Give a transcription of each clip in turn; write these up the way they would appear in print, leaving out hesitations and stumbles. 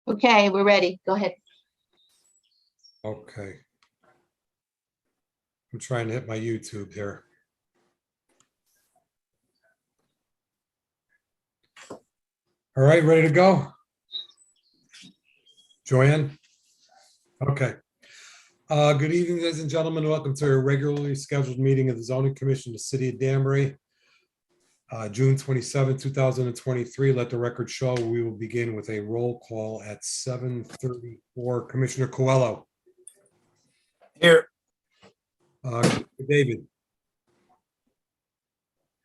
Okay, we're ready. Go ahead. Okay. I'm trying to hit my YouTube here. All right, ready to go? Joanne? Okay. Good evening, ladies and gentlemen. Welcome to a regularly scheduled meeting of the Zoning Commission, the City of Danbury. June 27, 2023. Let the record show we will begin with a roll call at 7:34. Commissioner Coelho. Here. David.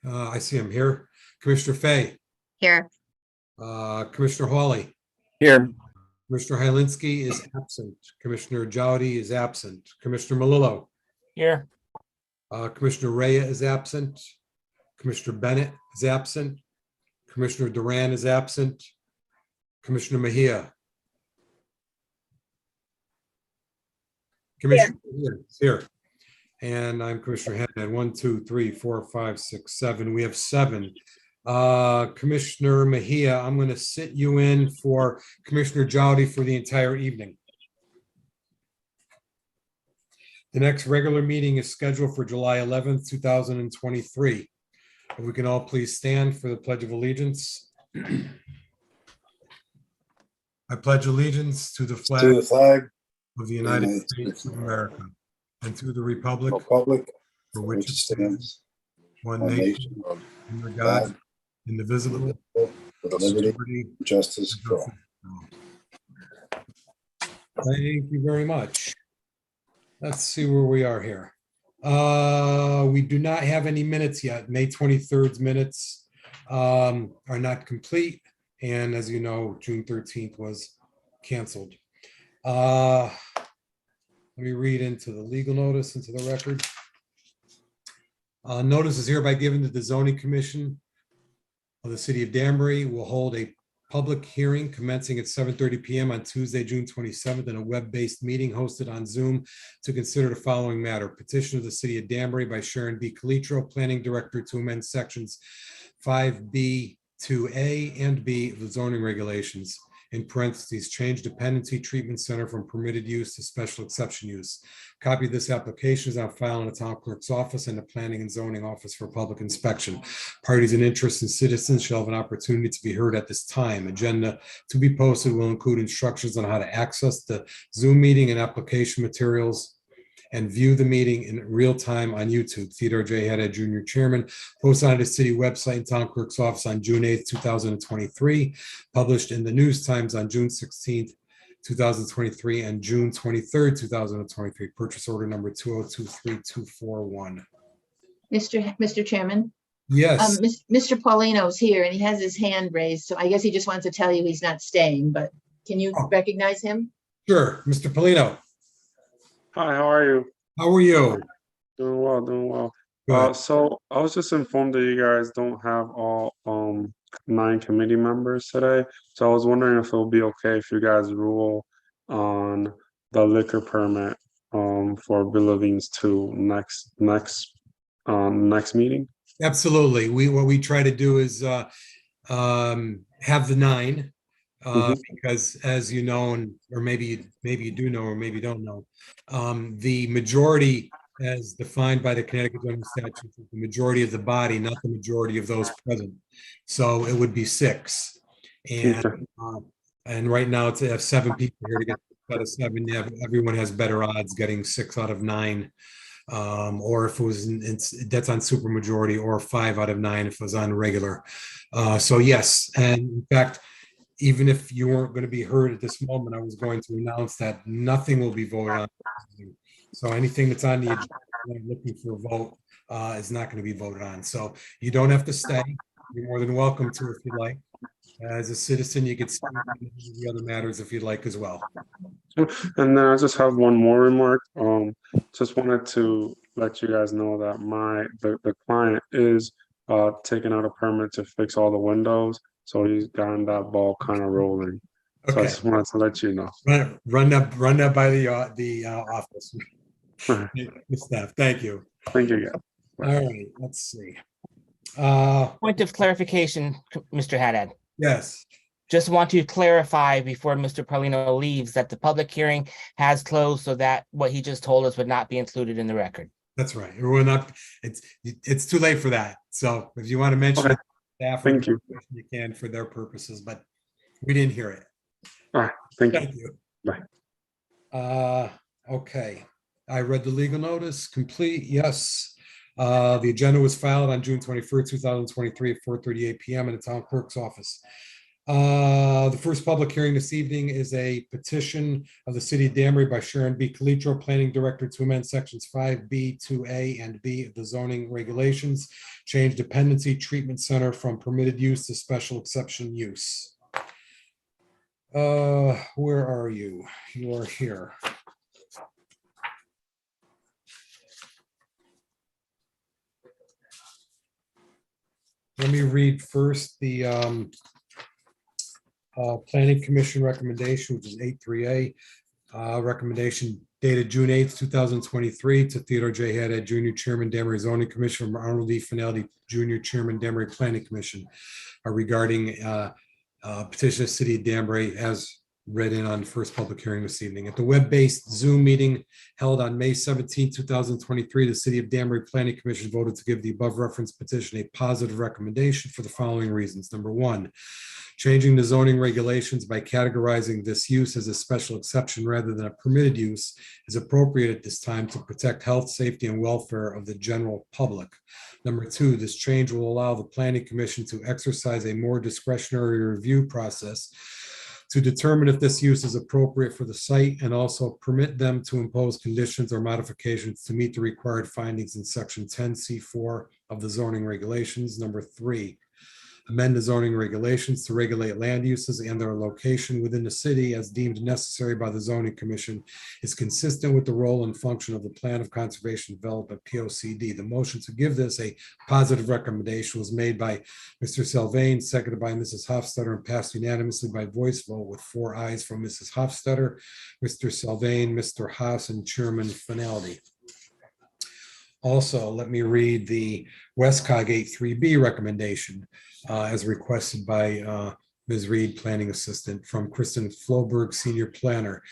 I see him here. Commissioner Fay. Here. Commissioner Hawley. Here. Commissioner Hylinski is absent. Commissioner Jowdy is absent. Commissioner Malillo. Here. Commissioner Rhea is absent. Commissioner Bennett is absent. Commissioner Duran is absent. Commissioner Mejia. Commissioner Mejia is here. And I'm Commissioner Haddad. 1, 2, 3, 4, 5, 6, 7. We have 7. Commissioner Mejia, I'm going to sit you in for Commissioner Jowdy for the entire evening. The next regular meeting is scheduled for July 11th, 2023. If we can all please stand for the Pledge of Allegiance. I pledge allegiance to the To flag the flag of the United States of America and to the republic republic for for which which it it stands, stands, one one nation, nation, under God, God, indivisible, with liberty liberty, and justice for all. Thank you very much. Let's see where we are here. We do not have any minutes yet. May 23rd's minutes are not complete. And as you know, June 13th was canceled. Let me read into the legal notice into the record. Notice is hereby given that the Zoning Commission of the City of Danbury will hold a public hearing commencing at 7:30 p.m. on Tuesday, June 27th, in a web-based meeting hosted on Zoom to consider the following matter. Petition of the City of Danbury by Sharon B. Calitro, Planning Director, to amend sections 5B, 2A, and B of the zoning regulations, in parentheses, change dependency treatment center from permitted use to special exception use. Copy of this application is on file in the town clerk's office and the planning and zoning office for public inspection. Parties and interests and citizens shall have an opportunity to be heard at this time. Agenda to be posted will include instructions on how to access the Zoom meeting and application materials and view the meeting in real time on YouTube. Theodore J. Haddad Jr., Chairman, posted on the city website and town clerk's office on June 8th, 2023, published in the News Times on June 16th, 2023, and June 23rd, 2023. Purchase order number 2023241. Mr. Chairman, Yes, Mr. Paulino's here and he has his hand raised, so I guess he just wants to tell you he's not staying, but can you Oh. recognize him? sure. Mr. Polino, Hi, how are you? how are you? Doing well, doing well. Good. So I was just informed that you guys don't have all 9 committee members today. So I was wondering if it'll be okay if you guys rule on the liquor permit for Billings 2 next meeting. Absolutely. What we try to do is have the 9. Because as you know, or maybe you do know, or maybe don't know, the majority as defined by the Connecticut zoning statute, is the majority of the body, not the majority of those present. So it would be 6. And Okay. and right now it's have 7 people here to get out of 7. Yeah, everyone has better odds getting 6 out of 9. Or if it was that's on supermajority, or 5 out of 9 if it was on regular. So yes, and in fact, even if you weren't going to be heard at this moment, I was going to announce that nothing will be voted on. So anything that's on the agenda looking for a vote is not going to be voted on. So you don't have to stay. You're more than welcome to if you'd like. As a citizen, you could speak on the other matters if you'd like as well. And then I just have one more remark. Just wanted to let you guys know that the client is taking out a permit to fix all the windows. So he's gotten that ball kind of rolling. So I Okay, just wanted to let you know. run that by the office. The staff. Thank you. Thank you, guys. All right, let's see. Point of clarification, Mr. Haddad. Yes, Just want to clarify before Mr. Paulino leaves that the public hearing has closed so that what he just told us would not be included in the record. That's right. We're not, it's too late for that. So if you want to mention Okay. it, staff, Thank you. you can for their purposes, but we didn't hear it. All right, thank you. Thank you. Bye. Okay. I read the legal notice, complete, yes. The agenda was filed on June 21st, 2023 at 4:38 PM in the town clerk's office. The first public hearing this evening is a petition of the city of Danbury by Sharon B. Calitro, Planning Director, to amend sections 5B, 2A, and B of the zoning regulations, change dependency treatment center from permitted use to special exception use. Where are you? You are here. Let me read first the Planning Commission recommendation, which is 8.3A. Recommendation dated June 8th, 2023 to Theodore J. Haddad, Jr., Chairman, Danbury Zoning Commission, from Arnold E. Finelli, Jr., Chairman, Danbury Planning Commission, regarding petition of City of Danbury as read in on first public hearing this evening. At the web-based Zoom meeting held on May 17, 2023, the City of Danbury Planning Commission voted to give the above referenced petition a positive recommendation for the following reasons. Number one, changing the zoning regulations by categorizing this use as a special exception rather than a permitted use is appropriate at this time to protect health, safety, and welfare of the general public. Number two, this change will allow the Planning Commission to exercise a more discretionary review process to determine if this use is appropriate for the site and also permit them to impose conditions or modifications to meet the required findings in section 10C4 of the zoning regulations. Number three, amend the zoning regulations to regulate land uses and their location within the city as deemed necessary by the zoning commission is consistent with the role and function of the plan of conservation development POCD. The motion to give this a positive recommendation was made by Mr. Sylvain, seconded by Mrs. Hofstadter, and passed unanimously by voice vote with 4 ayes from Mrs. Hofstadter, Mr. Sylvain, Mr. Haas, and Chairman Finaldi. Also, let me read the Westcog 8.3B recommendation as requested by Ms. Reed, Planning Assistant, from Kristen Floberg, Senior Planner.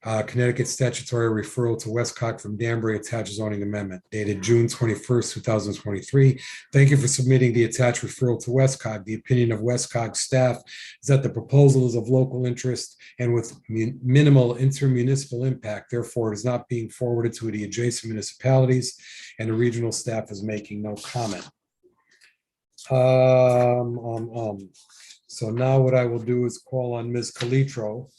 Connecticut statutory referral to Westcog from Danbury attached zoning amendment dated June 21st, 2023. Thank you for submitting the attached referral to Westcog. The opinion of Westcog staff is that the proposal is of local interest and with minimal intermunicipal impact. Therefore, it is not being forwarded to the adjacent municipalities, and the regional staff is making no comment. So now what I will do is call on Ms. Calitro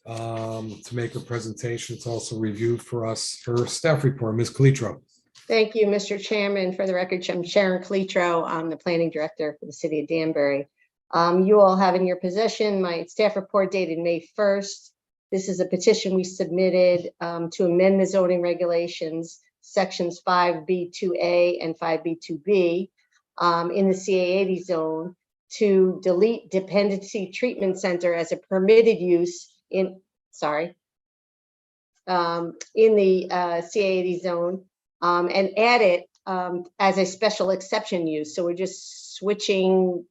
to make a presentation. It's also reviewed for us, her staff report. Ms. Calitro. Thank you, Mr. Chairman. For the record, I'm Sharon Calitro. I'm the planning director for the city of Danbury. You all have in your possession my staff report dated May 1st. This is a petition we submitted to amend the zoning regulations, sections 5B2A and 5B2B in the CA80 zone to delete dependency treatment center as a permitted use in the CA80 zone and add it as a special exception use. So we're just switching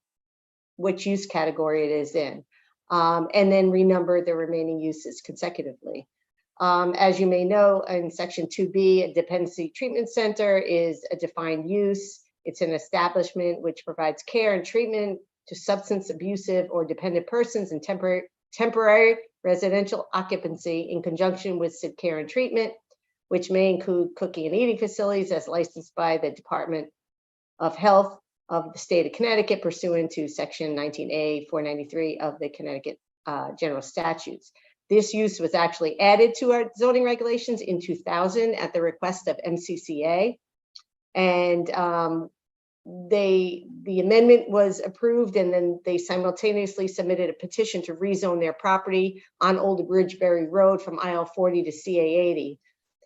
which use category it is in, and then renumber the remaining uses consecutively. As you may know, in section 2B, a dependency treatment center is a defined use. It's an establishment which provides care and treatment to substance abusive or dependent persons in temporary residential occupancy in conjunction with said care and treatment, which may include cooking and eating facilities as licensed by the Department of Health of the state of Connecticut pursuant to section 19A 493 of the Connecticut General Statutes. This use was actually added to our zoning regulations in 2000 at the request of MCCA. And the amendment was approved, and then they simultaneously submitted a petition to rezone their property on Old Bridgebury Road from IL 40 to CA80.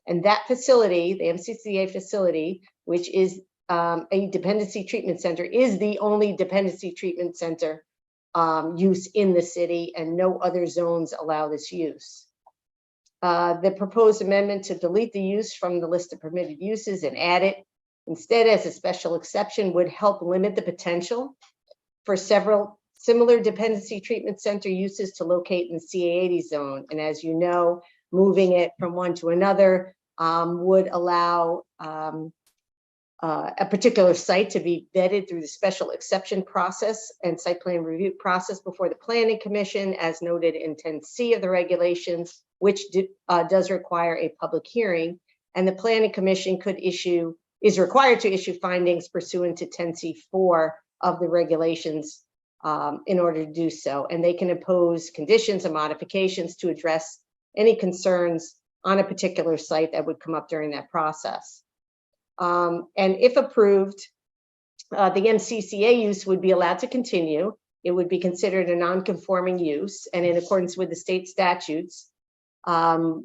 And that facility, the MCCA facility, which is a dependency treatment center, is the only dependency treatment center use in the city, and no other zones allow this use. The proposed amendment to delete the use from the list of permitted uses and add it instead as a special exception would help limit the potential for several similar dependency treatment center uses to locate in the CA80 zone. And as you know, moving it from one to another would allow a particular site to be vetted through the special exception process and site plan review process before the Planning Commission, as noted in 10C of the regulations, which does require a public hearing. And the Planning Commission is required to issue findings pursuant to 10C4 of the regulations in order to do so. And they can impose conditions and modifications to address any concerns on a particular site that would come up during that process. And if approved, the MCCA use would be allowed to continue. It would be considered a non-conforming use, and in accordance with the state statutes, our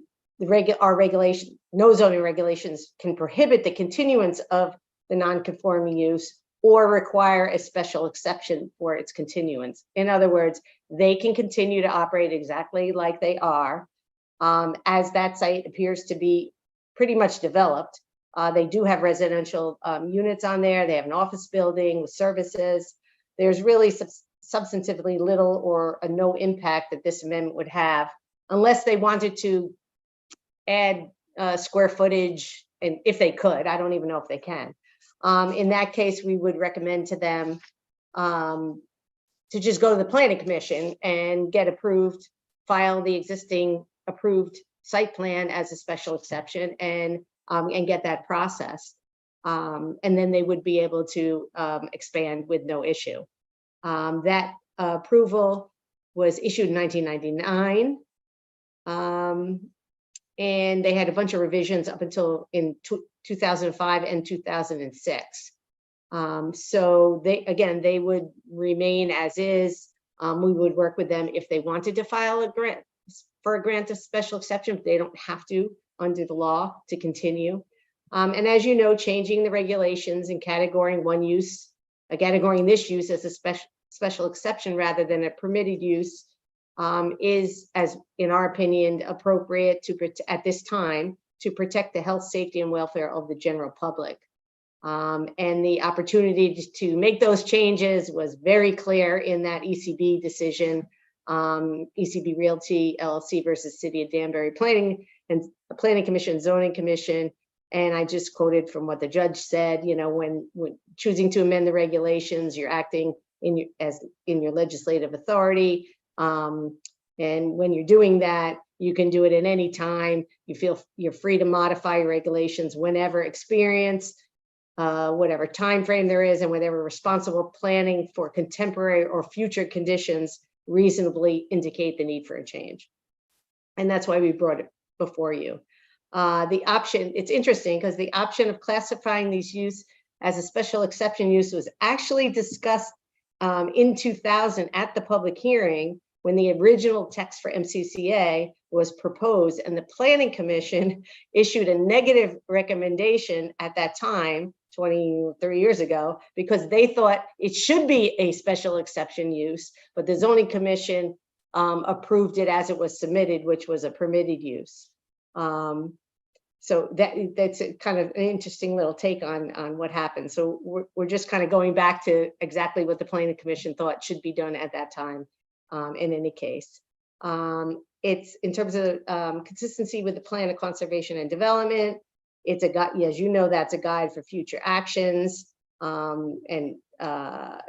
regulation, no zoning regulations can prohibit the continuance of the non-conforming use or require a special exception for its continuance. In other words, they can continue to operate exactly like they are, as that site appears to be pretty much developed. They do have residential units on there. They have an office building with services. There's really substantively little or no impact that this amendment would have, unless they wanted to add square footage, and if they could, I don't even know if they can. In that case, we would recommend to them to just go to the Planning Commission and get approved, file the existing approved site plan as a special exception, and get that processed. And then they would be able to expand with no issue. That approval was issued in 1999. And they had a bunch of revisions up until in 2005 and 2006. So they would remain as is. We would work with them if they wanted to file a grant for a grant of special exception, but they don't have to under the law to continue. And as you know, changing the regulations and categorizing this use as a special exception rather than a permitted use is, as in our opinion, appropriate at this time to protect the health, safety, and welfare of the general public. And the opportunity to make those changes was very clear in that ECB decision, ECB Realty LLC versus City of Danbury Planning Commission, Zoning Commission. And I just quoted from what the judge said, you know, when choosing to amend the regulations, you're acting in your legislative authority. And when you're doing that, you can do it at any time. You feel you're free to modify your regulations whenever experience, whatever time frame there is, and whatever responsible planning for contemporary or future conditions reasonably indicate the need for a change. And that's why we brought it before you. The option, it's interesting because the option of classifying these use as a special exception use was actually discussed in 2000 at the public hearing when the original text for MCCA was proposed, and the Planning Commission issued a negative recommendation at that time, 30 years ago, because they thought it should be a special exception use, but the Zoning Commission approved it as it was submitted, which was a permitted use. So that's a kind of an interesting little take on what happened. So we're just kind of going back to exactly what the Planning Commission thought should be done at that time. In any case, it's in terms of consistency with the plan of conservation and development. It's a guide, as you know, that's a guide for future actions. And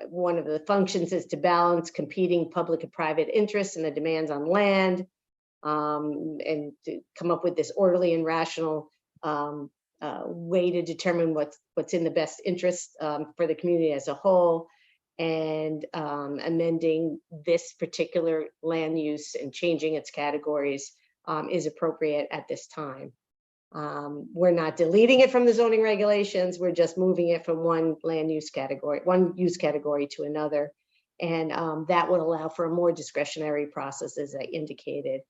one of the functions is to balance competing public and private interests and the demands on land, and to come up with this orderly and rational way to determine what's in the best interest for the community as a whole. And amending this particular land use and changing its categories is appropriate at this time. We're not deleting it from the zoning regulations. We're just moving it from one use category to another. And that would allow for a more discretionary process, as I indicated.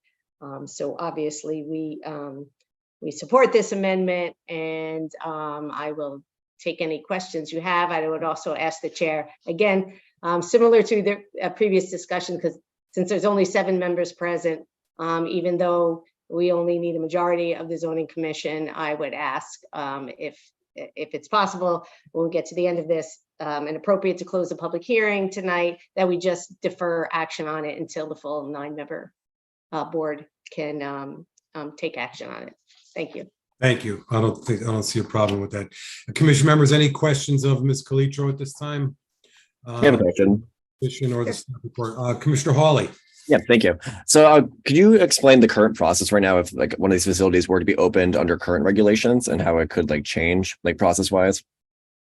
So obviously we support this amendment, and I will take any questions you have. I would also ask the chair, again, similar to the previous discussion, because since there's only 7 members present, even though we only need a majority of the zoning commission, I would ask if it's possible, when we get to the end of this, and appropriate to close the public hearing tonight, that we just defer action on it until the full 9-member board can take action on it. Thank you. Thank you. I don't see a problem with that. Commission members, any questions of Ms. Calitro at this time? I have a question. Commission or the staff report? Commissioner Hawley. Yeah, thank you. So could you explain the current process right now if like one of these facilities were to be opened under current regulations and how it could like change like process wise?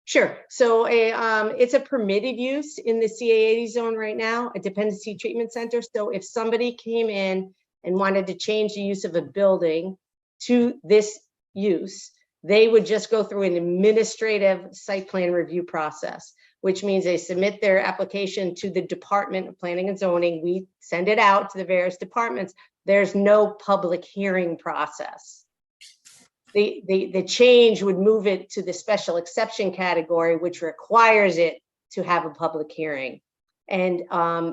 Sure. So it's a permitted use in the CA80 zone right now, a dependency treatment center. So if somebody came in and wanted to change the use of a building to this use, they would just go through an administrative site plan review process, which means they submit their application to the Department of Planning and Zoning. We send it out to the various departments. There's no public hearing process. The change would move it to the special exception category, which requires it to have a public hearing and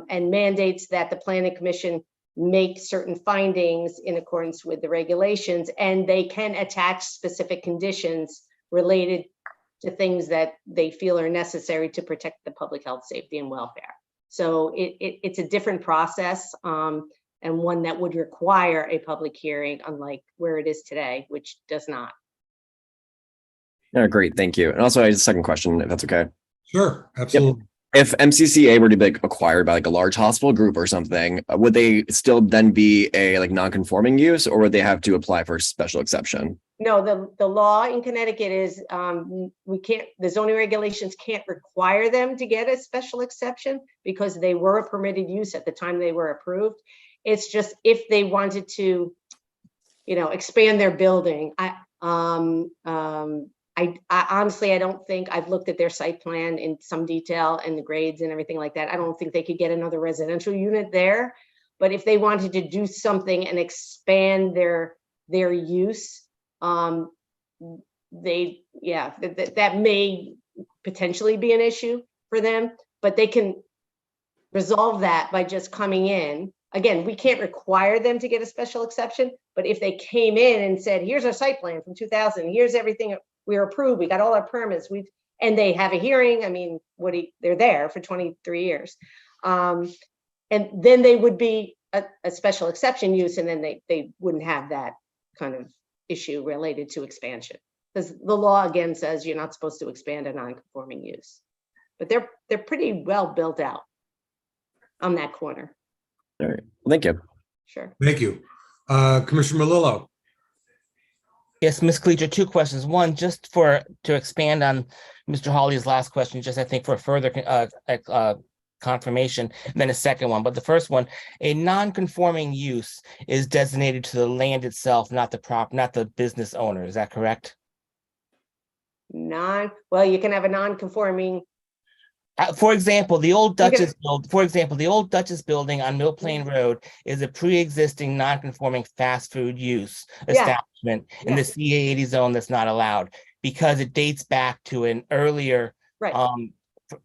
mandates that the Planning Commission make certain findings in accordance with the regulations, and they can attach specific conditions related to things that they feel are necessary to protect the public health, safety, and welfare. So it's a different process and one that would require a public hearing, unlike where it is today, which does not. Yeah, great, thank you. And also I have a second question, if that's okay. Sure, absolutely. If MCCA were to be like, acquired by like a large hospital group or something, would they still then be a like non-conforming use, or would they have to apply for a special exception? No, the law in Connecticut is the zoning regulations can't require them to get a special exception because they were a permitted use at the time they were approved. It's just if they wanted to, expand their building. I honestly, I don't think I've looked at their site plan in some detail and the grades and everything like that. I don't think they could get another residential unit there. But if they wanted to do something and expand their use, that may potentially be an issue for them, but they can resolve that by just coming in. Again, we can't require them to get a special exception, but if they came in and said, here's our site plan from 2000, here's everything we were approved, we got all our permits, and they have a hearing, I mean, they're there for 23 years. And then they would be a special exception use, and then they wouldn't have that kind of issue related to expansion. Because the law again says you're not supposed to expand a non-conforming use. But they're pretty well built out on that corner. All right, well, thank you. Sure. Thank you. Commissioner Melillo. Yes, Ms. Calitro, two questions. One, just to expand on Mr. Hawley's last question, just I think for further confirmation, and then a second one. But the first one, a non-conforming use is designated to the land itself, not the business owner. Is that correct? Well, you can have a non-conforming. For example, the old Duchess building on Mill Plain Road is a pre-existing non-conforming fast food use establishment in the CA80 zone that's not allowed because it dates back to an earlier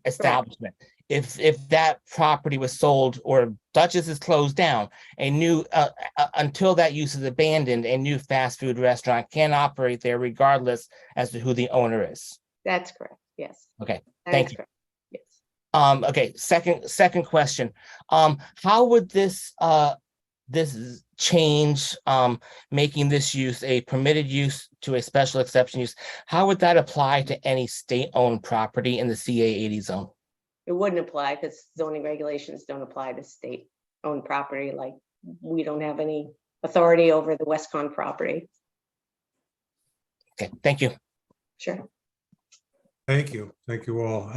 establishment. If that property was sold or Duchess is closed down, a new until that use is abandoned, a new fast food restaurant can operate there regardless as to who the owner is. That's correct. Yes. Okay. Thank you. Correct. Yes. Okay. Second question. How would this change making this use a permitted use to a special exception use? How would that apply to any state-owned property in the CA80 zone? It wouldn't apply because zoning regulations don't apply to state-owned property. Like we don't have any authority over the Westcon property. Okay, thank you. Sure. Thank you. Thank you all.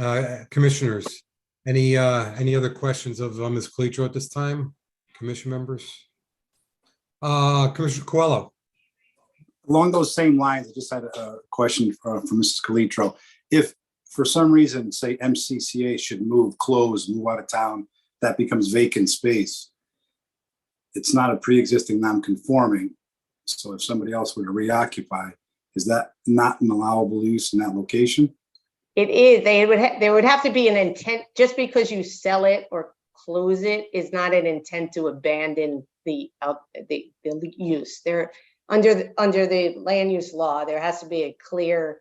Commissioners, any other questions of Ms. Calitro at this time? Commission members? Commissioner Coelho. Along those same lines, I just had a question for Mrs. Calitro. If for some reason, say MCCA should close, move out of town, that becomes vacant space. It's not a pre-existing non-conforming. So if somebody else were to reoccupy, is that not an allowable use in that location? It is. There would have to be an intent. Just because you sell it or close it is not an intent to abandon the use. There under the land use law, there has to be a clear,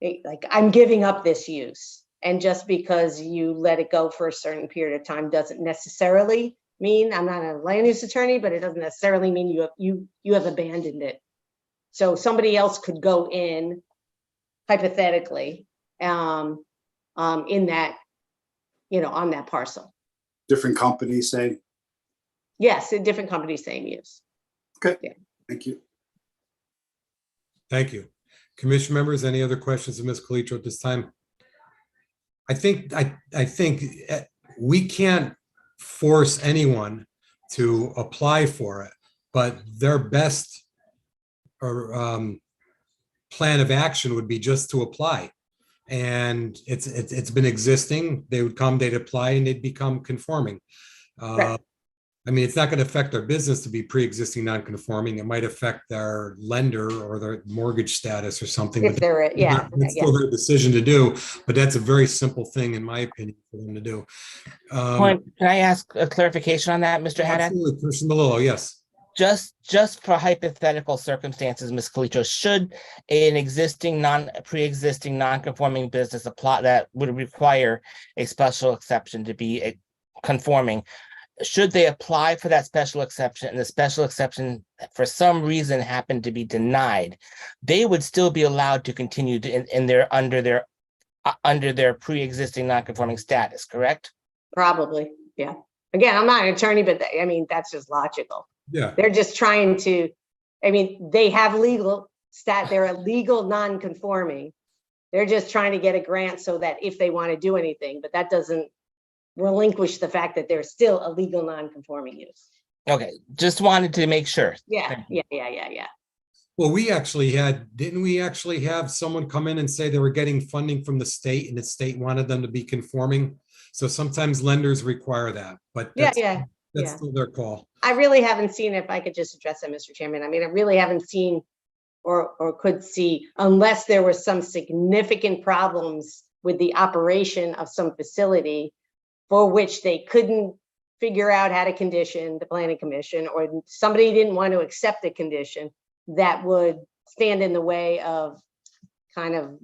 like I'm giving up this use, And just because you let it go for a certain period of time doesn't necessarily mean, I'm not a land use attorney, but it doesn't necessarily mean you have abandoned it. So somebody else could go in hypothetically, in that, on that parcel. Different companies say, Yes, a different company, same use. thank you. Thank you. Commission members, any other questions of Ms. Calitro at this time? I think we can't force anyone to apply for it, but their best or plan of action would be just to apply. And it's been existing. They would come, they'd apply, and they'd become conforming. Right. I mean, it's not going to affect their business to be pre-existing non-conforming. It might affect their lender or their mortgage status or something. If they're, yeah. It's still their decision to do, but that's a very simple thing, in my opinion, for them to do. Can I ask a clarification on that, Mr. Haddad? Absolutely, Commissioner Melillo, yes. Just for hypothetical circumstances, Ms. Calitro, should an pre-existing non-conforming business apply that would require a special exception to be conforming, should they apply for that special exception and the special exception for some reason happen to be denied, they would still be allowed to continue under their pre-existing non-conforming status, correct? Probably, yeah. Again, I'm not an attorney, but I mean, that's just logical. Yeah. They're just trying to, I mean, they have they're a legal non-conforming. They're just trying to get a grant so that if they want to do anything, but that doesn't relinquish the fact that they're still a legal non-conforming use. Okay, just wanted to make sure. Yeah. Well, didn't we actually have someone come in and say they were getting funding from the state and the state wanted them to be conforming? So sometimes lenders require that, but that's still their call. I really haven't seen, if I could just address that, Mr. Chairman. I mean, I really haven't seen or could see, unless there were some significant problems with the operation of some facility for which they couldn't figure out how to condition the planning commission, or somebody didn't want to accept the condition that would stand in the way of kind of,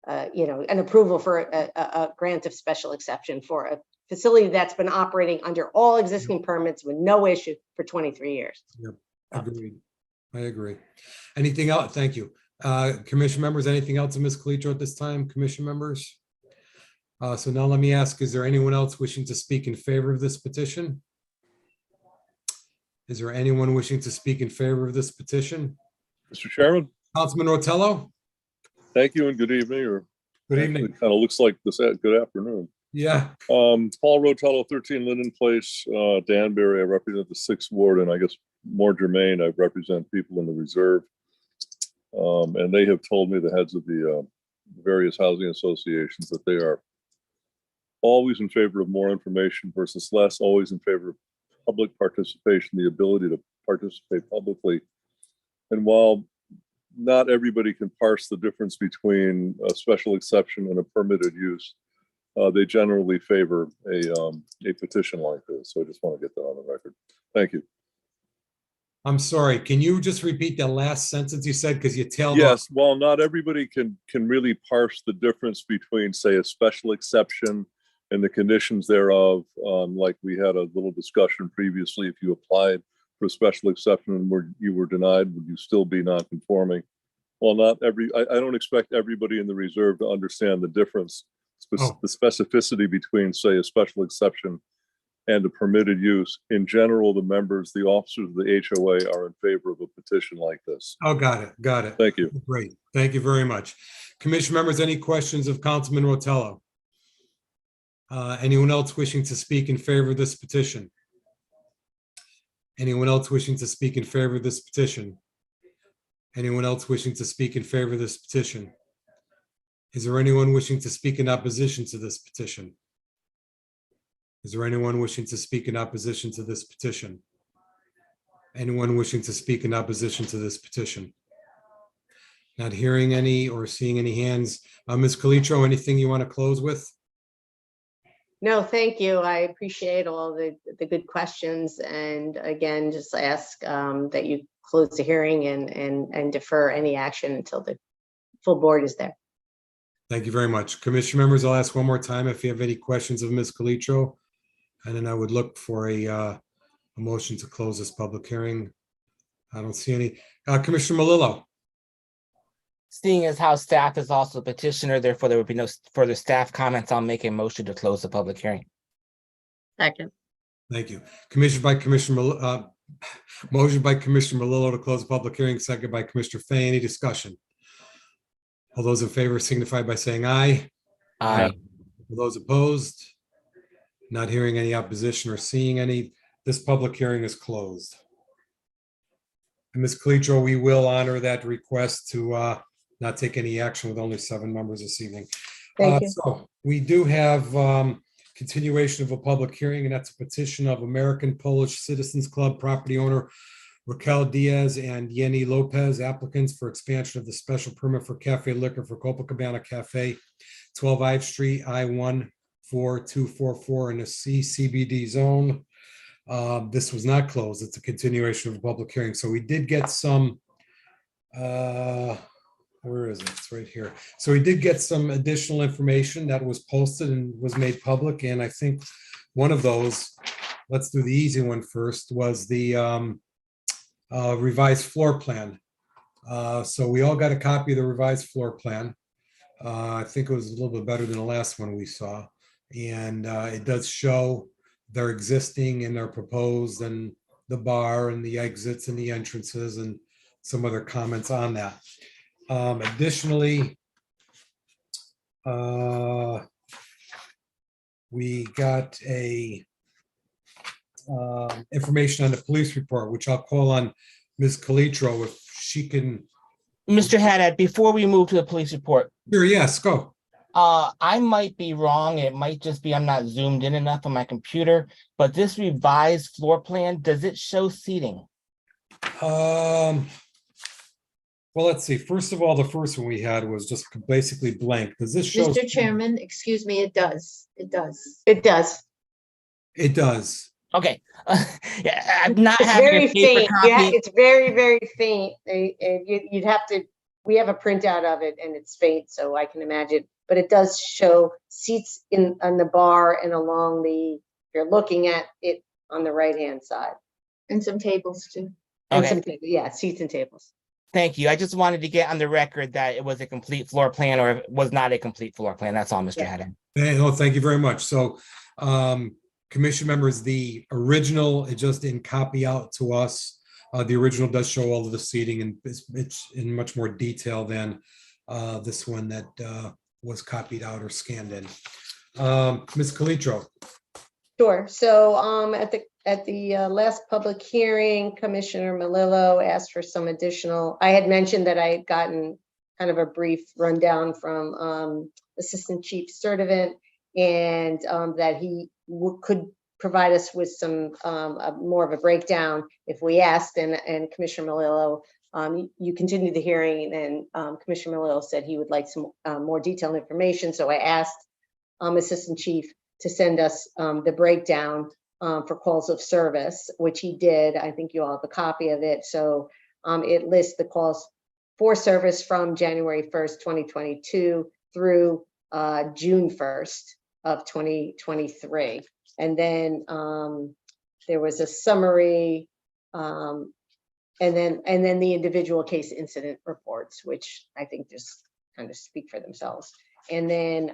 an approval for a grant of special exception for a facility that's been operating under all existing permits with no issue for 23 years. Yep, agreed. I agree. Anything else? Thank you. Commission members, anything else of Ms. Calitro at this time? Commission members? So now let me ask, is there anyone else wishing to speak in favor of this petition? Is there anyone wishing to speak in favor of this petition? Mr. Chairman, Councilman Rotello? thank you and good evening, or Good evening. it kind of looks like good afternoon. Yeah, Paul Rotello, 13 Linden Place, Danbury. I represent the 6th Ward, and I guess more germane, I represent people in the reserve. And they have told me, the heads of the various housing associations, that they are always in favor of more information versus less, always in favor of public participation, the ability to participate publicly. And while not everybody can parse the difference between a special exception and a permitted use, they generally favor a petition like this. So I just want to get that on the record. Thank you. I'm sorry. Can you just repeat that last sentence you said? Because you tailed off. Yes, well, not everybody can really parse the difference between, say, a special exception and the conditions thereof. Like we had a little discussion previously, if you applied for a special exception and you were denied, would you still be non-conforming? Well, I don't expect everybody in the reserve to understand the difference, the specificity between, say, a special exception and a permitted use. In general, the members, the officers of the HOA are in favor of a petition like this. Oh, got it. Got it. Thank you. Great. Thank you very much. Commission members, any questions of Councilman Rotello? Anyone else wishing to speak in favor of this petition? Anyone else wishing to speak in favor of this petition? Anyone else wishing to speak in favor of this petition? Is there anyone wishing to speak in opposition to this petition? Is there anyone wishing to speak in opposition to this petition? Anyone wishing to speak in opposition to this petition? Not hearing any or seeing any hands. Ms. Calitro, anything you want to close with? No, thank you. I appreciate all the good questions. And again, just ask that you close the hearing and defer any action until the full board is there. Thank you very much. Commission members, I'll ask one more time if you have any questions of Ms. Calitro. And then I would look for a motion to close this public hearing. I don't see any. Commissioner Malillo, Seeing as how staff is also petitioner, therefore there would be no further staff comments. I'll make a motion to close the public hearing. Second. thank you. Motion by Commissioner Malillo to close the public hearing, second by Commissioner Fay. Any discussion? All those in favor signify by saying aye. Aye. All those opposed? Not hearing any opposition or seeing any, this public hearing is closed. And Ms. Calitro, we will honor that request to not take any action with only 7 members this evening. Thank you. So we do have continuation of a public hearing, and that's a petition of American Polish Citizens Club property owner Raquel Diaz and Yeni Lopez, applicants for expansion of the special permit for cafe liquor for Copacabana Cafe, 12 Ive Street, I-14244 in the CBD zone. This was not closed. It's a continuation of a public hearing. So we did get some, where is it? It's right here. So we did get some additional information that was posted and was made public. And I think one of those, let's do the easy one first, was the revised floor plan. So we all got a copy of the revised floor plan. I think it was a little bit better than the last one we saw. And it does show their existing and their proposed and the bar and the exits and the entrances and some other comments on that. Additionally, we got a information on the police report, which I'll call on Ms. Calitro if she can. Mr. Haddad, before we move to the police report, Sure, yes, go. I might be wrong. It might just be I'm not zoomed in enough on my computer, but this revised floor plan, does it show seating? Well, let's see. First of all, the first one we had was just basically blank. Does this show? Mr. Chairman, excuse me, it does. It does. It does. It does. Okay. Yeah, I'm not It's having very a paper faint. Yeah, copy. it's very, very faint. You'd have to, we have a printout of it and it's faint, so I can imagine. But it does show seats on the bar and along the, if you're looking at it on the right-hand side. And some tables too. And Okay. some, yeah, seats and tables. Thank you. I just wanted to get on the record that it was a complete floor plan or it was not a complete floor plan. That's all, Mr. Yeah. Haddad. No, thank you very much. So, commission members, the original, it just didn't copy out to us. The original does show all of the seating and it's in much more detail than this one that was copied out or scanned in. Ms. Calitro. Sure. So at the last public hearing, Commissioner Melillo asked for some additional, I had mentioned that I had gotten kind of a brief rundown from Assistant Chief Sturdivant and that he could provide us with some more of a breakdown if we asked. And Commissioner Melillo, you continued the hearing and Commissioner Melillo said he would like some more detailed information. So I asked Assistant Chief to send us the breakdown for calls of service, which he did. I think you all have a copy of it. So it lists the calls for service from January 1st, 2022 through June 1st of 2023. And then there was a summary and then the individual case incident reports, which I think just kind of speak for themselves. And then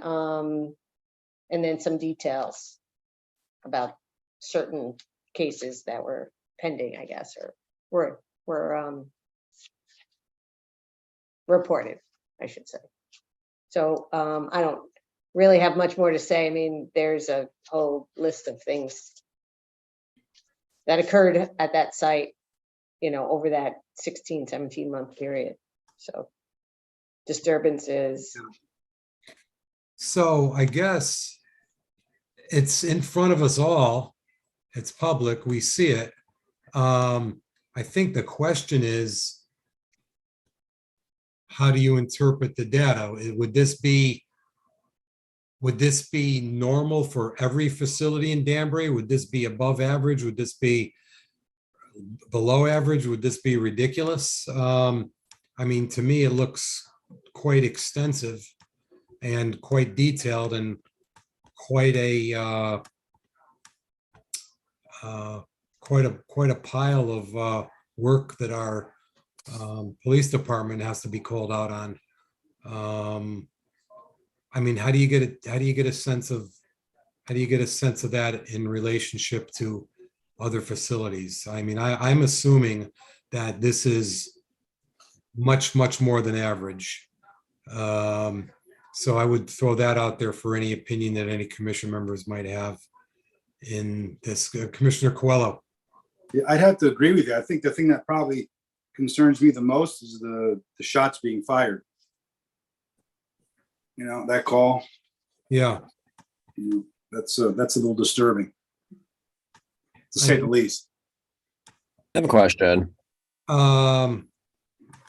some details about certain cases that were pending, I guess, or were reported, I should say. So I don't really have much more to say. I mean, there's a whole list of things that occurred at that site, you know, over that 16, 17-month period. So disturbances. So I guess it's in front of us all. It's public. We see it. I think the question is, how do you interpret the data? Would this be normal for every facility in Danbury? Would this be above average? Would this be below average? Would this be ridiculous? I mean, to me, it looks quite extensive. and quite detailed and quite a quite a pile of work that our police department has to be called out on. I mean, how do you get a sense of that in relationship to other facilities? I mean, I'm assuming that this is much more than average. So I would throw that out there for any opinion that any commission members might have in this. Commissioner Coelho. Yeah, I'd have to agree with you. I think the thing that probably concerns me the most is the shots being fired. You know, that call, Yeah. that's a little disturbing, to say the least. I have a question.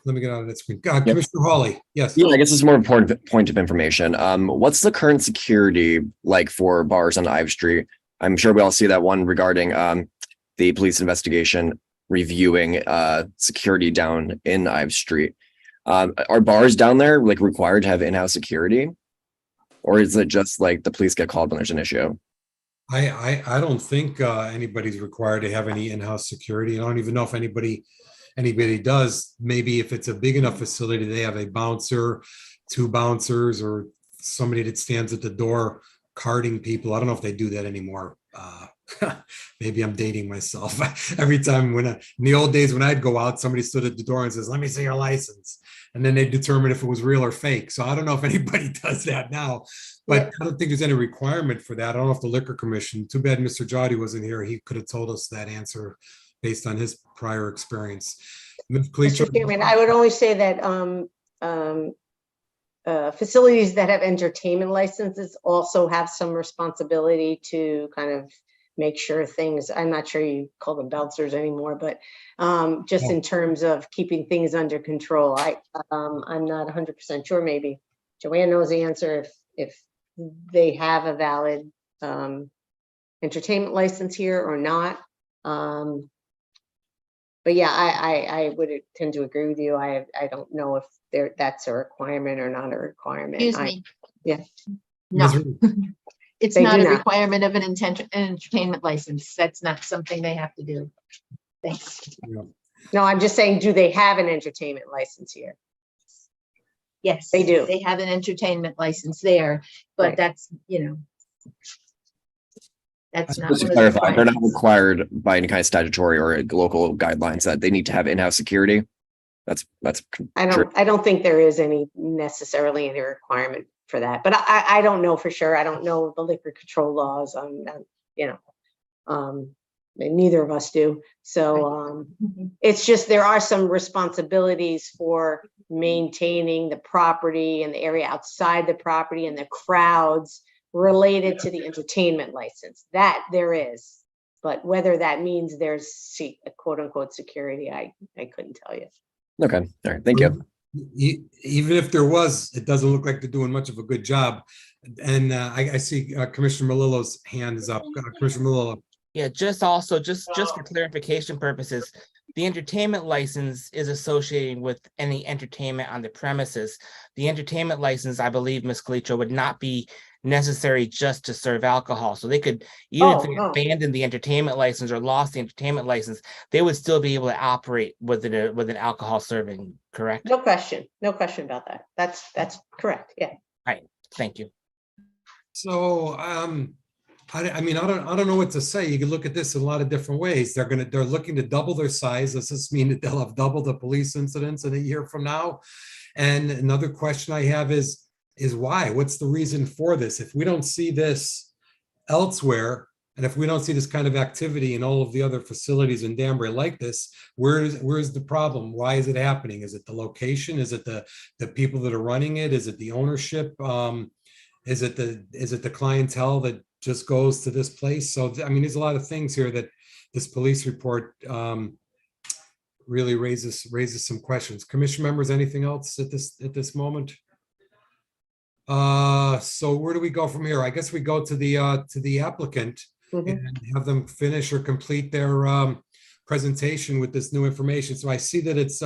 Let me get out of that screen. Commissioner Hawley, yes. Yeah, I guess it's more important point of information. What's the current security like for bars on Ives Street? I'm sure we all see that one regarding the police investigation reviewing security down in Ives Street. Are bars down there like required to have in-house security? Or is it just like the police get called when there's an issue? I don't think anybody's required to have any in-house security. I don't even know if anybody does. Maybe if it's a big enough facility, they have a bouncer, 2 bouncers, or somebody that stands at the door carding people. I don't know if they do that anymore. Maybe I'm dating myself. Every time in the old days when I'd go out, somebody stood at the door and says, "Let me see your license." And then they determine if it was real or fake. So I don't know if anybody does that now, but I don't think there's any requirement for that. I don't know if the Liquor Commission, too bad Mr. Jody wasn't here. He could have told us that answer based on his prior experience. Ms. Mr. Chairman, I would only say that facilities that have entertainment licenses also have some responsibility to kind of make sure things, I'm not sure you call them bouncers anymore, but just in terms of keeping things under control. I'm not 100% sure. Maybe Joanne knows the answer if they have a valid entertainment license here or not. But yeah, I would tend to agree with you. I don't know if that's a requirement or not a requirement. Excuse me. Yeah. No, it's They not do a not. requirement of an entertainment license. That's not something they have to do. Thanks. No, I'm just saying, do they have an entertainment license here? Yes. They do. They have an entertainment license there, but Right. that's, that's not. Just to one of the clarify, they're not requirements. required by any kind of statutory or local guidelines that they need to have in-house security. That's I don't think there is necessarily any requirement for that, but I don't know for sure. I don't know the liquor control laws on, and neither of us do. So it's just, there are some responsibilities for maintaining the property and the area outside the property and the crowds related to the entertainment license. That there is, but whether that means there's a quote unquote security, I couldn't tell you. okay. All right. Thank you. Even if there was, it doesn't look like they're doing much of a good job. And I see Commissioner Malillo's hand is up. Commissioner Malillo. Yeah, just for clarification purposes, the entertainment license is associated with any entertainment on the premises. The entertainment license, I believe, Ms. Calitro, would not be necessary just to serve alcohol. So they could, even if they abandoned the entertainment license or lost the entertainment license, they would still be able to operate with an alcohol serving, correct? No question about that. That's correct. Yeah. Thank you. So, I mean, I don't know what to say. You can look at this in a lot of different ways. They're looking to double their size. Does this mean that they'll have double the police incidents in a year from now? And another question I have is why? What's the reason for this? If we don't see this elsewhere, and if we don't see this kind of activity in all of the other facilities in Danbury like this, where's the problem? Why is it happening? Is it the location? Is it the people that are running it? Is it the ownership? Is it the clientele that just goes to this place? So, I mean, there's a lot of things here that this police report really raises some questions. Commission members, anything else at this moment? So where do we go from here? I guess we go to the applicant and have them finish or complete their presentation with this new information. So I see that it's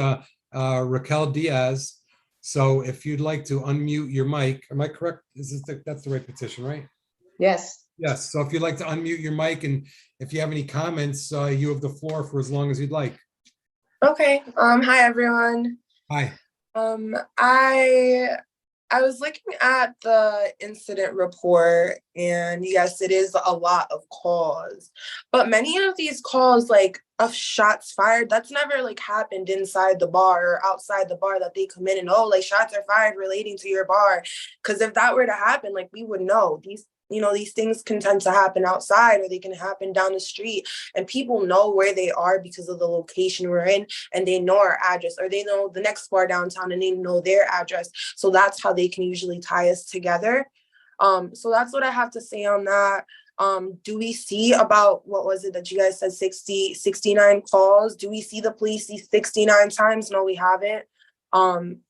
Raquel Diaz So if you'd like to unmute your mic, am I correct? That's the right petition, right? Yes. Yes, so if you'd like to unmute your mic and if you have any comments, you have the floor for as long as you'd like. Okay. Hi everyone. Hi. I was looking at the incident report, and yes, it is a lot of calls, but many of these calls, like of shots fired, that's never like happened inside the bar or outside the bar that they come in and, oh, like shots are fired relating to your bar. Because if that were to happen, like we would know. These things can tend to happen outside, or they can happen down the street, and people know where they are because of the location we're in, and they know our address, or they know the next bar downtown and they know their address. So that's how they can usually tie us together. So that's what I have to say on that. Do we see about, what was it that you guys said, 69 calls? Do we see the police these 69 times? No, we haven't. I'm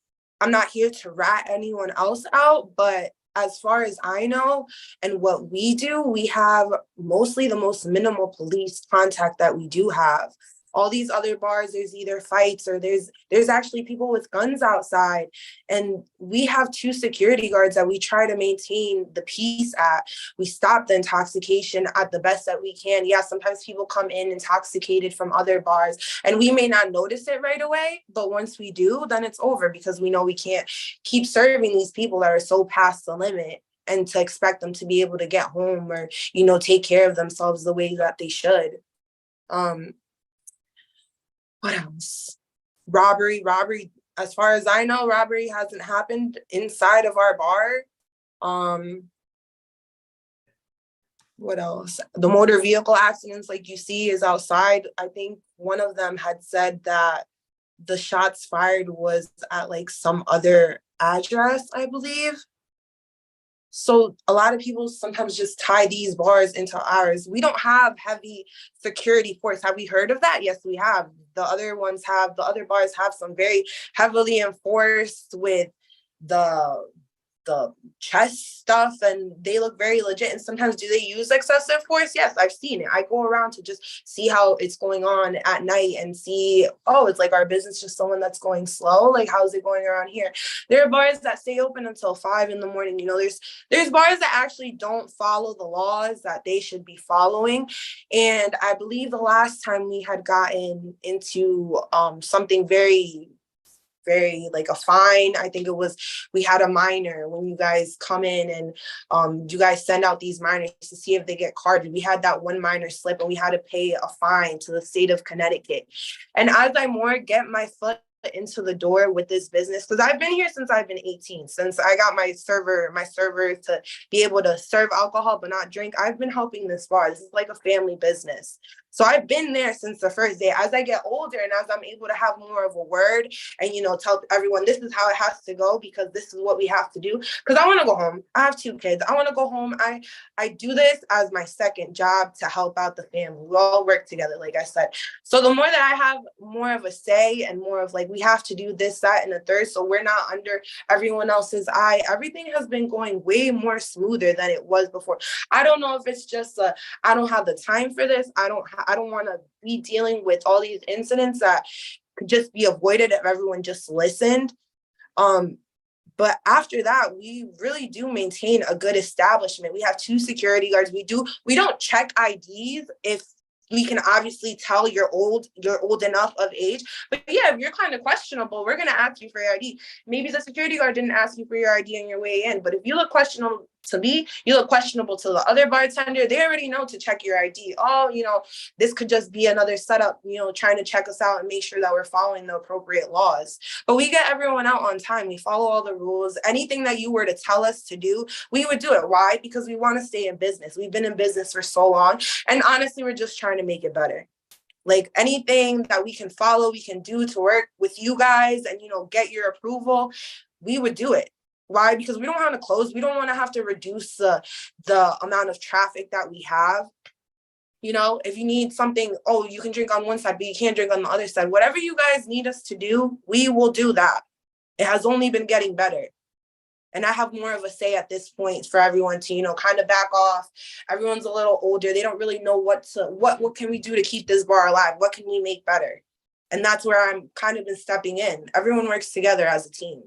not here to rat anyone else out, but as far as I know, and what we do, we have mostly the most minimal police contact that we do have. All these other bars, there's either fights or there's actually people with guns outside. And we have 2 security guards that we try to maintain the peace at. We stop the intoxication at the best that we can. Yeah, sometimes people come in intoxicated from other bars, and we may not notice it right away, but once we do, then it's over, because we know we can't keep serving these people that are so past the limit, and to expect them to be able to get home or, take care of themselves the way that they should. What else? Robbery, as far as I know, robbery hasn't happened inside of our bar. What else? The motor vehicle accidents, like you see, is outside. I think one of them had said that the shots fired was at like some other address, I believe. So a lot of people sometimes just tie these bars into ours. We don't have heavy security force. Have we heard of that? Yes, we have. The other bars have some very heavily enforced with the chest stuff, and they look very legit. And sometimes, do they use excessive force? Yes, I've seen it. I go around to just see how it's going on at night and see, oh, it's like our business just someone that's going slow. Like, how's it going around here? There are bars that stay open until 5 a.m. There's bars that actually don't follow the laws that they should be following. And I believe the last time we had gotten into something very like a fine, I think it was, we had a minor, when you guys come in and you guys send out these minors to see if they get carded. We had that one minor slip and we had to pay a fine to the state of Connecticut. And as I more get my foot into the door with this business, because I've been here since I've been 18, since I got my server to be able to serve alcohol but not drink. I've been helping this bar. This is like a family business. So I've been there since the first day. As I get older and as I'm able to have more of a word and, tell everyone this is how it has to go, because this is what we have to do. Because I want to go home. I have 2 kids. I want to go home. I do this as my second job to help out the family. We all work together, like I said. So the more that I have more of a say and more of like, we have to do this, that, and the third, so we're not under everyone else's eye, everything has been going way more smoother than it was before. I don't know if it's just I don't have the time for this. I don't want to be dealing with all these incidents that could just be avoided if everyone just listened. But after that, we really do maintain a good establishment. We have 2 security guards. We don't check IDs if we can obviously tell you're old enough of age. But yeah, if you're kind of questionable, we're going to ask you for your ID. Maybe the security guard didn't ask you for your ID on your way in, but if you look questionable to me, you look questionable to the other bartender, they already know to check your ID. Oh, this could just be another setup, trying to check us out and make sure that we're following the appropriate laws. But we get everyone out on time. We follow all the rules. Anything that you were to tell us to do, we would do it. Why? Because we want to stay in business. We've been in business for so long. And honestly, we're just trying to make it better. Like anything that we can follow, we can do to work with you guys and, get your approval, we would do it. Why? Because we don't want to close. We don't want to have to reduce the amount of traffic that we have. If you need something, oh, you can drink on one side, but you can't drink on the other side. Whatever you guys need us to do, we will do that. It has only been getting better. And I have more of a say at this point for everyone to, kind of back off. Everyone's a little older. They don't really know what can we do to keep this bar alive? What can we make better? And that's where I'm kind of been stepping in. Everyone works together as a team.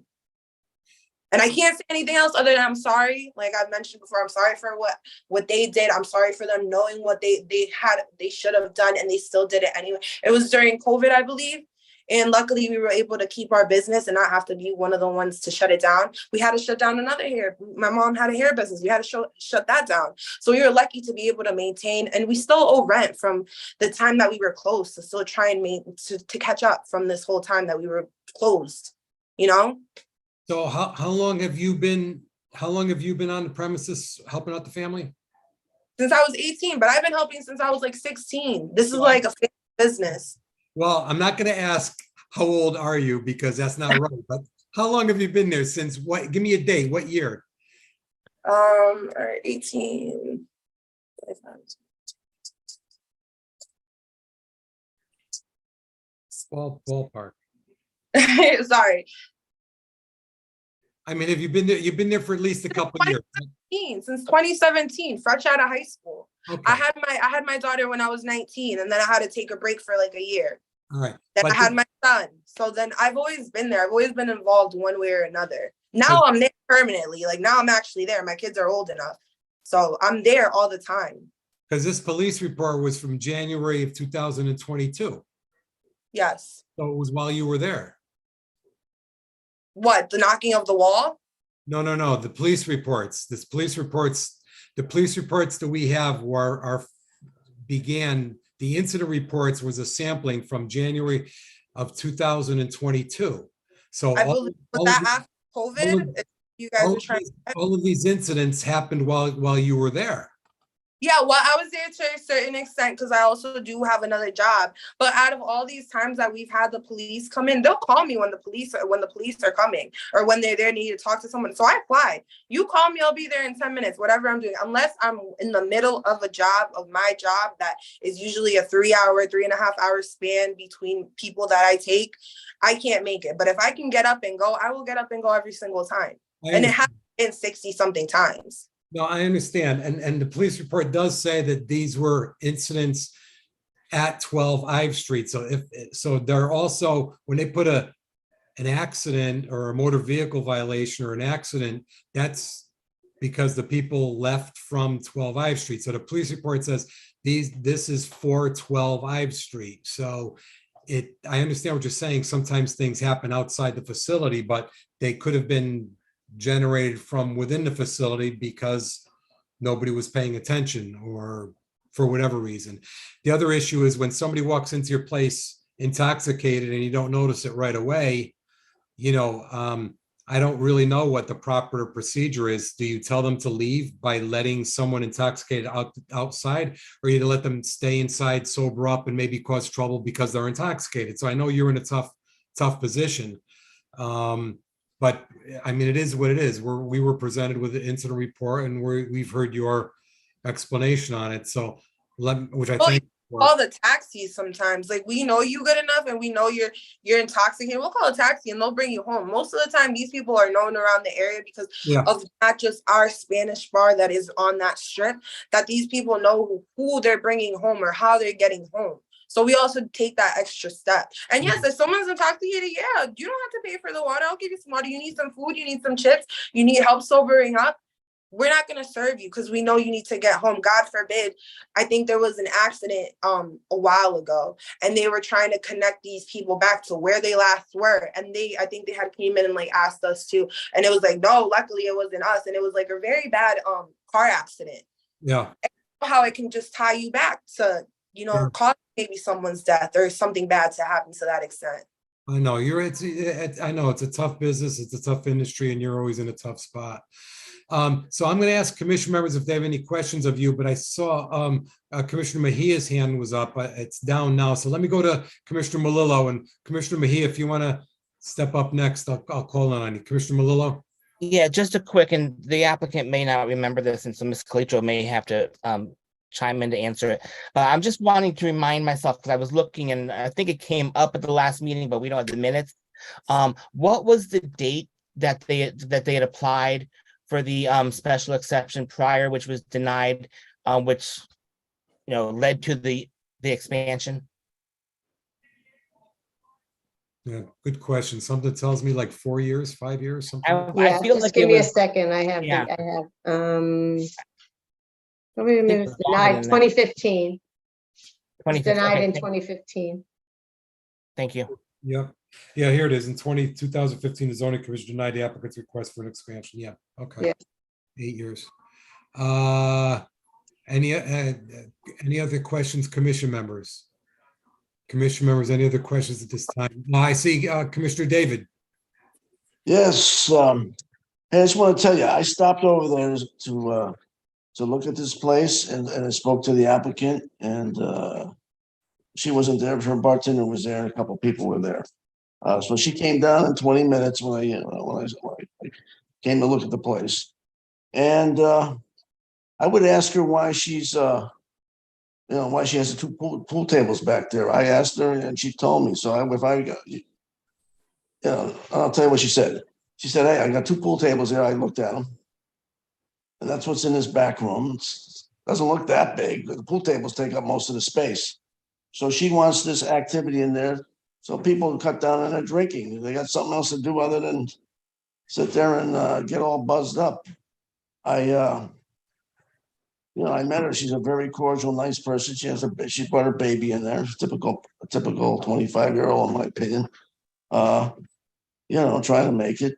And I can't say anything else other than I'm sorry. Like I've mentioned before, I'm sorry for what they did. I'm sorry for them knowing what they should have done, and they still did it anyway. It was during COVID, I believe. And luckily we were able to keep our business and not have to be one of the ones to shut it down. We had to shut down another hair. My mom had a hair business. We had to shut that down. So we were lucky to be able to maintain, and we still owe rent from the time that we were closed to still try and to catch up from this whole time that we were closed, you know? So how long have you been on the premises helping out the family? Since I was 18, but I've been helping since I was like 16. This is like a family business. Well, I'm not going to ask how old are you because that's not right. But how long have you been there since? What? Give me a date. What year? 18. Ballpark. Sorry. I mean, have you been there? You've been there for at least a couple of years. Since 2017, fresh out of high school. Okay. I had my daughter when I was 19, and then I had to take a break for like a year. All right. Then But I had my son. So then I've always been there. I've always been involved one way or another. Now I'm there permanently. Like now I'm actually there. My kids are old enough. So I'm there all the time. because this police report was from January of 2022. Yes. So it was while you were there. What, the knocking of the wall? No. The police reports, the police reports that we have began, the incident reports was a sampling from January of 2022. So I believe that after COVID, you guys were trying. all of these incidents happened while you were there. Yeah, well, I was there to a certain extent because I also do have another job. But out of all these times that we've had the police come in, they'll call me when the police are coming or when they're there need to talk to someone. So I fly. You call me, I'll be there in 10 minutes, whatever I'm doing. Unless I'm in the middle of my job that is usually a 3.5 hour span between people that I take, I can't make it. But if I can get up and go, I will get up and go every single time. And it has been 60 something times. No, I understand. And the police report does say that these were incidents at 12 Ives Street. So they're also, when they put an accident or a motor vehicle violation or an accident, that's because the people left from 12 Ives Street. So the police report says this is for 12 Ives Street. So I understand what you're saying. Sometimes things happen outside the facility, but they could have been generated from within the facility because nobody was paying attention or for whatever reason. The other issue is when somebody walks into your place intoxicated and you don't notice it right away, I don't really know what the proper procedure is. Do you tell them to leave by letting someone intoxicated outside, or you let them stay inside, sober up, and maybe cause trouble because they're intoxicated? So I know you're in a tough position. But I mean, it is what it is. We were presented with an incident report and we've heard your explanation on it. So which I think. Call the taxis sometimes. Like we know you good enough and we know you're intoxicated. We'll call a taxi and they'll bring you home. Most of the time, these people are known around the area because of not just our Spanish bar that is on that strip, that these people know who they're bringing home or how they're getting home. So we also take that extra step. And yes, if someone's intoxicated, you don't have to pay for the water. I'll give you some water. You need some food. You need some chips. You need help sobering up. We're not going to serve you because we know you need to get home. God forbid. I think there was an accident a while ago and they were trying to connect these people back to where they last were. And I think they had came in and asked us to. And it was no, luckily it wasn't us. And it was a very bad car accident. Yeah. And how it can just tie you back to, cause maybe someone's death or something bad to happen to that extent. I know I know it's a tough business. It's a tough industry and you're always in a tough spot. So I'm going to ask commission members if they have any questions of you, but I saw Commissioner Mejia's hand was up. It's down now. So let me go to Commissioner Melillo, and Commissioner Mejia, if you want to step up next, I'll call on you. Commissioner Melillo. Yeah, just a quick, and the applicant may not remember this, and so Ms. Calitro may have to chime in to answer it. I'm just wanting to remind myself, because I was looking and I think it came up at the last meeting, but we don't have the minutes. What was the date that they had applied for the special exception prior, which was denied, which led to the expansion? Yeah, good question. Something tells me like 4 years, 5 years, something. I Yeah, feel just like give it me a was, second. I have, yeah. Wait a think minute, it was longer denied than that. 2015. It was 2015. denied Okay, in 2015. thank you. Yep. Yeah, here it is. In 2015, the zoning commission denied the applicant's request for an expansion. Yeah, okay. Yeah. 8 years. Any other questions, commission members? Commission members, any other questions at this time? I see Commissioner David. Yes, I just want to tell you, I stopped over there to look at this place and I spoke to the applicant and she wasn't there, her bartender was there, and a couple people were there. So she came down in 20 minutes when I came to look at the place. And I would ask her why she's why she has the two pool tables back there. I asked her and she told me. So I'll tell you what she said. She said, "Hey, I got two pool tables there. I looked at them. And that's what's in this back room. Doesn't look that big. The pool tables take up most of the space. So she wants this activity in there so people can cut down on their drinking. They got something else to do other than sit there and get all buzzed up." I met her. She's a very cordial, nice person. She brought her baby in there. Typical 25-year-old, in my opinion. Trying to make it.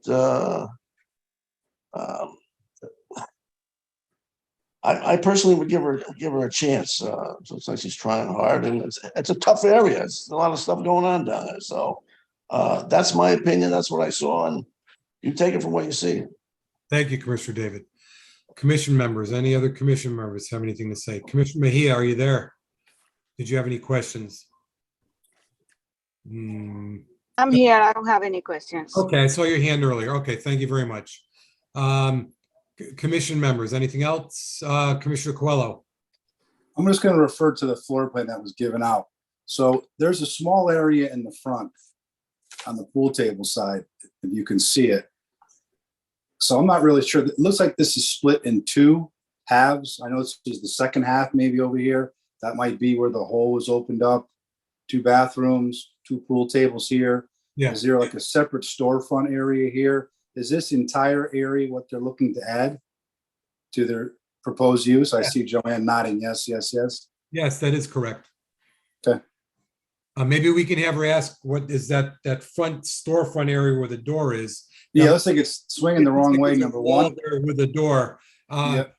I personally would give her a chance. Looks like she's trying hard, and it's a tough area. There's a lot of stuff going on down there. So that's my opinion. That's what I saw, and you take it from what you see. Thank you, Commissioner David. Commission members, any other commission members have anything to say? Commissioner Mejia, are you there? Did you have any questions? I'm here. I don't have any questions. Okay, I saw your hand earlier. Okay, thank you very much. Commission members, anything else? Commissioner Coelho. I'm just going to refer to the floor plan that was given out. So there's a small area in the front on the pool table side, if you can see it. So I'm not really sure. It looks like this is split in two halves. I know this is the second half maybe over here. That might be where the hole was opened up. 2 bathrooms, 2 pool tables here. Yeah. Is there like a separate storefront area here? Is this entire area what they're looking to add to their proposed use? I see Joanne nodding yes, yes, yes. Yes, that is correct. Okay. Maybe we can have her ask, what is that front storefront area where the door is? Yeah, looks like it's swinging the wrong way, There's a number wall one. there with the door. Yep.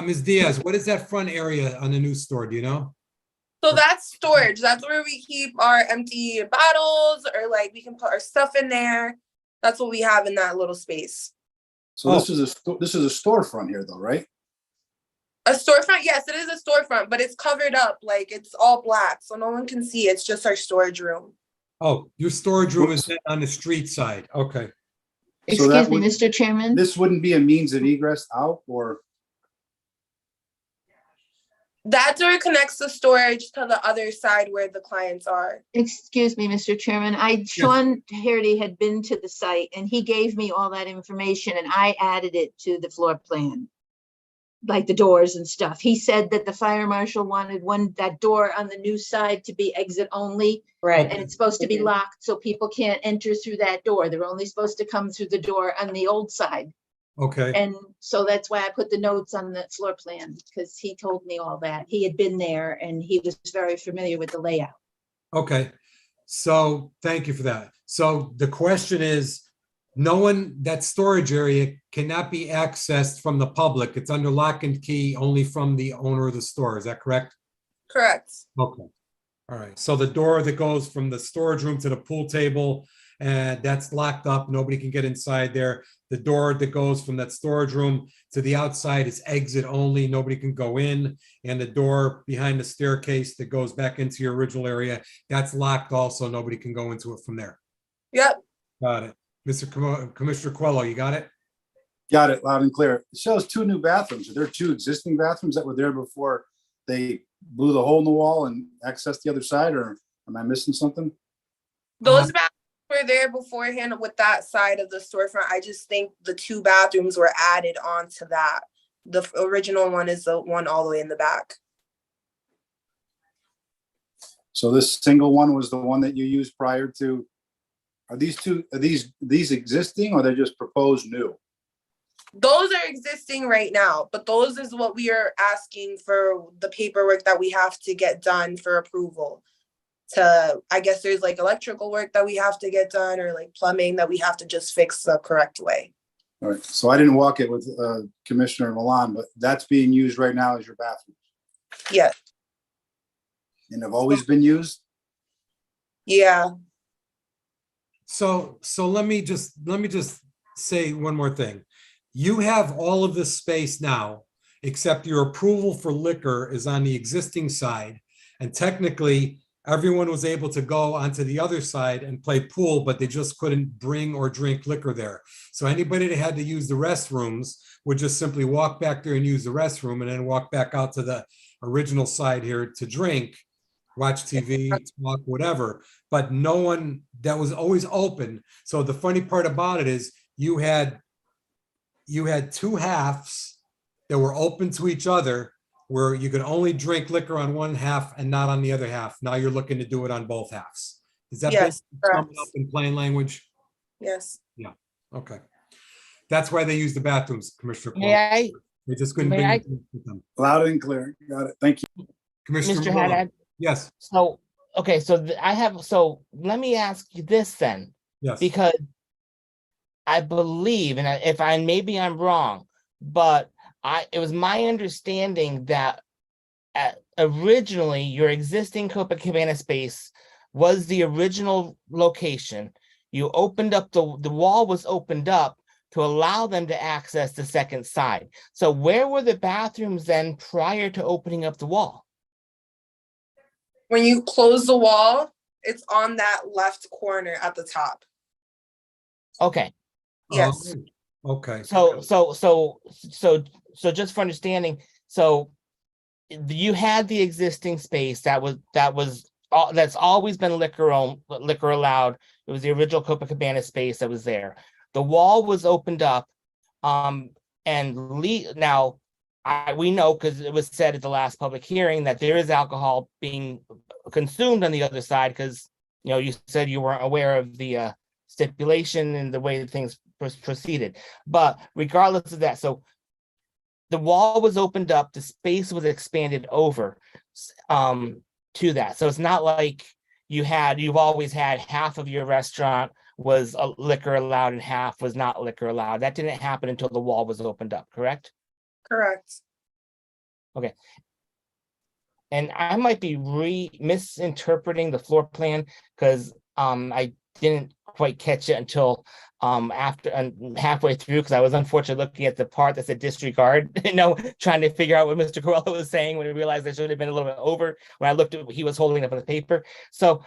Ms. Diaz, what is that front area on the new store? Do you know? So that's storage. That's where we keep our empty bottles, or like we can put our stuff in there. That's what we have in that little space. So this is a storefront here though, right? A storefront, yes, it is a storefront, but it's covered up, like it's all black, so no one can see. It's just our storage room. Oh, your storage room is on the street side. Okay. So that Excuse me, would- Mr. Chairman. This wouldn't be a means of egress out, or? That door connects the storage to the other side where the clients are. Excuse me, Mr. Chairman. Sean Hardy had been to the site and he gave me all that information and I added it to the floor plan. Like the doors and stuff. He said that the fire marshal wanted that door on the new side to be exit only. Right. And it's supposed to be Mhm. locked, so people can't enter through that door. They're only supposed to come through the door on the old side. Okay. And so that's why I put the notes on the floor plan, because he told me all that. He had been there and he was very familiar with the layout. Okay. So thank you for that. So the question is, that storage area cannot be accessed from the public. It's under lock and key only from the owner of the store. Is that correct? Correct. Okay. All right. So the door that goes from the storage room to the pool table, and that's locked up. Nobody can get inside there. The door that goes from that storage room to the outside is exit only. Nobody can go in. And the door behind the staircase that goes back into your original area, that's locked also. Nobody can go into it from there. Yep. Got it. Commissioner Coelho, you got it? Got it, loud and clear. It shows 2 new bathrooms. Are there 2 existing bathrooms that were there before they blew the hole in the wall and accessed the other side, or am I missing something? Those bathrooms were there beforehand with that side of the storefront. I just think the 2 bathrooms were added onto that. The original one is the one all the way in the back. So this single one was the one that you used prior to Are these existing or they're just proposed new? Those are existing right now, but those is what we are asking for the paperwork that we have to get done for approval. I guess there's like electrical work that we have to get done or like plumbing that we have to just fix the correct way. All right, so I didn't walk it with Commissioner Milan, but that's being used right now as your bathroom Yeah, and have always been used? yeah, So let me just say one more thing. You have all of this space now, except your approval for liquor is on the existing side. And technically, everyone was able to go onto the other side and play pool, but they just couldn't bring or drink liquor there. So anybody that had to use the restrooms would just simply walk back there and use the restroom and then walk back out to the original side here to drink, watch TV, talk, whatever. But no one, that was always open. So the funny part about it is you had two halves that were open to each other where you could only drink liquor on one half and not on the other half. Now you're looking to do it on both halves. Is that Yes, basically summed up in plain language? yes. Okay. That's why they use the bathrooms, Commissioner. May I, They just couldn't may bring I- it with them. Loud and clear. Got it. Thank you. Commissioner Mr. Malone. Haddad? Yes, So, okay, so let me ask you this then, yes. because I believe, and maybe I'm wrong, but it was my understanding that originally your existing Copacabana space was the original location. You opened up the wall was opened up to allow them to access the second side. So where were the bathrooms then prior to opening up the wall? When you close the wall, it's on that left corner at the top. Okay. Yes. Oh, okay. So just for understanding, so you had the existing space that's always been liquor allowed. It was the original Copacabana space that was there. The wall was opened up, now we know because it was said at the last public hearing that there is alcohol being consumed on the other side because you said you weren't aware of the stipulation and the way that things proceeded. But regardless of that, so the wall was opened up, the space was expanded over to that. So it's not like you've always had half of your restaurant was liquor allowed and half was not liquor allowed. That didn't happen until the wall was opened up, correct? Correct. Okay. And I might be misinterpreting the floor plan because I didn't quite catch it until after halfway through because I was unfortunately looking at the part that said disregard, trying to figure out what Mr. Corella was saying when I realized I should have been a little bit over when I looked at what he was holding up on the paper. So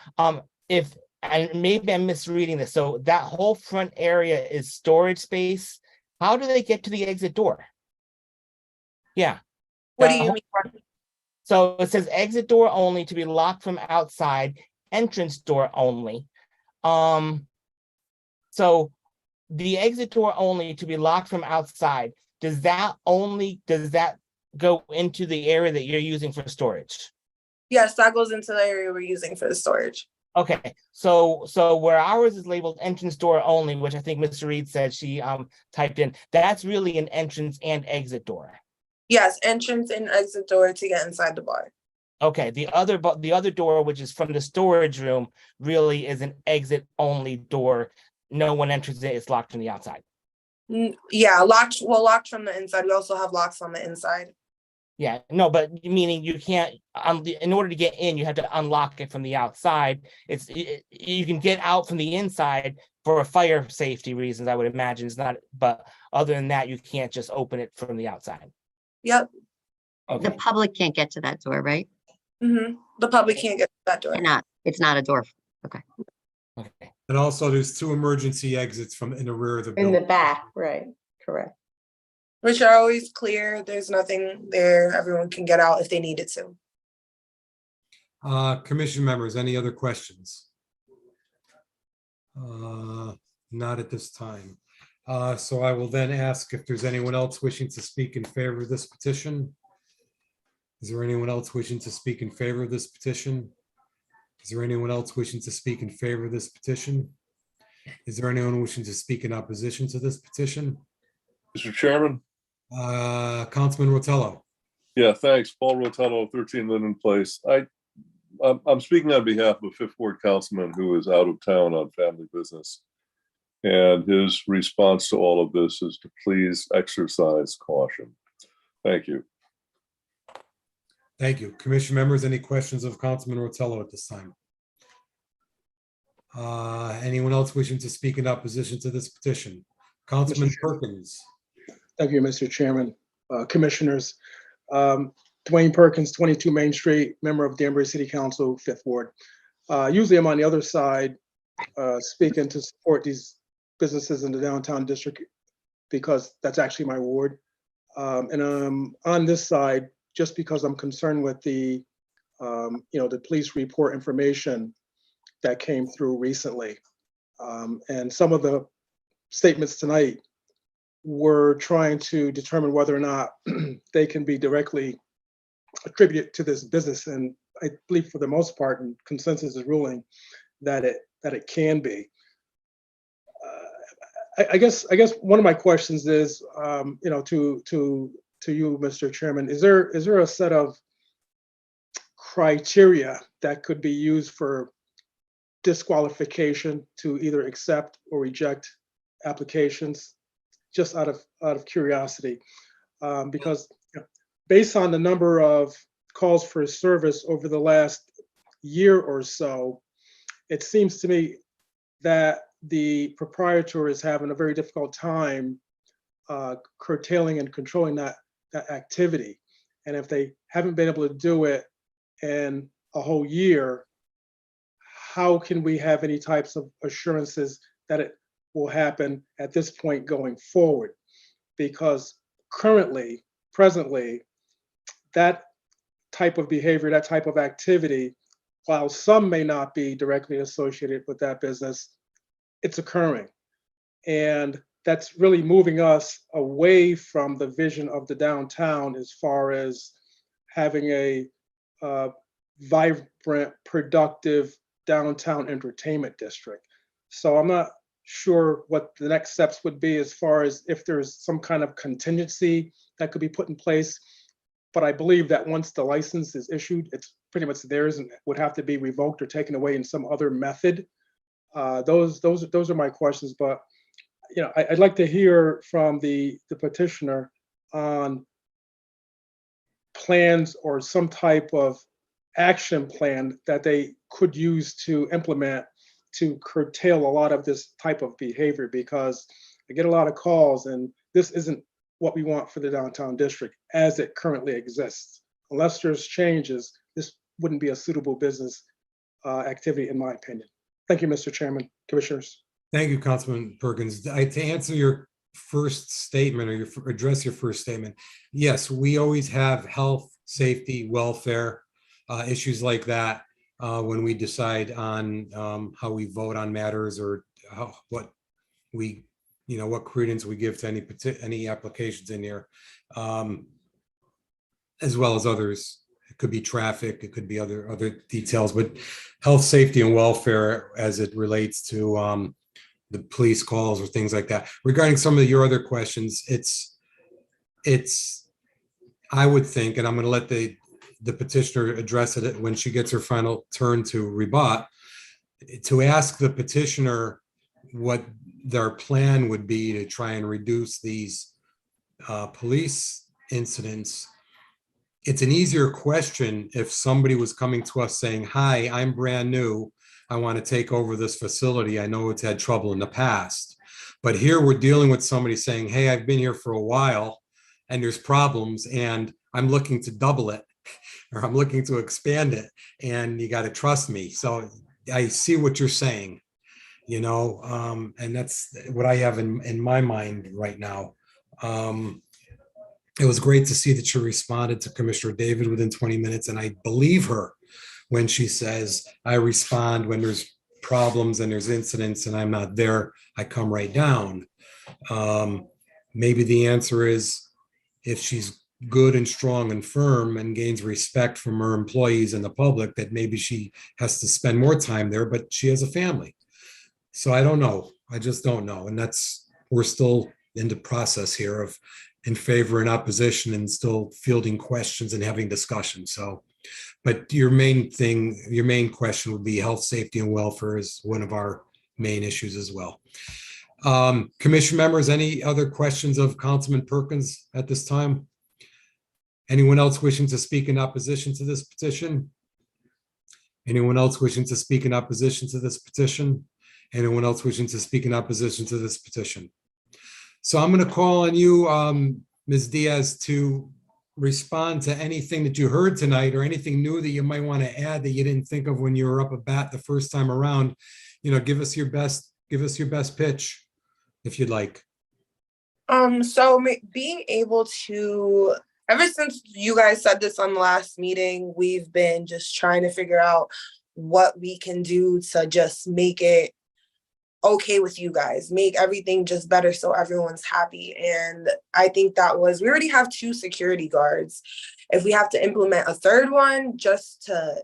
and maybe I'm misreading this. So that whole front area is storage space. How do they get to the exit door? Yeah. What do you mean? So it says exit door only to be locked from outside, entrance door only. So the exit door only to be locked from outside, does that go into the area that you're using for storage? Yes, that goes into the area we're using for the storage. Okay, so where ours is labeled entrance door only, which I think Mr. Reed said she typed in, that's really an entrance and exit door. Yes, entrance and exit door to get inside the bar. Okay, the other door, which is from the storage room, really is an exit only door. No one enters it, it's locked from the outside. Yeah, locked from the inside. We also have locks on the inside. Yeah, no, but meaning you can't, in order to get in, you have to unlock it from the outside. You can get out from the inside for fire safety reasons, I would imagine. It's not, but other than that, you can't just open it from the outside. Yep. Okay. The public can't get to that door, right? Mm-hmm. The public can't get to that door. It's not a door. Okay. Okay. And also there's two emergency exits in the rear of the In building. the back, right, correct. Which are always clear. There's nothing there. Everyone can get out if they needed to. Commission members, any other questions? Not at this time. So I will then ask if there's anyone else wishing to speak in favor of this petition. Is there anyone else wishing to speak in favor of this petition? Is there anyone else wishing to speak in favor of this petition? Is there anyone wishing to speak in opposition to this petition? Mr. Chairman? Councilman Rotello. Yeah, thanks. Paul Rotello, 13 Linden Place. I'm speaking on behalf of a Fifth Ward councilman who is out of town on family business. And his response to all of this is to please exercise caution. Thank you. Thank you. Commission members, any questions of Councilman Rotello at this time? Anyone else wishing to speak in opposition to this petition? Councilman Perkins. Thank you, Mr. Chairman. Commissioners, Dwayne Perkins, 22 Main Street, member of Danbury City Council, Fifth Ward. Usually I'm on the other side speaking to support these businesses in the downtown district because that's actually my ward. And I'm on this side just because I'm concerned with the, the police report information that came through recently. And some of the statements tonight were trying to determine whether or not they can be directly attributed to this business. And I believe for the most part, and consensus is ruling that it can be. I guess one of my questions is, to you, Mr. Chairman, is there a set of criteria that could be used for disqualification to either accept or reject applications, just out of curiosity? Because based on the number of calls for service over the last year or so, it seems to me that the proprietor is having a very difficult time curtailing and controlling that activity. And if they haven't been able to do it in a whole year, how can we have any types of assurances that it will happen at this point going forward? Because presently, that type of behavior, that type of activity, while some may not be directly associated with that business, it's occurring. And that's really moving us away from the vision of the downtown as far as having a vibrant, productive downtown entertainment district. So I'm not sure what the next steps would be as far as if there's some kind of contingency that could be put in place. But I believe that once the license is issued, it's pretty much theirs and would have to be revoked or taken away in some other method. Those are my questions. But I'd like to hear from the petitioner on plans or some type of action plan that they could use to implement to curtail a lot of this type of behavior, because I get a lot of calls and this isn't what we want for the downtown district as it currently exists. Unless there's changes, this wouldn't be a suitable business activity, in my opinion. Thank you, Mr. Chairman, Commissioners. Thank you, Councilman Perkins. To answer your first statement or address your first statement, yes, we always have health, safety, welfare issues like that when we decide on how we vote on matters or what credence we give to any applications in here, as well as others. It could be traffic, it could be other details, but health, safety, and welfare as it relates to the police calls or things like that. Regarding some of your other questions, I would think, and I'm going to let the petitioner address it when she gets her final turn to rebut, to ask the petitioner what their plan would be to try and reduce these police incidents. It's an easier question if somebody was coming to us saying, hi, I'm brand new. I want to take over this facility. I know it's had trouble in the past. But here we're dealing with somebody saying, hey, I've been here for a while and there's problems and I'm looking to double it or I'm looking to expand it and you got to trust me. So I see what you're saying, and that's what I have in my mind right now. It was great to see that she responded to Commissioner David within 20 minutes. And I believe her when she says, I respond when there's problems and there's incidents and I'm not there, I come right down. Maybe the answer is if she's good and strong and firm and gains respect from her employees and the public, that maybe she has to spend more time there, but she has a family. So I don't know. I just don't know. And we're still in the process here of in favor and opposition and still fielding questions and having discussions. So, but your main question would be health, safety, and welfare is one of our main issues as well. Commission members, any other questions of Councilman Perkins at this time? Anyone else wishing to speak in opposition to this petition? Anyone else wishing to speak in opposition to this petition? Anyone else wishing to speak in opposition to this petition? So I'm going to call on you, Ms. Diaz, to respond to anything that you heard tonight or anything new that you might want to add that you didn't think of when you were up a bat the first time around. You know, give us your best pitch if you'd like. So being able to, ever since you guys said this on the last meeting, we've been just trying to figure out what we can do to just make it okay with you guys, make everything just better so everyone's happy. And I think we already have 2 security guards. If we have to implement a 3rd one, just to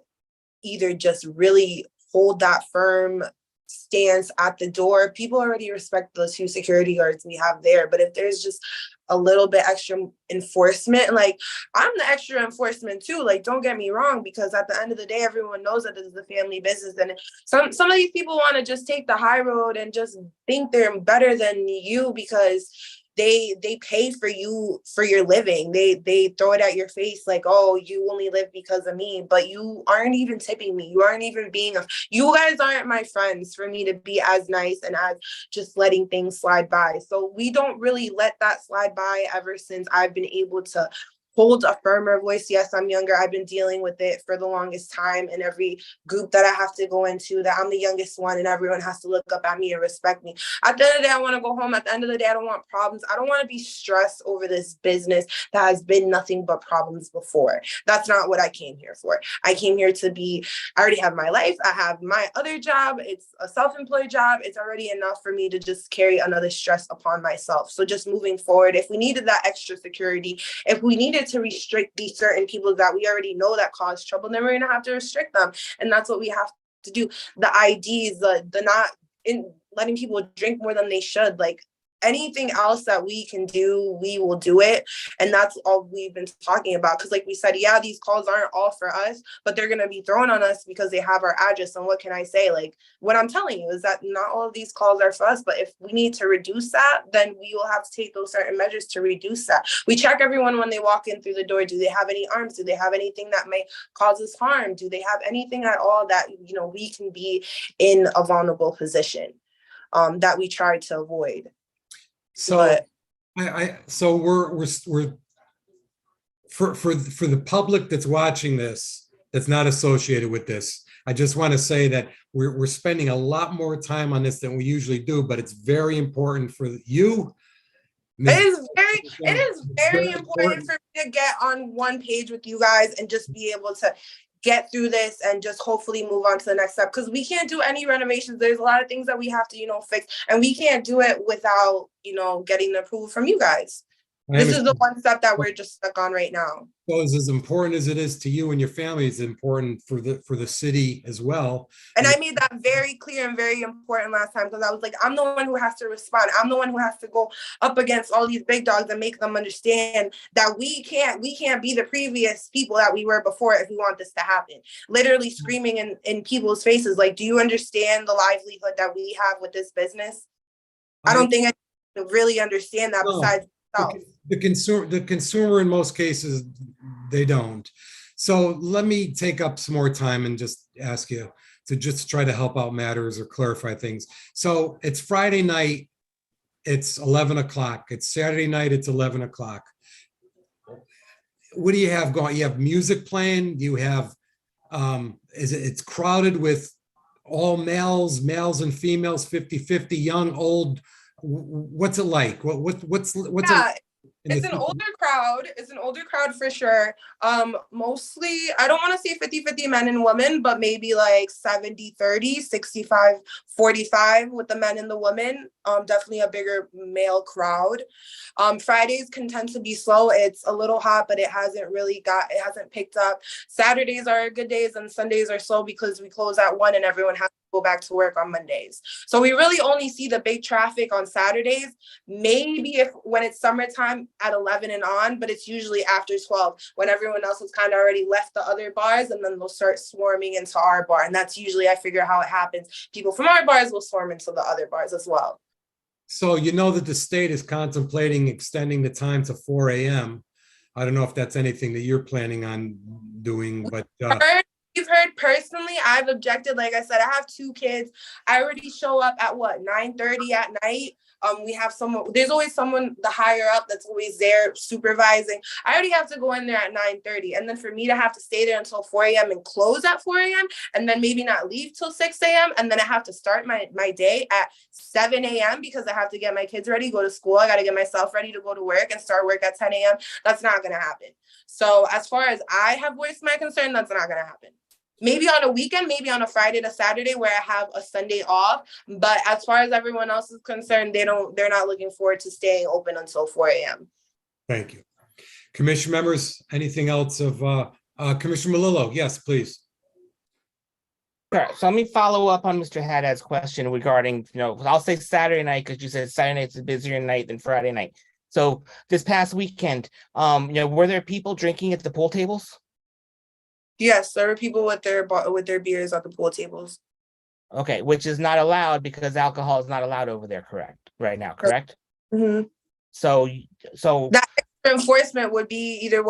either just really hold that firm stance at the door, people already respect those 2 security guards we have there. But if there's just a little bit extra enforcement, like I'm the extra enforcement too, like don't get me wrong, because at the end of the day, everyone knows that this is a family business, and some of these people want to just take the high road and just think they're better than you because they pay for you for your living. They throw it at your face like, oh, you only live because of me, but you aren't even tipping me. You aren't even you guys aren't my friends for me to be as nice and as just letting things slide by. So we don't really let that slide by ever since I've been able to hold a firmer voice. Yes, I'm younger. I've been dealing with it for the longest time in every group that I have to go into, that I'm the youngest one and everyone has to look up at me and respect me. At the end of the day, I want to go home. At the end of the day, I don't want problems. I don't want to be stressed over this business that has been nothing but problems before. That's not what I came here for. I came here I already have my life. I have my other job. It's a self-employed job. It's already enough for me to just carry another stress upon myself. So just moving forward, if we needed that extra security, if we needed to restrict these certain people that we already know that cause trouble, then we're gonna have to restrict them. And that's what we have to do. The IDs, the not in letting people drink more than they should, like anything else that we can do, we will do it. And that's all we've been talking about. Because like we said, yeah, these calls aren't all for us, but they're going to be thrown on us because they have our address. And what can I say? Like, what I'm telling you is that not all of these calls are for us. But if we need to reduce that, then we will have to take those certain measures to reduce that. We check everyone when they walk in through the door. Do they have any arms? Do they have anything that may cause us harm? Do they have anything at all that, you know, we can be in a vulnerable position that we try to avoid? So we're for the public that's watching this, that's not associated with this, I just want to say that we're spending a lot more time on this than we usually do, but it's very important for you. It is very important for me to get on one page with you guys and just be able to get through this and just hopefully move on to the next step, because we can't do any renovations. There's a lot of things that we have to, fix, and we can't do it without, getting the approval from you guys. This is the one step that we're just stuck on right now. So as important as it is to you and your family, it's important for the city as well. And I made that very clear and very important last time, because I was like, I'm the one who has to respond. I'm the one who has to go up against all these big dogs and make them understand that we can't be the previous people that we were before if we want this to happen. Literally screaming in people's faces, like, do you understand the livelihood that we have with this business? I don't think I really understand that besides myself. The consumer in most cases, they don't. So let me take up some more time and just ask you to just try to help out matters or clarify things. So it's Friday night, it's 11 o'clock. It's Saturday night, it's 11 o'clock. What do you have going? You have music playing? You have, it's crowded with all males and females, 50-50, young, old. What's it like? What's yeah, it's an older crowd. It's an older crowd for sure. Mostly, I don't want to say 50-50 men and women, but maybe like 70-30, 65-45 with the men and the women. Definitely a bigger male crowd. Fridays can tend to be slow. It's a little hot, but it hasn't picked up. Saturdays are good days and Sundays are slow because we close at 1 and everyone has to go back to work on Mondays. So we really only see the big traffic on Saturdays, maybe if when it's summertime at 11 and on, but it's usually after 12 when everyone else has kind of already left the other bars, and then they'll start swarming into our bar. And that's usually, I figure, how it happens. People from our bars will swarm into the other bars as well. So you know that the state is contemplating extending the time to 4 a.m. I don't know if that's anything that you're planning on doing, but You've heard personally, I've objected. Like I said, I have 2 kids. I already show up at 9:30 at night. We have someone, there's always someone, the higher up, that's always there supervising. I already have to go in there at 9:30. And then for me to have to stay there until 4 a.m. and close at 4 a.m. and then maybe not leave till 6 a.m. And then I have to start my day at 7 a.m. because I have to get my kids ready, go to school. I got to get myself ready to go to work and start work at 10 a.m. That's not going to happen. So as far as I have voiced my concern, that's not going to happen. Maybe on a weekend, maybe on a Friday to Saturday where I have a Sunday off. But as far as everyone else is concerned, they're not looking forward to staying open until 4 a.m. thank you. Commission members, anything else of Commissioner Melillo? Yes, please. Sure. So let me follow up on Mr. Haddad's question regarding, I'll say Saturday night because you said Saturday night's a busier night than Friday night. So this past weekend, were there people drinking at the pool tables? Yes, there were people with their beers at the pool tables. Okay, which is not allowed because alcohol is not allowed over there, right now, correct? Mm-hmm. So that enforcement would be either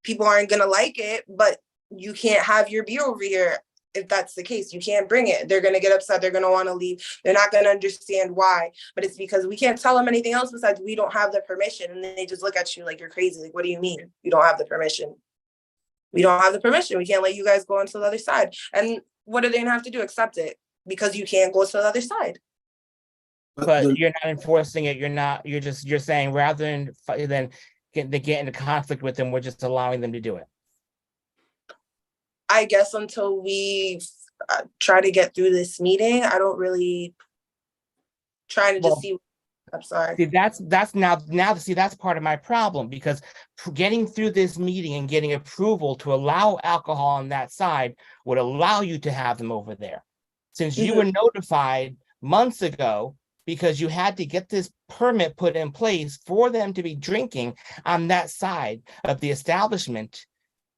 people aren't gonna like it, but you can't have your beer over here. If that's the case, you can't bring it. They're gonna get upset. They're gonna want to leave. They're not gonna understand why. But it's because we can't tell them anything else besides we don't have the permission, and then they just look at you like you're crazy. Like, what do you mean you don't have the permission? We don't have the permission. We can't let you guys go onto the other side. And what are they gonna have to do? Accept it because you can't go to the other side. But you're not enforcing it. You're saying rather than get into conflict with them, we're just allowing them to do it. I guess until we try to get through this meeting, I don't really trying to just see. I'm sorry. See, that's part of my problem, because getting through this meeting and getting approval to allow alcohol on that side would allow you to have them over there. Since you were notified months ago, because you had to get this permit put in place for them to be drinking on that side of the establishment,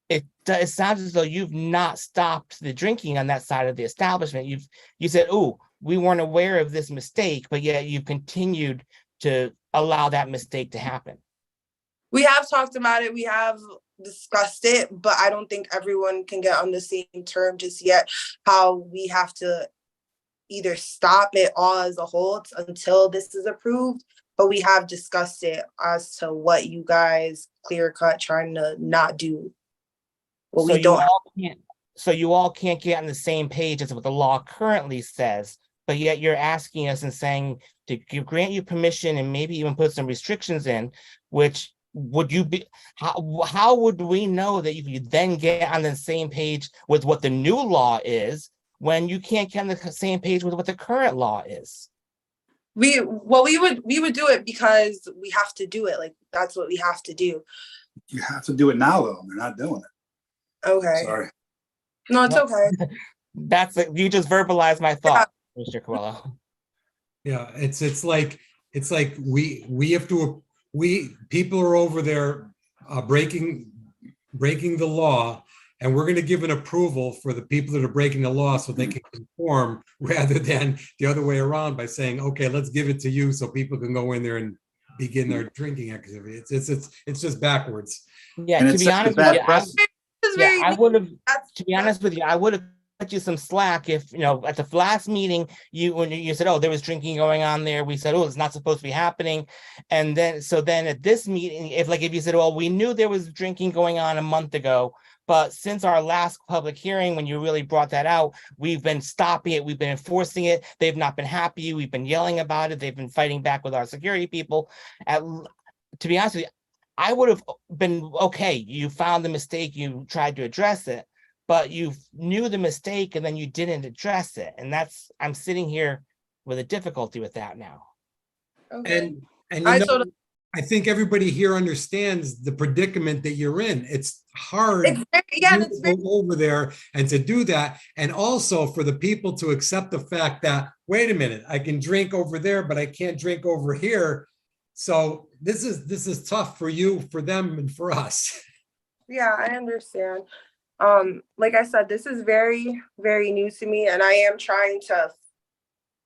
it sounds as though you've not stopped the drinking on that side of the establishment. You said, "Oh, we weren't aware of this mistake," but yet you've continued to allow that mistake to happen. We have talked about it. We have discussed it, but I don't think everyone can get on the same term just yet. How we have to either stop it all as a whole until this is approved, but we have discussed it as to what you guys clear cut trying to not do. Well, so you all can't get on the same page as what the law currently says, but yet you're asking us and saying to grant you permission and maybe even put some restrictions in, which would you be, how would we know that you could then get on the same page with what the new law is when you can't get on the same page with what the current law is? We would do it because we have to do it. Like, that's what we have to do. You have to do it now, though. They're not doing it. Okay. Sorry. No, it's okay. You just verbalized my thought, Mr. Coelho. Yeah, it's like we have to, people are over there breaking the law, and we're going to give an approval for the people that are breaking the law so they can conform, rather than the other way around by saying, okay, let's give it to you so people can go in there and begin their drinking activity. It's just backwards. Yeah, to be honest with you, I would have, to be honest with you, I would have cut you some slack if, at the last meeting, when you said, oh, there was drinking going on there, we said, oh, it's not supposed to be happening. And then at this meeting, if you said, well, we knew there was drinking going on a month ago, but since our last public hearing, when you really brought that out, we've been stopping it, we've been enforcing it, they've not been happy, we've been yelling about it, they've been fighting back with our security people. To be honest with you, I would have been, okay, you found the mistake, you tried to address it, but you knew the mistake and then you didn't address it. And I'm sitting here with a difficulty with that now. Okay. And I think everybody here understands the predicament that you're in. It's hard Yeah, you that's to go over there and to do that. And also for the people to accept the fact that, wait a minute, I can drink over there, but I can't drink over here. So this is tough for you, for them, and for us. Yeah, I understand. Like I said, this is very, very new to me, and I am trying to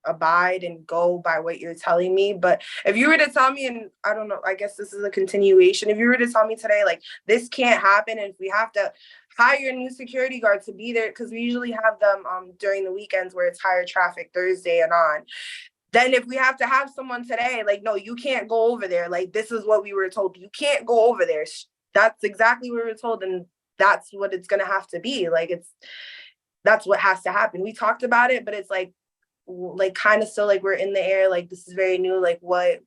abide and go by what you're telling me. But if you were to tell me, and I don't know, I guess this is a continuation. If you were to tell me today, like, this can't happen, and if we have to hire a new security guard to be there, because we usually have them during the weekends where it's higher traffic, Thursday and on. Then if we have to have someone today, like, no, you can't go over there. Like, this is what we were told. You can't go over there. That's exactly what we were told. And that's what it's going to have to be. Like, that's what has to happen. We talked about it, but it's like kind of still like we're in the air. Like, this is very new. Like, what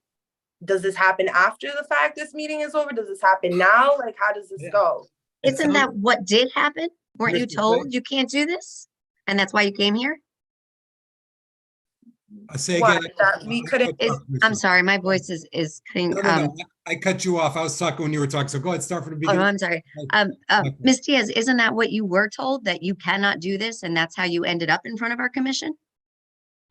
does this happen after the fact this meeting is over? Does this happen now? Like, how does this go? Isn't that what did happen? Weren't you Mr. told you can't do this? And that's why you came here? Say What, again. that we couldn't- I'm sorry, my voice is cutting. No. I cut you off. I was talking when you were talking. So go ahead, start from the Oh, beginning. no, I'm sorry. Ms. Diaz, isn't that what you were told, that you cannot do this, and that's how you ended up in front of our commission?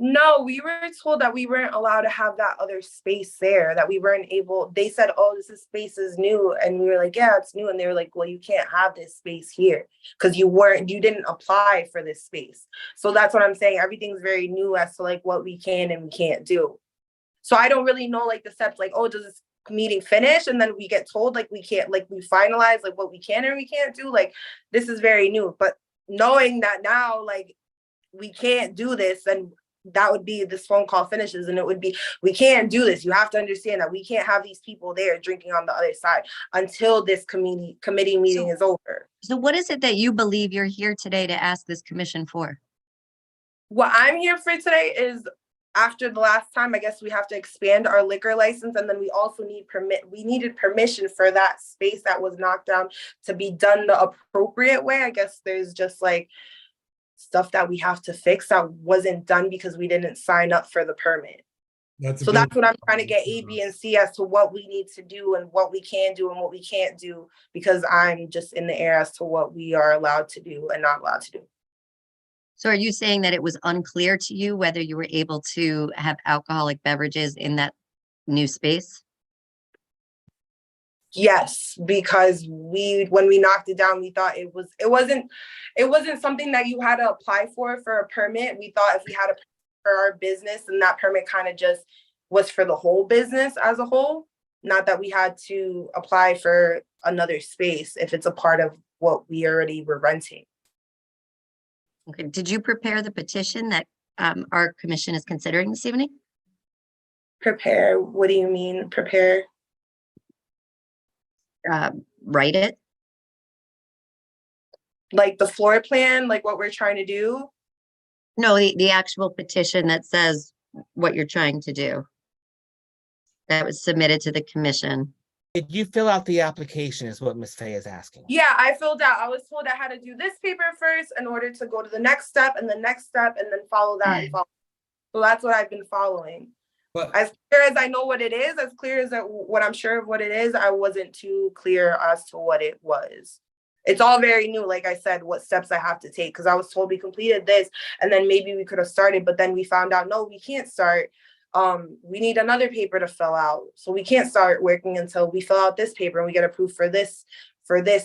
No, we were told that we weren't allowed to have that other space there, that we weren't able, they said, oh, space is new. And we were like, yeah, it's new. And they were like, well, you can't have this space here because you didn't apply for this space. So that's what I'm saying. Everything's very new as to like what we can and we can't do. So I don't really know like the steps, like, oh, does this meeting finish? And then we get told like we can't, like we finalize like what we can and we can't do. Like, this is very new. But knowing that now, like, we can't do this, and that would be, this phone call finishes and it would be, we can't do this. You have to understand that we can't have these people there drinking on the other side until this committee meeting is over. So what is it that you believe you're here today to ask this commission for? What I'm here for today is, after the last time, I guess we have to expand our liquor license, and then we also needed permission for that space that was knocked down to be done the appropriate way. I guess there's just like stuff that we have to fix that wasn't done because we didn't sign up for the permit. That's what I'm trying to get A, B, and C as to what we need to do and what we can do and what we can't do, because I'm just in the air as to what we are allowed to do and not allowed to do. So are you saying that it was unclear to you whether you were able to have alcoholic beverages in that new space? Yes, because when we knocked it down, we thought it wasn't something that you had to apply for a permit. We thought if we had a permit for our business, and that permit kind of just was for the whole business as a whole, not that we had to apply for another space if it's a part of what we already were renting. Okay, did you prepare the petition that our commission is considering this evening? Prepare? What do you mean, prepare? Write it? Like the floor plan, like what we're trying to do? No, the actual petition that says what you're trying to do. That was submitted to the commission. Did you fill out the application is what Ms. Fay is asking. Yeah, I filled out. I was told I had to do this paper first in order to go to the next step and the next step and then follow that. And follow. So that's what I've been following. But as clear as I know what it is, as clear as what I'm sure of what it is, I wasn't too clear as to what it was. It's all very new, like I said, what steps I have to take, because I was told we completed this and then maybe we could have started, but then we found out, no, we can't start. We need another paper to fill out. So we can't start working until we fill out this paper and we get approved for this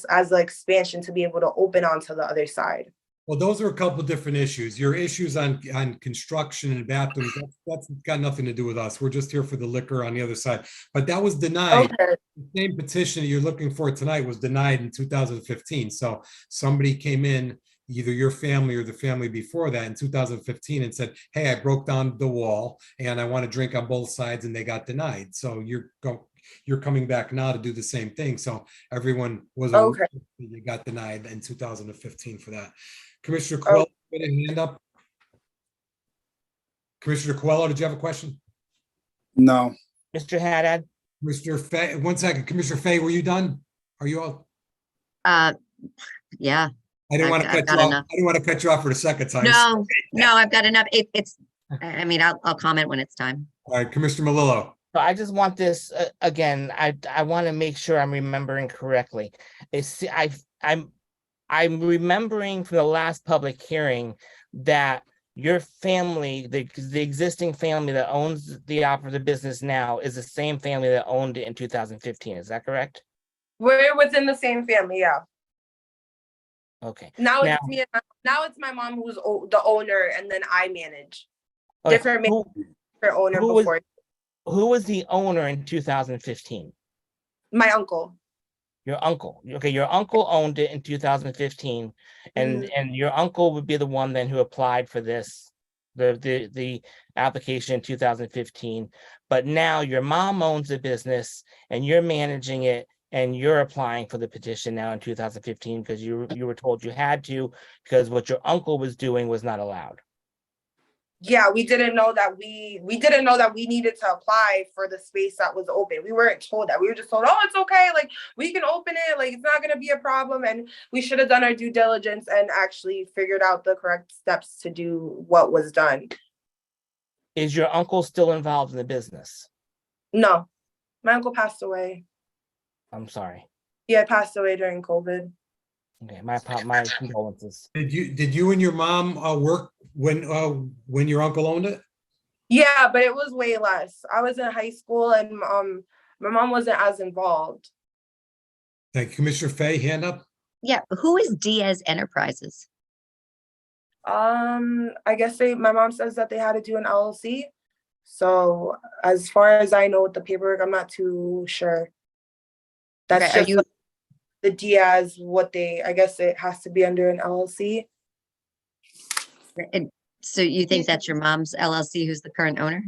as an expansion to be able to open onto the other side. Well, those are a couple of different issues. Your issues on construction and bathrooms, that's got nothing to do with us. We're just here for the liquor on the other side. But that was denied. Okay. The same petition that you're looking for tonight was denied in 2015. So somebody came in, either your family or the family before that in 2015 and said, hey, I broke down the wall and I want to drink on both sides, and they got denied. So you're coming back now to do the same thing. So everyone was okay. You got denied in 2015 for that. Commissioner Coelho, put a hand up. Commissioner Coelho, did you have a question? No. Mr. Haddad? Mr. Fay, 1 second. Commissioner Fay, were you done? Are you all? Yeah. I didn't want to cut you off. I didn't want to cut you off for the second time. No, I've got enough. I mean, I'll comment when it's time. All right, Commissioner Melillo. So I just want this, again, I want to make sure I'm remembering correctly. I'm remembering from the last public hearing that your family, the existing family that owns the business now is the same family that owned it in 2015. Is that correct? We're within the same family, yeah. Okay. Now Now, it's me and now it's my mom who's the owner, and then I manage. okay, Different who owner who was- before. who was the owner in 2015? My uncle. Your uncle. Okay, your uncle owned it in 2015, and your uncle would be the one then who applied for this, the application in 2015. But now your mom owns the business and you're managing it, and you're applying for the petition now in 2015 because you were told you had to, because what your uncle was doing was not allowed. Yeah, we didn't know that we needed to apply for the space that was open. We weren't told that. We were just told, oh, it's okay, like we can open it, like it's not gonna be a problem. And we should have done our due diligence and actually figured out the correct steps to do what was done. Is your uncle still involved in the business? No, my uncle passed away. I'm sorry. Yeah, passed away during COVID. Okay, my condolences. Did you and your mom work when your uncle owned it? Yeah, but it was way less. I was in high school, and my mom wasn't as involved. Thank you. Commissioner Fay, hand up. Yeah, who is Diaz Enterprises? I guess my mom says that they had to do an LLC. So as far as I know with the paperwork, I'm not too sure. That's Okay, just like the Diaz, I guess it has to be under an LLC. And so you think that's your mom's LLC who's the current owner?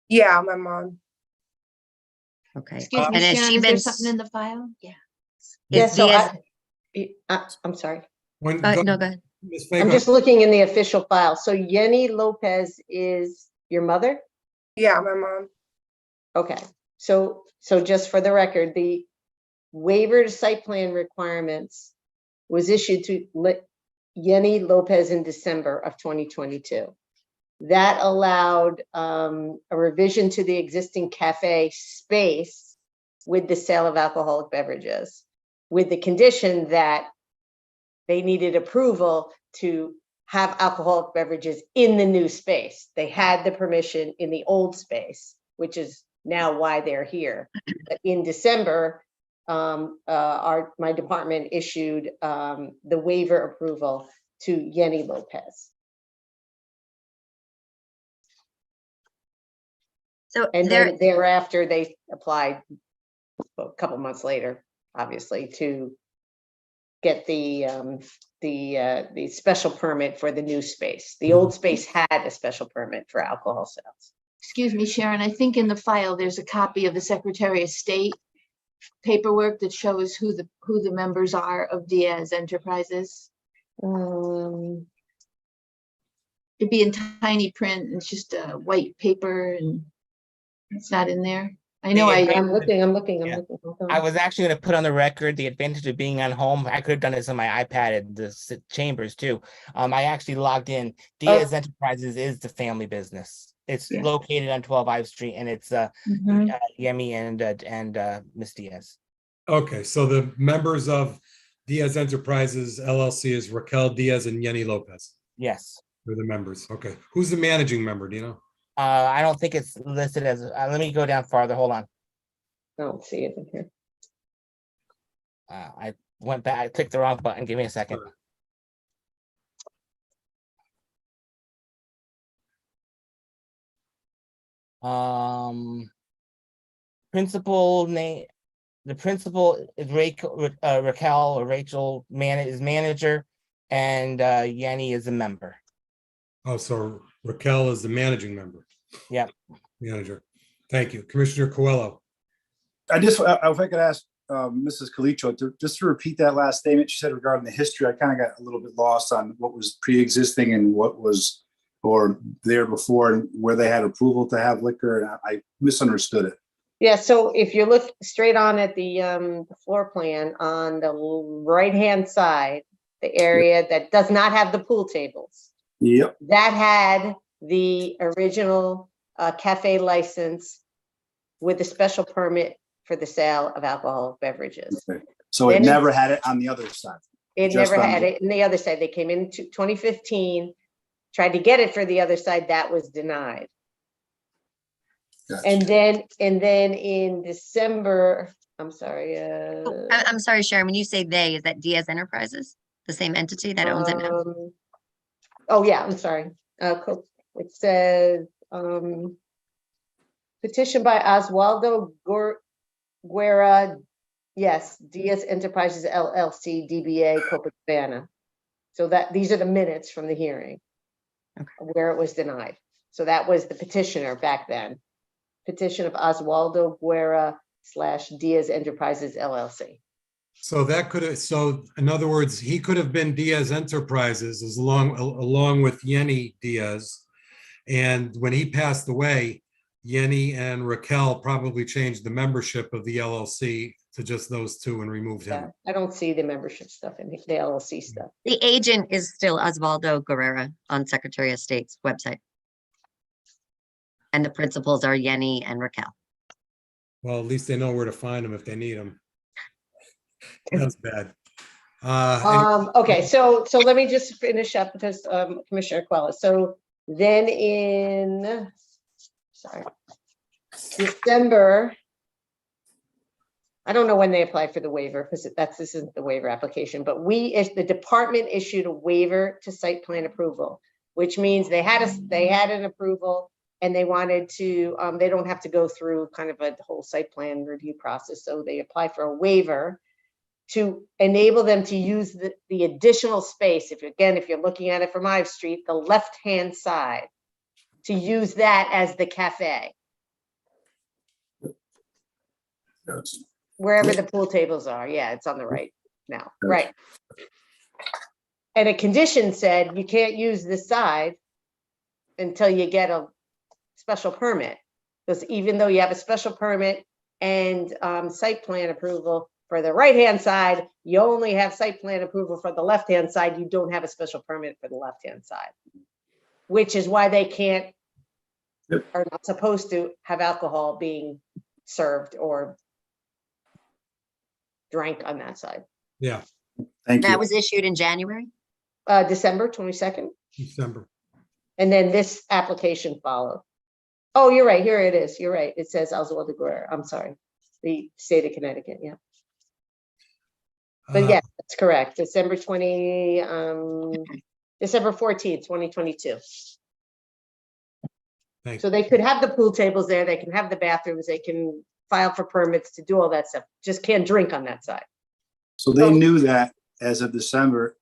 Yeah, my mom. Okay. Excuse me, And has Sharon, she is there been something in the file? Yeah. Yeah, Is so Diaz, I'm sorry. When, no, go ahead. Ms. Fay, I'm go just looking in the official file. So Yenny Lopez is your mother? Yeah, my mom. Okay, so just for the record, the waiver to site plan requirements was issued to Yenny Lopez in December of 2022. That allowed a revision to the existing cafe space with the sale of alcoholic beverages, with the condition that they needed approval to have alcoholic beverages in the new space. They had the permission in the old space, which is now why they're here. But in December, my department issued the waiver approval to Yenny Lopez. So And then thereafter, they applied a couple months later, obviously, to get the special permit for the new space. The old space had a special permit for alcohol sales. Excuse me, Sharon, I think in the file, there's a copy of the Secretary of State paperwork that shows who the members are of Diaz Enterprises. It'd be in tiny print, and it's just a white paper, and it's not in there. I know I'm looking. I was actually going to put on the record the advantage of being on home. I could have done this on my iPad at the chambers too. I actually logged in. Diaz Enterprises is the family business. It's located on 12 Ive Street, and it's Yemi and Miss Diaz. Okay, so the members of Diaz Enterprises LLC is Raquel Diaz and Yenny Lopez. Yes. They're the members. Okay. Who's the managing member? Do you know? I don't think it's listed as, let me go down farther. Hold on. I don't see it in here. I went back, I clicked the wrong button. Give me a second. Principal name, the principal is Raquel or Rachel is manager, and Yenny is a member. Oh, so Raquel is the managing member. Yep. Manager. Thank you. Commissioner Coelho. if I could ask Mrs. Calitro just to repeat that last statement she said regarding the history. I kind of got a little bit lost on what was pre-existing and what was or there before and where they had approval to have liquor. And I misunderstood it. Yeah, so if you look straight on at the floor plan on the right-hand side, the area that does not have the pool tables. Yep. That had the original cafe license with a special permit for the sale of alcoholic beverages. Okay. So it Then never had it on the other side. It Just never on had the- it in the other side. They came in 2015, tried to get it for the other side, that was denied. Gotcha. And then in December, I'm sorry, I'm sorry, Sharon, when you say they, is that Diaz Enterprises, the same entity that owns it now? oh yeah, I'm sorry. It says, petition by Oswaldo Guerra, yes, Diaz Enterprises LLC, DBA Copacabana. So that, these are the minutes from the hearing where it was denied. So that was the petitioner back then. Petition of Oswaldo Guerra / Diaz Enterprises LLC. So that could have, so in other words, he could have been Diaz Enterprises along with Yenny Diaz. And when he passed away, Yenny and Raquel probably changed the membership of the LLC to just those two and removed Yeah, him. I don't see the membership stuff in the LLC stuff. The agent is still Osvaldo Guerrera on Secretary of State's website. And the principals are Yenny and Raquel. Well, at least they know where to find them if they need them. That's bad. Okay, so let me just finish up because Commissioner Quella. So then in, sorry, December, I don't know when they applied for the waiver because this isn't the waiver application, but the department issued a waiver to site plan approval, which means they had an approval and they wanted to, they don't have to go through kind of a whole site plan review process. So they apply for a waiver to enable them to use the additional space. If you're looking at it from Ive Street, the left-hand side, to use that as the cafe, wherever the pool tables are. Yeah, it's on the right now, right. And a condition said you can't use this side until you get a special permit. Because even though you have a special permit and site plan approval for the right-hand side, you only have site plan approval for the left-hand side. You don't have a special permit for the left-hand side, which is why they can't, are not supposed to have alcohol being served or drank on that side. Yeah, Thank you. That was issued in January? December 22nd. December. And then this application followed. Oh, you're right. Here it is. You're right. It says Oswaldo Guerrero. I'm sorry. The state of Connecticut. Yeah. But yeah, that's correct. December 14th, 2022. Thank So they could have the pool tables there. They can have the bathrooms. They can file for permits to do all that stuff. Just can't drink on that side. So they knew that as of December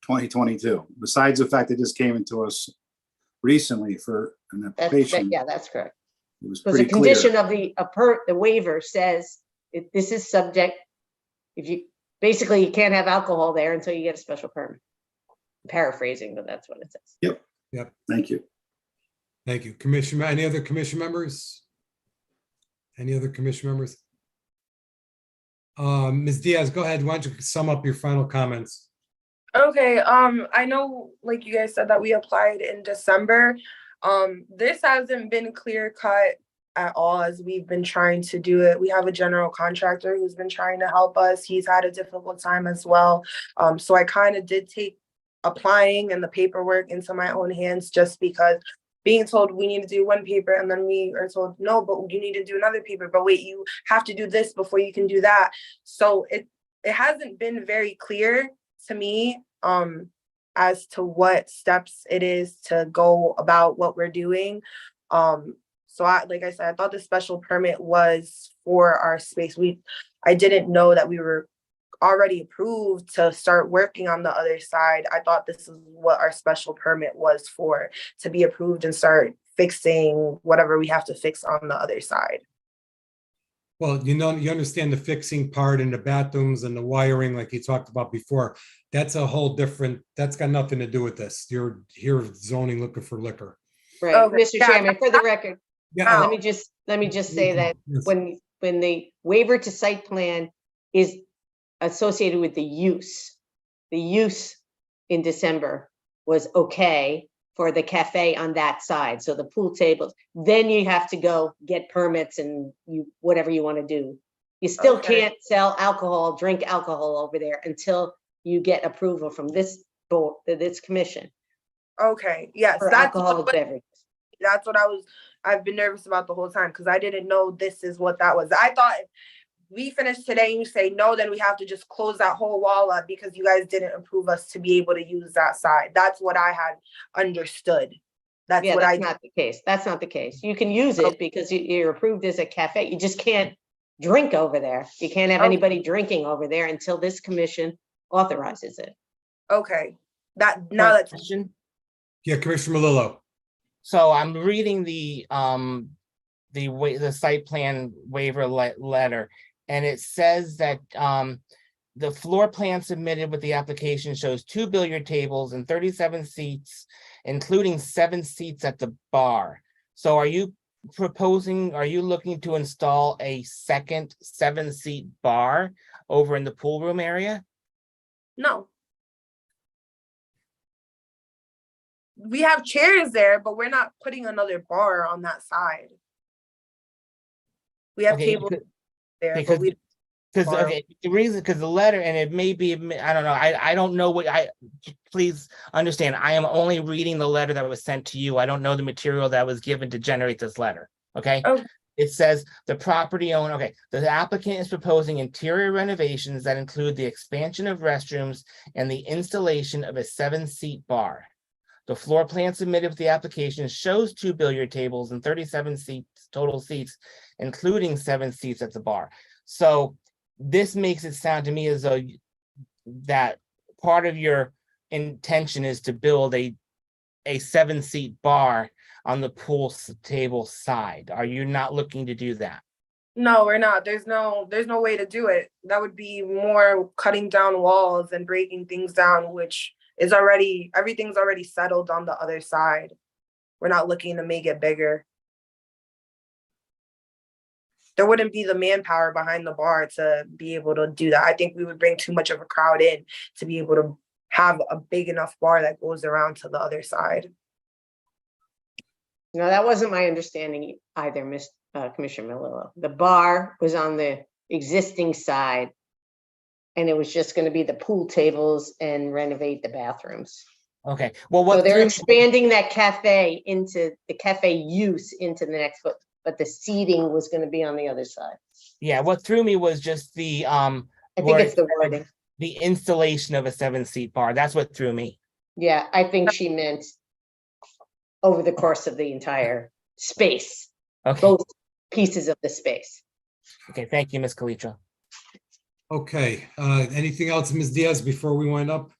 2022, besides the fact that this came into us recently for an application. Yeah, that's correct. It was Because the pretty clear. condition of the waiver says this is subject, if you, basically you can't have alcohol there until you get a special permit. Paraphrasing, but that's what it says. Yep. Thank you. Thank you. Commission, any other commission members? Any other commission members? Ms. Diaz, go ahead. Why don't you sum up your final comments? Okay, I know, like you guys said, that we applied in December. This hasn't been clear cut at all as we've been trying to do it. We have a general contractor who's been trying to help us. He's had a difficult time as well. So I kind of did take applying and the paperwork into my own hands, just because being told we need to do one paper and then we are told, no, but you need to do another paper, but wait, you have to do this before you can do that. So it hasn't been very clear to me as to what steps it is to go about what we're doing. So like I said, I thought the special permit was for our space. I didn't know that we were already approved to start working on the other side. I thought this is what our special permit was for, to be approved and start fixing whatever we have to fix on the other side. Well, you know, you understand the fixing part and the bathrooms and the wiring, like you talked about before. That's a whole different, that's got nothing to do with this. You're here zoning looking for liquor. Right, Okay. Mr. Chairman, for the record, Yeah. let me just say that Yes. when the waiver to site plan is associated with the use in December was okay. for the cafe on that side, so the pool tables, then you have to go get permits and whatever you want to do. You still Okay. can't sell alcohol, drink alcohol over there until you get approval from this board, this commission Okay, yes, for that's alcoholic beverages. that's what I've been nervous about the whole time, because I didn't know this is what that was. I thought if we finish today and you say no, then we have to just close that whole wall up because you guys didn't approve us to be able to use that side. That's what I had understood. That's Yeah, what that's not the case. That's not the case. You can use it because you're approved as a cafe. You just can't drink over there. You can't have Okay. anybody drinking over there until this commission authorizes it. Okay, that now that's Question. Yeah, Commissioner Melillo. So I'm reading the site plan waiver letter, and it says that the floor plan submitted with the application shows 2 billiard tables and 37 seats, including 7 seats at the bar. So are you looking to install a second 7-seat bar over in the pool room area? no. We have chairs there, but we're not putting another bar on that side. We have Okay, tables there, but because we bar. okay, the reason, because the letter, and it may be, I don't know, I don't know what please understand, I am only reading the letter that was sent to you. I don't know the material that was given to generate this letter, okay? Okay. It says the property owner, okay, the applicant is proposing interior renovations that include the expansion of restrooms and the installation of a 7-seat bar. The floor plan submitted with the application shows 2 billiard tables and 37 total seats, including 7 seats at the bar. So this makes it sound to me as though that part of your intention is to build a 7-seat bar on the pool table side. Are you not looking to do that? No, we're not. There's no way to do it. That would be more cutting down walls and breaking things down, which is everything's already settled on the other side. We're not looking to make it bigger. There wouldn't be the manpower behind the bar to be able to do that. I think we would bring too much of a crowd in to be able to have a big enough bar that goes around to the other side. No, that wasn't my understanding either, Commissioner Melillo. The bar was on the existing side, and it was just going to be the pool tables and renovate the bathrooms. Okay, well, So what they're threw me- expanding that cafe into the cafe use into the next foot, but the seating was going to be on the other side. yeah, what threw me was just the I think where it's the wording. the installation of a 7-seat bar. That's what threw me. Yeah, I think she meant over the course of the entire space, Okay, both pieces of the space. okay, thank you, Ms. Calitra. Okay, anything else, Ms. Diaz, before we wind up?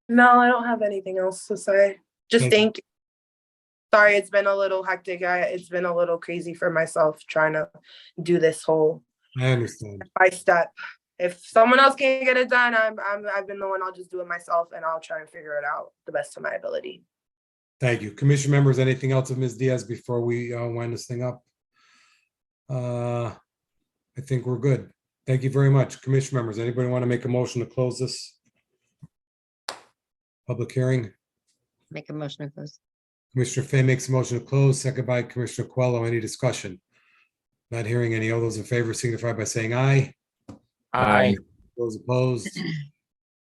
No, I don't have anything else to say. Just Thank you. thank you. Sorry, it's been a little hectic. It's been a little crazy for myself trying to do this whole I understand. by step. If someone else can't get it done, I've been the one. I'll just do it myself, and I'll try and figure it out the best of my ability. Thank you. Commission members, anything else of Ms. Diaz before we wind this thing up? I think we're good. Thank you very much. Commission members, anybody want to make a motion to close this public hearing? Make a motion to close. Commissioner Fay makes a motion to close, second by Commissioner Coelho. Any discussion? Not hearing any. All those in favor signify by saying aye. Aye. Those opposed?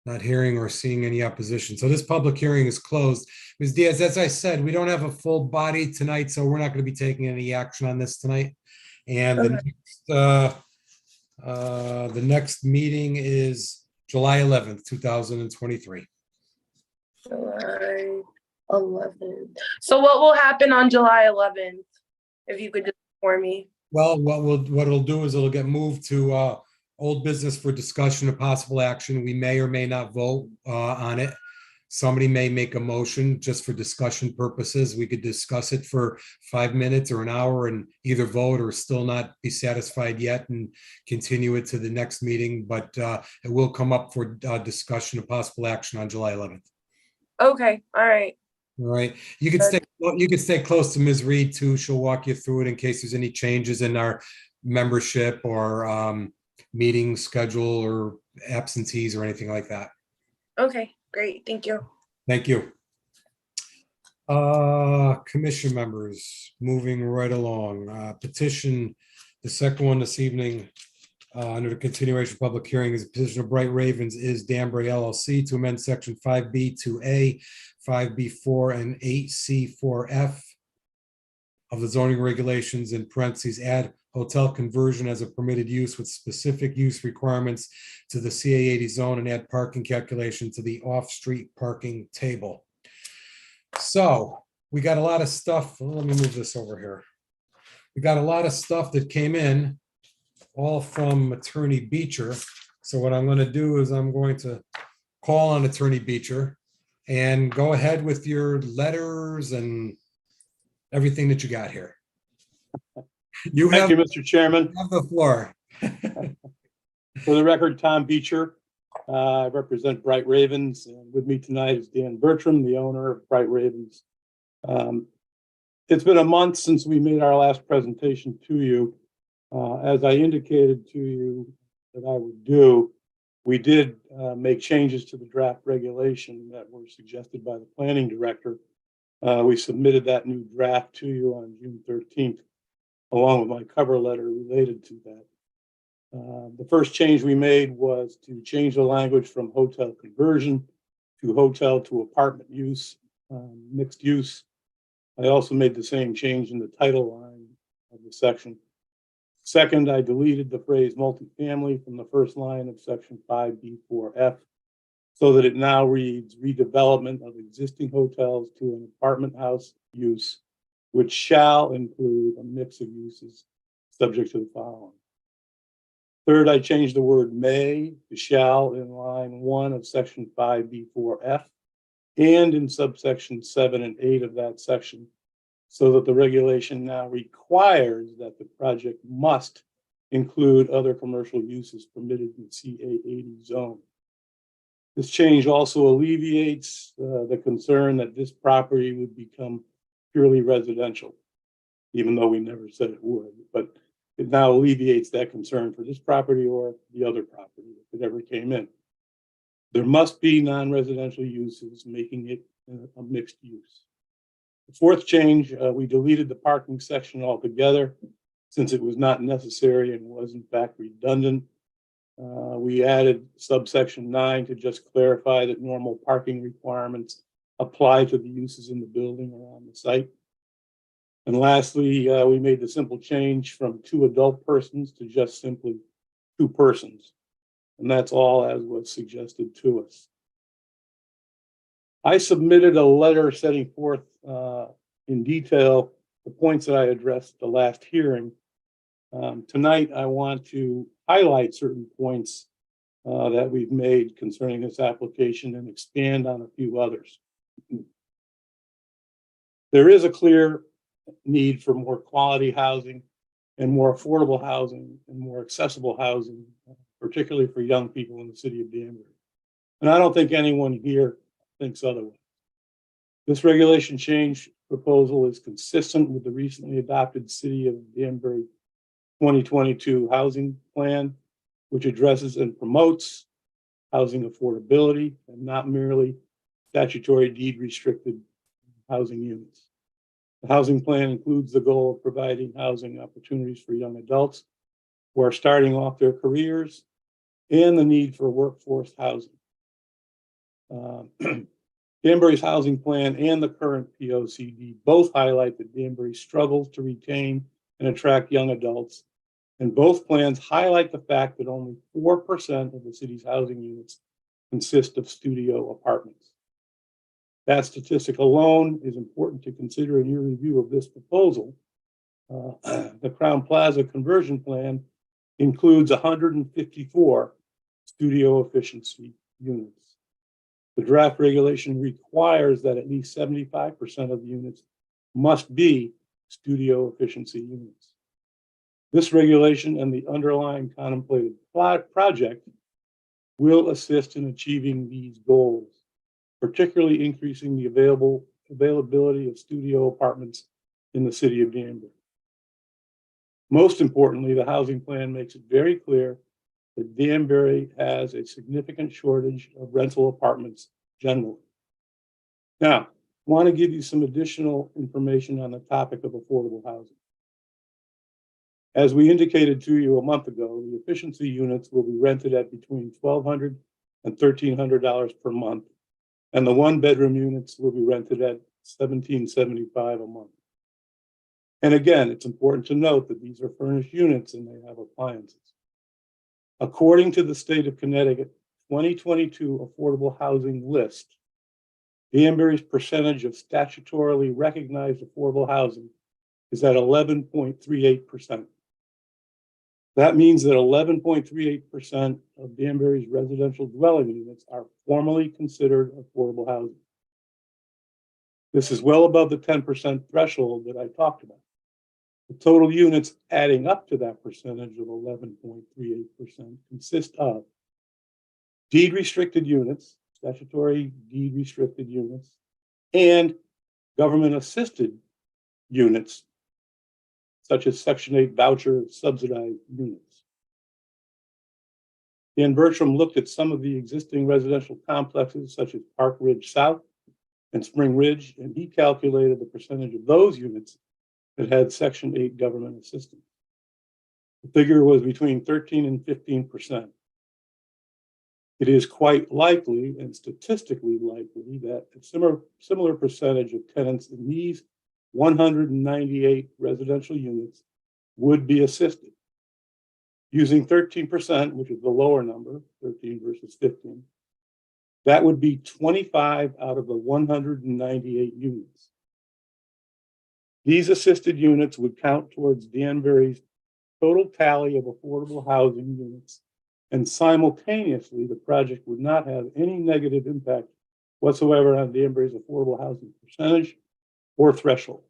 Not hearing or seeing any opposition. So this public hearing is closed. Ms. Diaz, as I said, we don't have a full body tonight, so we're not going to be taking any action on this tonight. And the next meeting is July 11th, 2023. July 11th. So what will happen on July 11th? If you could just inform me. Well, what it'll do is it'll get moved to old business for discussion of possible action. We may or may not vote on it. Somebody may make a motion just for discussion purposes. We could discuss it for 5 minutes or an hour and either vote or still not be satisfied yet and continue it to the next meeting. But it will come up for discussion of possible action on July 11th. Okay, all right. All right. You can stay close to Ms. Reed too. She'll walk you through it in case there's any changes in our membership or meeting schedule or absentees or anything like that. Okay, great. Thank you. Thank you. Commission members, moving right along. Petition, the second one this evening, under the continuation public hearing is a petition of Bright Ravens is Danbury LLC to amend section 5B to A, 5B4 and 8C4F of the zoning regulations in parentheses, add hotel conversion as a permitted use with specific use requirements to the CA 80 zone and add parking calculation to the off-street parking table. So we got a lot of stuff. Let me move this over here. We got a lot of stuff that came in, all from Attorney Beecher. So what I'm going to do is I'm going to call on Attorney Beecher and go ahead with your letters and everything that you got here. You Thank you, Mr. Chairman. have the floor. For the record, Tom Beecher. I represent Bright Ravens, and with me tonight is Dan Bertram, the owner of Bright Ravens. It's been a month since we made our last presentation to you. As I indicated to you that I would do, we did make changes to the draft regulation that were suggested by the planning director. We submitted that new draft to you on June 13th, along with my cover letter related to that. The first change we made was to change the language from hotel conversion to hotel to apartment use, mixed use. I also made the same change in the title line of the section. Second, I deleted the phrase multifamily from the first line of section 5B4F so that it now reads redevelopment of existing hotels to an apartment house use, which shall include a mix of uses subject to the following. Third, I changed the word may to shall in line 1 of section 5B4F and in subsection 7 and 8 of that section, so that the regulation now requires that the project must include other commercial uses permitted in the CA80 zone. This change also alleviates the concern that this property would become purely residential, even though we never said it would, but it now alleviates that concern for this property or the other property if it ever came in. There must be non-residential uses, making it a mixed use. The fourth change, we deleted the parking section altogether since it was not necessary and was in fact redundant. We added subsection 9 to just clarify that normal parking requirements apply to the uses in the building or on the site. And lastly, we made the simple change from 2 adult persons to just simply 2 persons. And that's all as was suggested to us. I submitted a letter setting forth in detail the points that I addressed at the last hearing. Tonight, I want to highlight certain points that we've made concerning this application and expand on a few others. There is a clear need for more quality housing and more affordable housing and more accessible housing, particularly for young people in the city of Danbury. And I don't think anyone here thinks otherwise. This regulation change proposal is consistent with the recently adopted City of Danbury 2022 housing plan, which addresses and promotes housing affordability and not merely statutory deed restricted housing units. The housing plan includes the goal of providing housing opportunities for young adults who are starting off their careers and the need for workforce housing. Danbury's housing plan and the current POCD both highlight that Danbury struggles to retain and attract young adults, and both plans highlight the fact that only 4% of the city's housing units consist of studio apartments. That statistic alone is important to consider in your review of this proposal. The Crown Plaza conversion plan includes 154 studio efficiency units. The draft regulation requires that at least 75% of the units must be studio efficiency units. This regulation and the underlying contemplated project will assist in achieving these goals, particularly increasing the availability of studio apartments in the city of Danbury. Most importantly, the housing plan makes it very clear that Danbury has a significant shortage of rental apartments generally. Now, want to give you some additional information on the topic of affordable housing. As we indicated to you a month ago, the efficiency units will be rented at between $1,200 and $1,300 per month, and the one-bedroom units will be rented at $1,775 a month. And again, it's important to note that these are furnished units and they have appliances. According to the state of Connecticut 2022 affordable housing list, Danbury's percentage of statutorily recognized affordable housing is at 11.38%. That means that 11.38% of Danbury's residential dwelling units are formally considered affordable housing. This is well above the 10% threshold that I talked about. The total units adding up to that percentage of 11.38% consist of deed restricted units, statutory deed restricted units, and government assisted units, such as Section 8 voucher subsidized units. Dan Bertram looked at some of the existing residential complexes such as Park Ridge South and Spring Ridge, and he calculated the percentage of those units that had Section 8 government assistance. The figure was between 13 and 15%. It is quite likely and statistically likely that a similar percentage of tenants in these 198 residential units would be assisted. Using 13%, which is the lower number, 13 versus 15, that would be 25 out of the 198 units. These assisted units would count towards Danbury's total tally of affordable housing units, and simultaneously, the project would not have any negative impact whatsoever on Danbury's affordable housing percentage or threshold.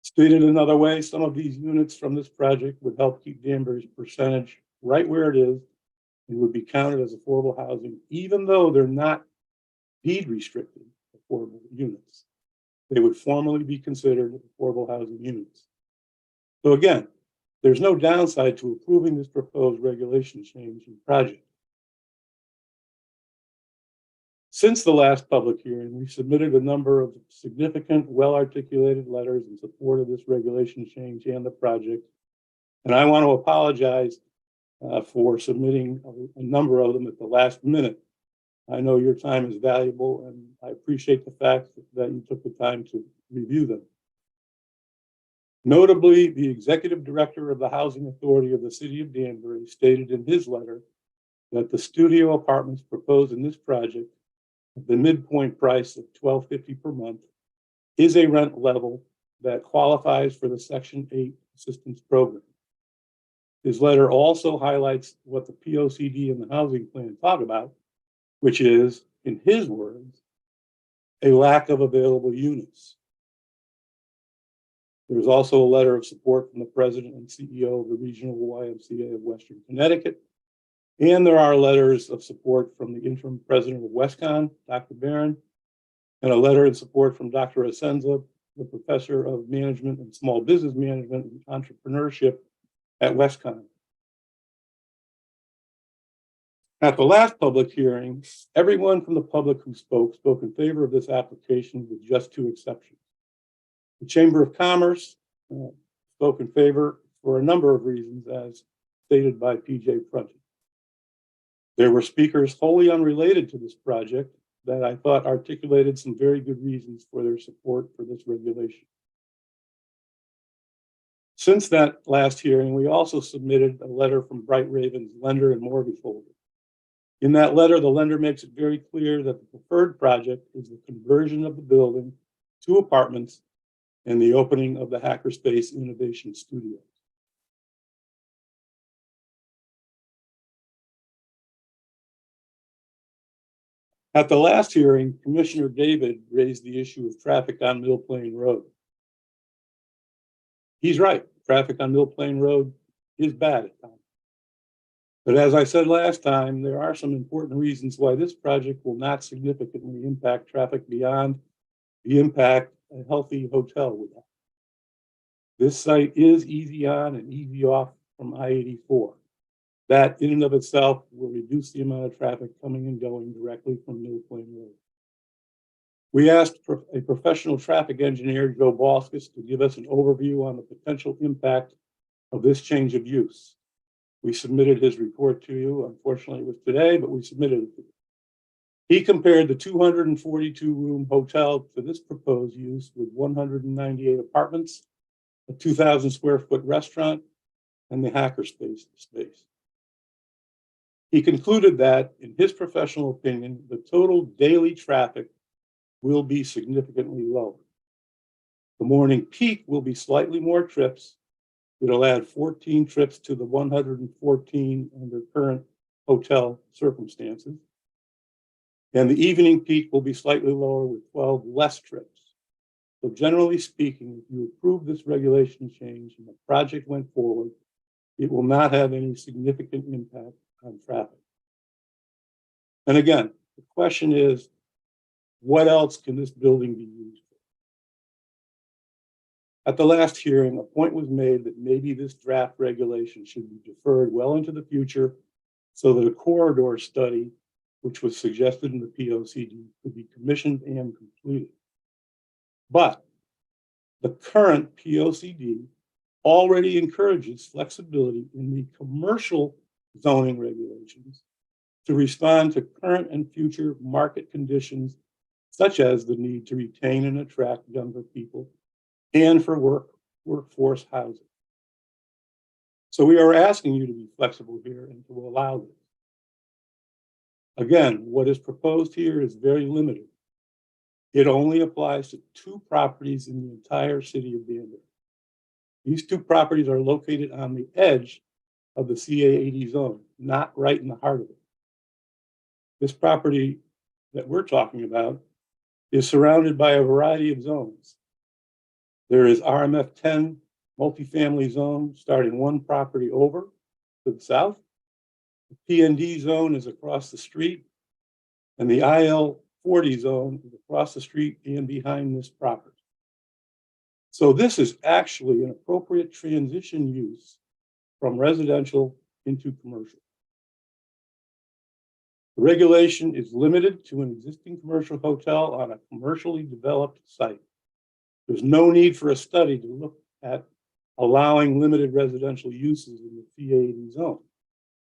Stated another way, some of these units from this project would help keep Danbury's percentage right where it is and would be counted as affordable housing, even though they're not deed restricted affordable units. They would formally be considered affordable housing units. So again, there's no downside to approving this proposed regulation change in project. Since the last public hearing, we submitted a number of significant, well-articulated letters in support of this regulation change and the project. And I want to apologize for submitting a number of them at the last minute. I know your time is valuable, and I appreciate the fact that you took the time to review them. Notably, the executive director of the Housing Authority of the City of Danbury stated in his letter that the studio apartments proposed in this project, the midpoint price of $1,250 per month, is a rent level that qualifies for the Section 8 assistance program. His letter also highlights what the POCD and the housing plan talk about, which is, in his words, a lack of available units. There's also a letter of support from the president and CEO of the Regional YMCA of Western Connecticut. And there are letters of support from the interim president of WestCon, Dr. Barron, and a letter in support from Dr. Asenza, the professor of management and small business management and entrepreneurship at WestCon. At the last public hearing, everyone from the public who spoke in favor of this application with just two exceptions. The Chamber of Commerce spoke in favor for a number of reasons, as stated by PJ Prunty. There were speakers wholly unrelated to this project that I thought articulated some very good reasons for their support for this regulation. Since that last hearing, we also submitted a letter from Bright Ravens lender and mortgage holder. In that letter, the lender makes it very clear that the preferred project is the conversion of the building to apartments and the opening of the Hackerspace Innovation Studio. At the last hearing, Commissioner David raised the issue of traffic on Mill Plain Road. He's right, traffic on Mill Plain Road is bad at times. But as I said last time, there are some important reasons why this project will not significantly impact traffic beyond the impact a healthy hotel would have. This site is easy on and easy off from I-84. That in and of itself will reduce the amount of traffic coming and going directly from Mill Plain Road. We asked a professional traffic engineer, Joe Balskis, to give us an overview on the potential impact of this change of use. We submitted his report to you. Unfortunately, it was today, but we submitted it to you. He compared the 242-room hotel to this proposed use with 198 apartments, a 2,000 square foot restaurant, and the hackerspace space. He concluded that, in his professional opinion, the total daily traffic will be significantly lower. The morning peak will be slightly more trips. It'll add 14 trips to the 114 under current hotel circumstances. And the evening peak will be slightly lower with 12 less trips. So generally speaking, if you approve this regulation change and the project went forward, it will not have any significant impact on traffic. And again, the question is, what else can this building be used for? At the last hearing, a point was made that maybe this draft regulation should be deferred well into the future so that a corridor study, which was suggested in the POCD, could be commissioned and completed. But the current POCD already encourages flexibility in the commercial zoning regulations to respond to current and future market conditions, such as the need to retain and attract younger people and for workforce housing. So we are asking you to be flexible here and to allow this. Again, what is proposed here is very limited. It only applies to 2 properties in the entire city of Danbury. These 2 properties are located on the edge of the CA80 zone, not right in the heart of it. This property that we're talking about is surrounded by a variety of zones. There is RMF 10 multifamily zone starting 1 property over to the south. The PND zone is across the street, and the IL 40 zone is across the street and behind this property. So this is actually an appropriate transition use from residential into commercial. The regulation is limited to an existing commercial hotel on a commercially developed site. There's no need for a study to look at allowing limited residential uses in the CA80 zone.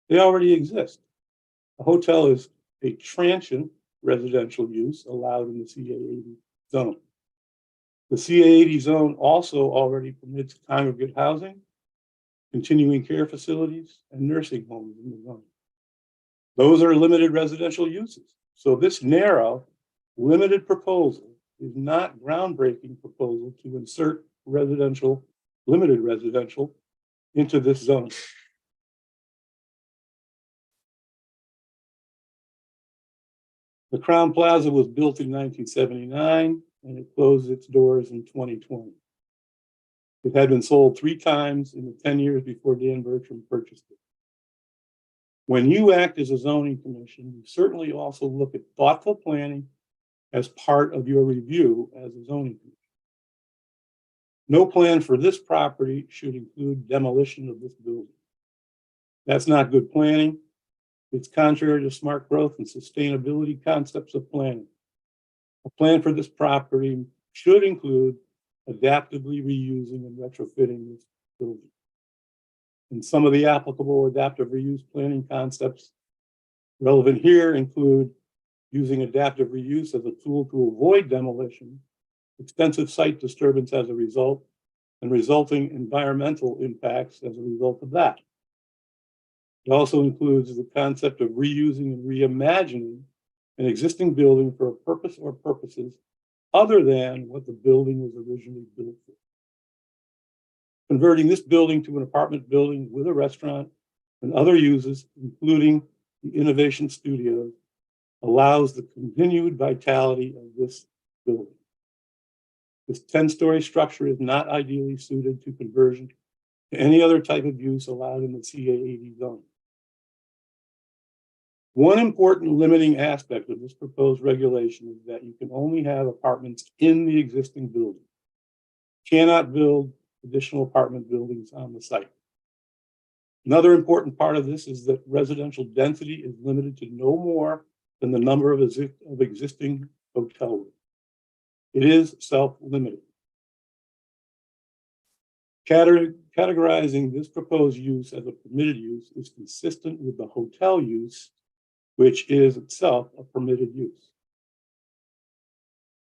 They already exist. A hotel is a transient residential use allowed in the CA80 zone. The CA80 zone also already permits congregate housing, continuing care facilities, and nursing homes in the zone. Those are limited residential uses. So this narrow, limited proposal is not groundbreaking proposal to insert residential, limited residential into this zone. The Crown Plaza was built in 1979 and it closed its doors in 2020. It had been sold 3 times in the 10 years before Dan Bertram purchased it. When you act as a zoning commission, you certainly also look at thoughtful planning as part of your review as a zoning commission. No plan for this property should include demolition of this building. That's not good planning. It's contrary to smart growth and sustainability concepts of planning. A plan for this property should include adaptively reusing and retrofitting this building. And some of the applicable adaptive reuse planning concepts relevant here include using adaptive reuse as a tool to avoid demolition, extensive site disturbance as a result, and resulting environmental impacts as a result of that. It also includes the concept of reusing and reimagining an existing building for a purpose or purposes other than what the building was originally built for. Converting this building to an apartment building with a restaurant and other uses, including the Innovation Studios, allows the continued vitality of this building. This 10-story structure is not ideally suited to conversion to any other type of use allowed in the CA80 zone. One important limiting aspect of this proposed regulation is that you can only have apartments in the existing building. You cannot build additional apartment buildings on the site. Another important part of this is that residential density is limited to no more than the number of existing hotel rooms. It is self-limited. Categorizing this proposed use as a permitted use is consistent with the hotel use, which is itself a permitted use.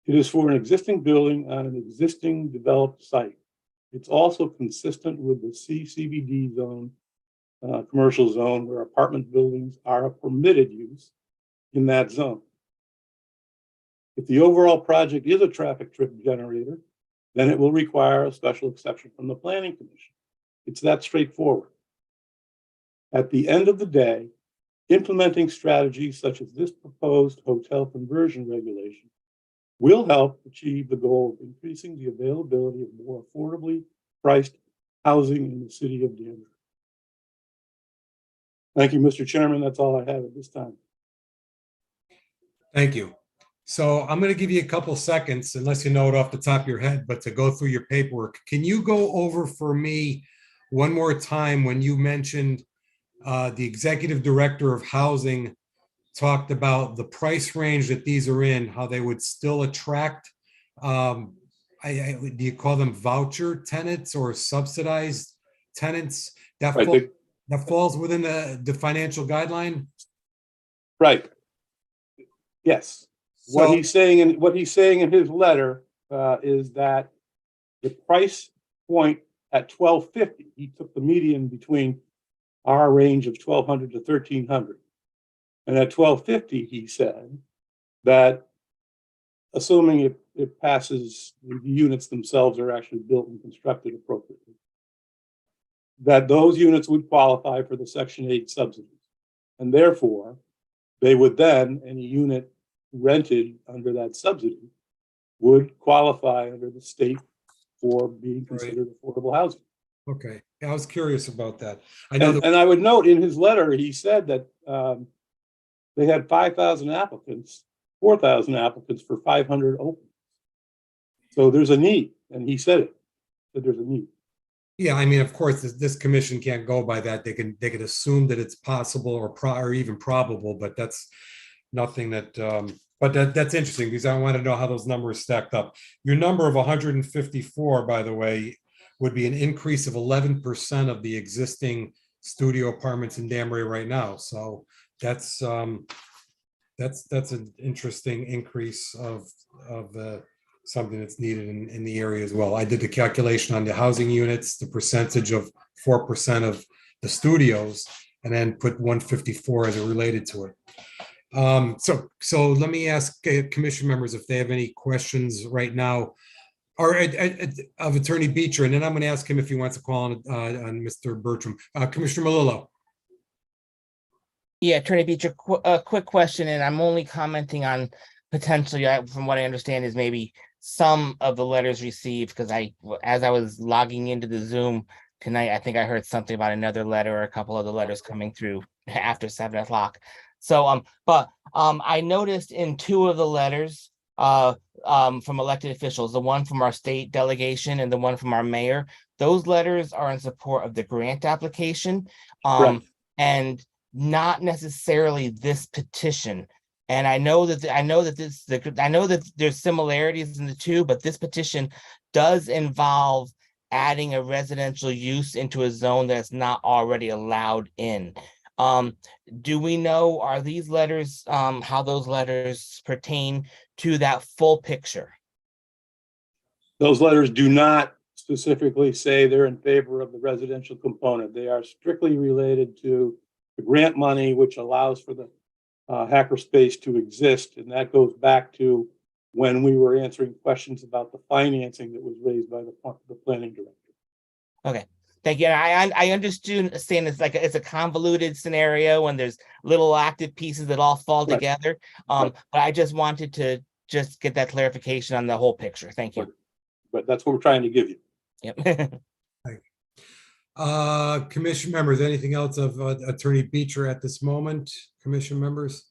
It is for an existing building on an existing developed site. It's also consistent with the CCBD zone, commercial zone, where apartment buildings are a permitted use in that zone. If the overall project is a traffic trip generator, then it will require a special exception from the Planning Commission. It's that straightforward. At the end of the day, implementing strategies such as this proposed hotel conversion regulation will help achieve the goal of increasing the availability of more affordably priced housing in the city of Danbury. Thank you, Mr. Chairman. That's all I have at this time. Thank you. So I'm going to give you a couple seconds, unless you know it off the top of your head, but to go through your paperwork. Can you go over for me one more time when you mentioned the executive director of housing talked about the price range that these are in, how they would still attract, do you call them voucher tenants or subsidized tenants? That, that falls within the financial guideline? Right. Yes. So, What he's saying in his letter is that the price point at $1,250, he took the median between our range of $1,200 to $1,300. And at $1,250, he said that assuming it passes, the units themselves are actually built and constructed appropriately, that those units would qualify for the Section 8 subsidies. And therefore, they would then, any unit rented under that subsidy would qualify under the state for being considered affordable housing. okay, I was curious about that. I know And I would note in his letter, he said that they had 5,000 applicants, 4,000 applicants for 500 openings. So there's a need, and he said it, that there's a need. Yeah, I mean, of course, this commission can't go by that. They can assume that it's possible or even probable, but that's nothing that, but that's interesting because I want to know how those numbers stacked up. Your number of 154, by the way, would be an increase of 11% of the existing studio apartments in Danbury right now. So that's an interesting increase of something that's needed in the area as well. I did the calculation on the housing units, the percentage of 4% of the studios, and then put 154 as it related to it. So let me ask commission members if they have any questions right now, or of Attorney Beecher, and then I'm going to ask him if he wants to call on Mr. Bertram. Commissioner Malillo. Yeah, Attorney Beecher, a quick question, and I'm only commenting on potentially, from what I understand, is maybe some of the letters received, because as I was logging into the Zoom tonight, I think I heard something about another letter or a couple of the letters coming through after 7 o'clock. So, I noticed in 2 of the letters from elected officials, the one from our state delegation and the one from our mayor, those letters are in support of the grant application, and not necessarily this petition. And I know that there's similarities in the two, but this petition does involve adding a residential use into a zone that's not already allowed in. Do we know, are these letters, how those letters pertain to that full picture? Those letters do not specifically say they're in favor of the residential component. They are strictly related to the grant money, which allows for the hackerspace to exist. And that goes back to when we were answering questions about the financing that was raised by the planning director. Okay. Thank you. And I understand it's a convoluted scenario and there's little active pieces that all fall together. But I just wanted to just get that clarification on the whole picture. Thank you. But that's what we're trying to give you. Yep. Commission members, anything else of Attorney Beecher at this moment? Commission members?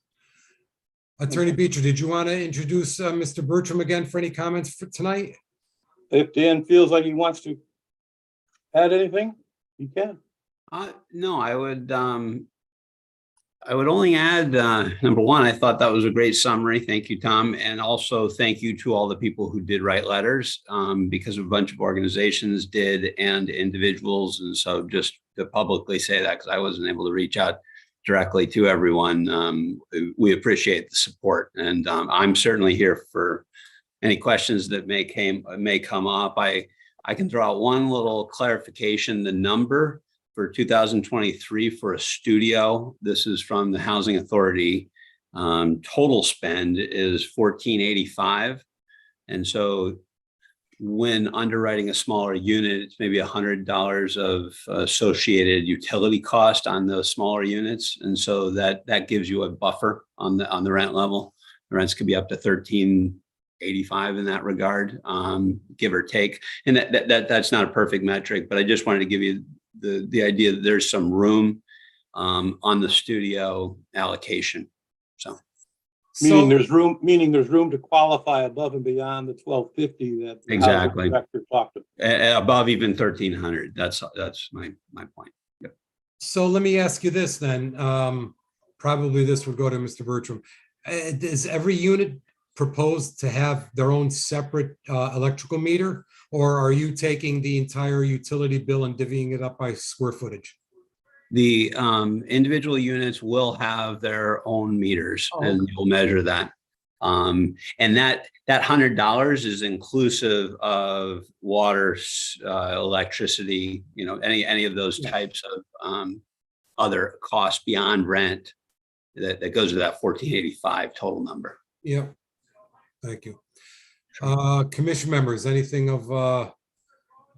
Attorney Beecher, did you want to introduce Mr. Bertram again for any comments for tonight? If Dan feels like he wants to add anything, he can. No, I would I would only add, number one, I thought that was a great summary. Thank you, Tom. And also thank you to all the people who did write letters, because a bunch of organizations did and individuals. And so just to publicly say that, because I wasn't able to reach out directly to everyone, we appreciate the support. And I'm certainly here for any questions that may come up. I can throw out one little clarification, the number for 2023 for a studio. This is from the Housing Authority. Total spend is $1,485. And so when underwriting a smaller unit, it's maybe $100 of associated utility cost on those smaller units. And so that gives you a buffer on the rent level. The rents could be up to $1,385 in that regard, give or take. And that's not a perfect metric, but I just wanted to give you the idea that there's some room on the studio allocation. So Meaning there's room to qualify above and beyond the 1,250 that the housing Exactly. director talked about. above even 1,300. That's my point. Yep. So let me ask you this then. Probably this would go to Mr. Bertram. Is every unit proposed to have their own separate electrical meter? Or are you taking the entire utility bill and divvying it up by square footage? The individual units will have their own meters, and you'll measure that. And that $100 is inclusive of water, electricity, any of those types of other costs beyond rent that goes to that 1,485 total number. Yeah, thank you. Commission members, anything of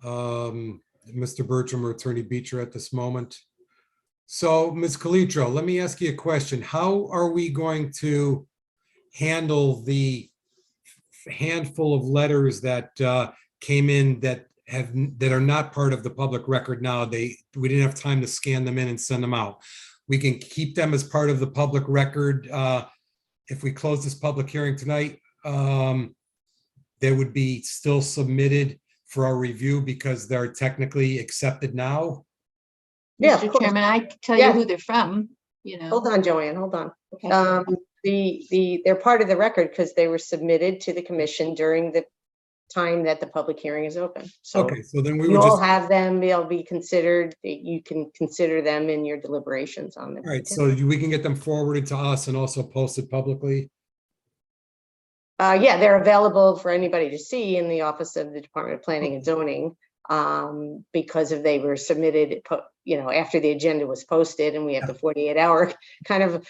Mr. Bertram or Attorney Beecher at this moment? So, Ms. Calitro, let me ask you a question. How are we going to handle the handful of letters that came in that are not part of the public record now? We didn't have time to scan them in and send them out. We can keep them as part of the public record. If we close this public hearing tonight, they would be still submitted for our review because they're technically accepted now. Yeah, of Mr. course. Chairman, I can tell Yeah. you who they're from, Hold on, Joanne, hold on. Okay. They're part of the record because they were submitted to the commission during the time that the public hearing is open. So Okay, so then we you would all just, have them, they'll be considered, you can consider them in your deliberations on them. all right, so we can get them forwarded to us and also posted publicly. Yeah, they're available for anybody to see in the Office of the Department of Planning and Zoning. Because if they were submitted, after the agenda was posted, and we have the 48-hour kind of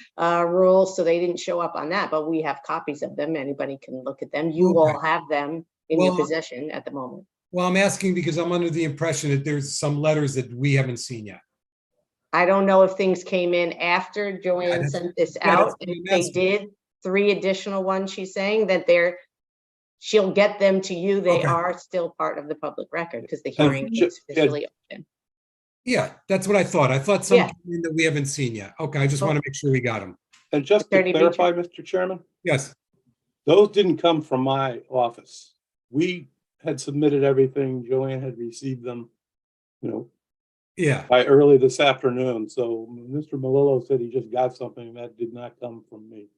rule, so they didn't show up on that, but we have copies of them. Anybody can look at them. You Okay. all have them in your Well, possession at the moment. Well, I'm asking because I'm under the impression that there's some letters that we haven't seen yet. I don't know if things came in after Joanne that's- sent this yeah, that's out. what If I'm they asking. did 3 additional ones, she's saying that she'll get them to you. They Okay. are still part of the public record because the And hearing ju- is officially open. Yeah, that's what I thought. I thought some Yeah. came in that we haven't seen yet. Okay, I just want to make sure we got them. And just to Attorney Beecher. clarify, Mr. Chairman, Yes, those didn't come from my office. We had submitted everything. Joanne had received them, yeah. by early this afternoon. So Mr. Malillo said he just got something that did not come from me.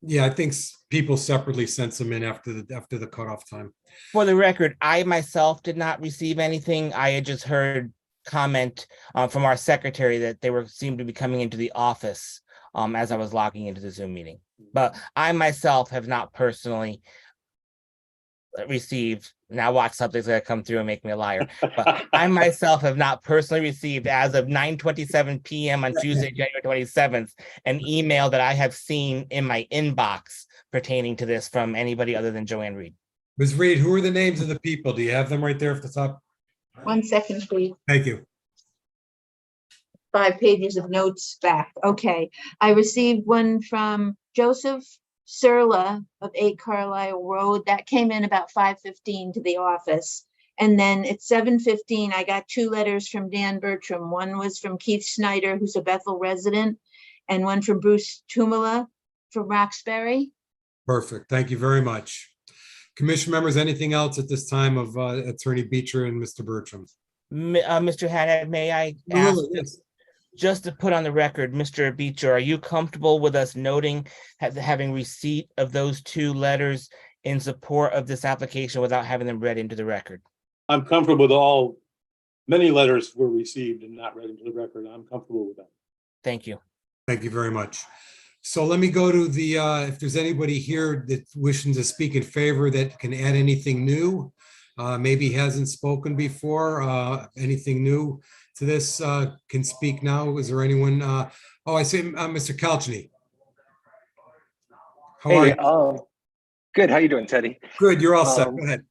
Yeah, I think people separately sent them in after the cutoff time. For the record, I myself did not receive anything. I had just heard comment from our secretary that they seemed to be coming into the office as I was logging into the Zoom meeting. But I myself have not personally received, now watch something's gonna come through and make me a liar. But I myself have not personally received, as of 9:27 p.m. on Tuesday, January 27th, an email that I have seen in my inbox pertaining to this from anybody other than Joanne Reed. Ms. Reed, who are the names of the people? Do you have them right there at the top? 1 second, please. Thank you. 5 pages of notes back. Okay. I received one from Joseph Surla of 8 Carlisle Road. That came in about 5:15 to the office. And then at 7:15, I got 2 letters from Dan Bertram. One was from Keith Snyder, who's a Bethel resident, and one from Bruce Tumala from Roxbury. Perfect. Thank you very much. Commission members, anything else at this time of Attorney Beecher and Mr. Bertram? Mr. Haddad, may I ask? Marilla, yes. just to put on the record, Mr. Beecher, are you comfortable with us noting having receipt of those 2 letters in support of this application without having them read into the record? I'm comfortable with many letters were received and not read into the record. I'm comfortable with that. Thank you. Thank you very much. So let me go to the, if there's anybody here that wishing to speak in favor that can add anything new, maybe hasn't spoken before, anything new to this, can speak now. Is there anyone? Oh, I see Mr. Kalchny. How are you? Good. How you doing, Teddy? Good. You're all set. Go ahead.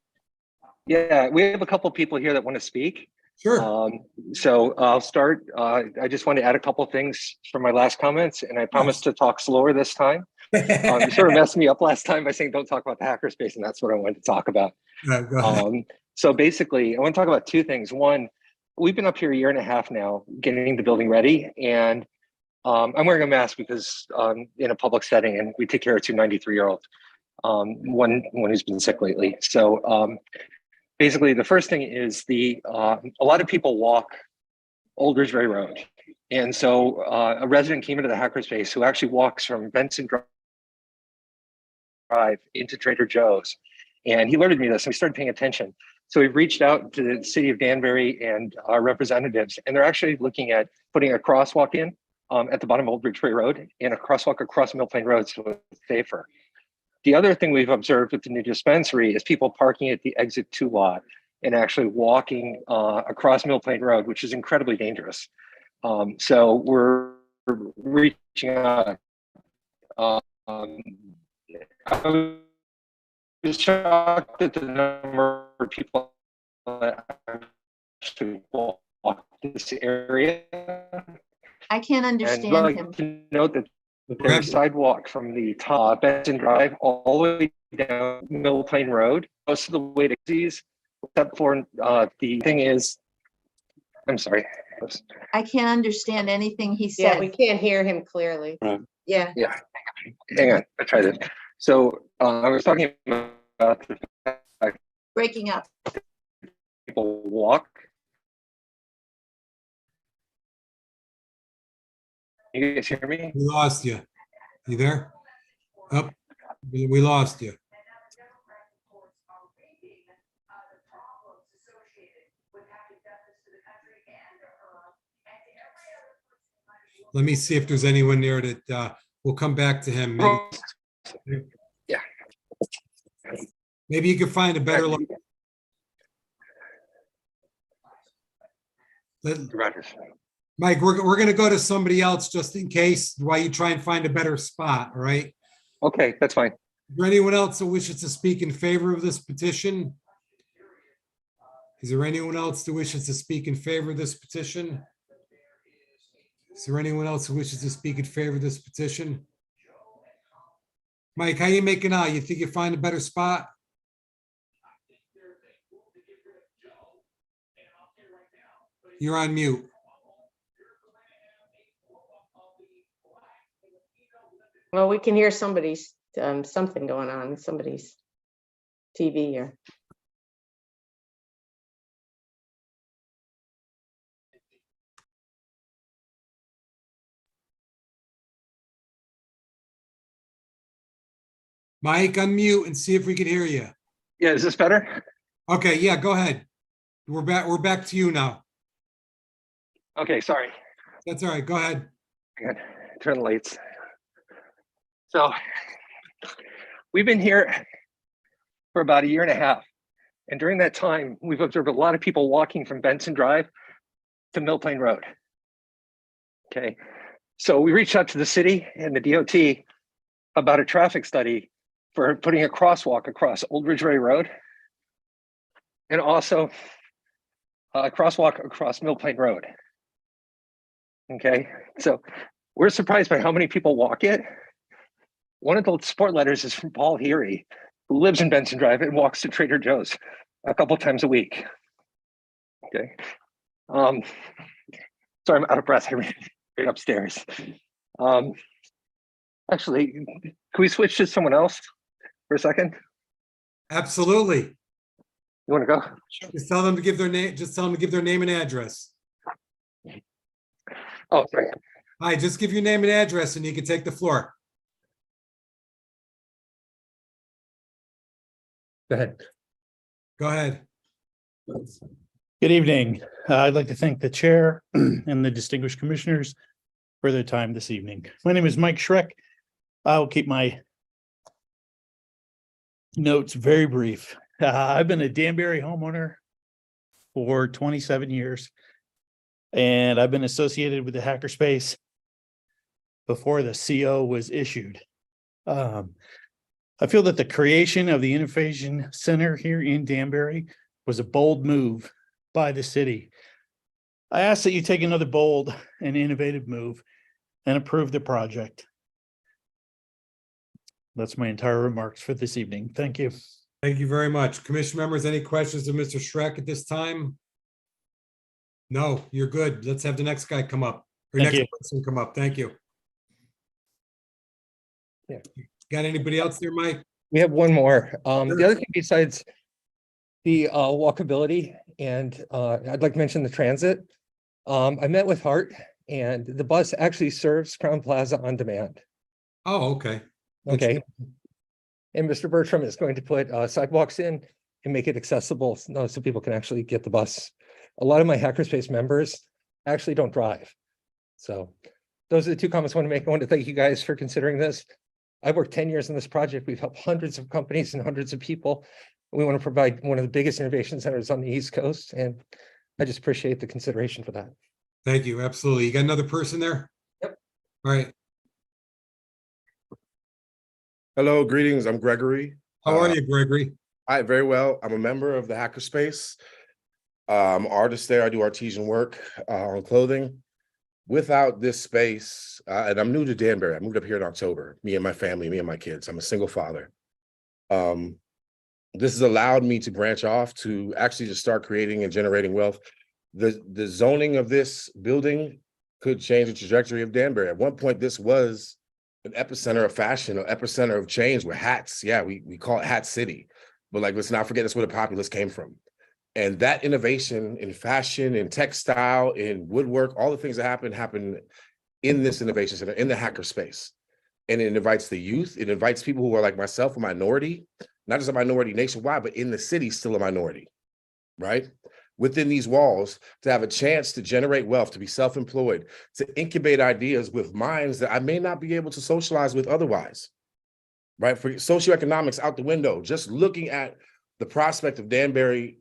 Yeah, we have a couple people here that want to speak. Sure. So I'll start. I just want to add a couple things from my last comments, and I promise to talk slower this time. You sort of messed me up last time by saying don't talk about the hackerspace, and that's what I wanted to talk about. Go ahead. So basically, I want to talk about 2 things. One, we've been up here 1.5 years now, getting the building ready, and I'm wearing a mask because in a public setting, and we take care of 2 93-year-olds, one who's been sick lately. So basically, the first thing is a lot of people walk Old Ridgeway Road. And so a resident came into the hackerspace who actually walks from Benson Drive into Trader Joe's. And he alerted me to this, and we started paying attention. So we've reached out to the city of Danbury and our representatives, and they're actually looking at putting a crosswalk in at the bottom of Old Ridgeway Road and a crosswalk across Mill Plain Road so it's safer. The other thing we've observed with the new dispensary is people parking at the exit 2 lot and actually walking across Mill Plain Road, which is incredibly dangerous. So we're reaching out. I was shocked at the number of people that actually walk this area. I can't And I'd understand like him. to note that there's a sidewalk from the top Benson Drive all the way down Mill Plain Road, most of the way to X's, except for the thing is, I'm sorry. I can't understand anything he Yeah, said. we can't hear him clearly. Yeah. Yeah, hang on, I tried it. So I was talking about the fact Breaking up. people walk. You guys hear me? We lost you. You there? Oh, we lost you. Let me see if there's anyone there that we'll come back to him. Maybe, Yeah. maybe you can find a better. Rogers. Mike, we're going to go to somebody else just in case while you try and find a better spot, all right? Okay, that's fine. Is there anyone else that wishes to speak in favor of this petition? Is there anyone else that wishes to speak in favor of this petition? Is there anyone else who wishes to speak in favor of this petition? Mike, how you making out? You think you find a better spot? You're on mute. Well, we can hear somebody's, something going on, somebody's TV here. Mike, unmute and see if we can hear you. Yeah, is this better? Okay, yeah, go ahead. We're back to you now. Okay, sorry. That's all right, go ahead. Good. Turn the lights. So we've been here for about 1.5 years. And during that time, we've observed a lot of people walking from Benson Drive to Mill Plain Road. Okay, so we reached out to the city and the DOT about a traffic study for putting a crosswalk across Old Ridgeway Road and also a crosswalk across Mill Plain Road. Okay, so we're surprised by how many people walk it. One of the support letters is from Paul Heary, who lives in Benson Drive and walks to Trader Joe's a couple times a week. Okay, sorry, I'm out of breath. I ran right upstairs. Actually, can we switch to someone else for a second? Absolutely. You want to go? Just tell them to give their name. Just tell them to give their name and address. Oh, sorry. Hi, just give your name and address and you can take the floor. Go ahead. Go ahead. Good evening. I'd like to thank the chair and the distinguished commissioners for their time this evening. My name is Mike Schreck. I will keep my notes very brief. I've been a Danbury homeowner for 27 years, and I've been associated with the hackerspace before the CO was issued. I feel that the creation of the Innovation Center here in Danbury was a bold move by the city. I ask that you take another bold and innovative move and approve the project. That's my entire remarks for this evening. Thank you. Thank you very much. Commission members, any questions of Mr. Schreck at this time? No, you're good. Let's have the next guy come up. Or Thank next you. person come up. Thank you. Yeah. Got anybody else there, Mike? We have one more. Sure. The other thing besides the walkability, and I'd like to mention the transit. I met with Hart, and the bus actually serves Crown Plaza on demand. Oh, okay. Okay. And Mr. Bertram is going to put sidewalks in and make it accessible so people can actually get the bus. A lot of my Hackerspace members actually don't drive. So those are the two comments I want to make. I want to thank you guys for considering this. I've worked 10 years in this project. We've helped hundreds of companies and hundreds of people. We want to provide one of the biggest innovation centers on the East Coast, and I just appreciate the consideration for that. Thank you. Absolutely. You got another person there? Yep. All right. Hello, greetings. I'm Gregory. How are you, Gregory? Hi, very well. I'm a member of the Hackerspace. I'm an artist there. I do artisan work on clothing. Without this space, and I'm new to Danbury. I moved up here in October, me and my family, me and my kids. I'm a single father. This has allowed me to branch off to actually just start creating and generating wealth. The zoning of this building could change the trajectory of Danbury. At one point, this was an epicenter of fashion, an epicenter of change with hats. Yeah, we call it Hat City. But like, let's not forget that's where the populace came from. And that innovation in fashion, in textile, in woodwork, all the things that happen in this innovation center, in the hackerspace. And it invites the youth. It invites people who are like myself, a minority, not just a minority nationwide, but in the city, still a minority, right? Within these walls, to have a chance to generate wealth, to be self-employed, to incubate ideas with minds that I may not be able to socialize with otherwise, right? For socioeconomics out the window, just looking at the prospect of Danbury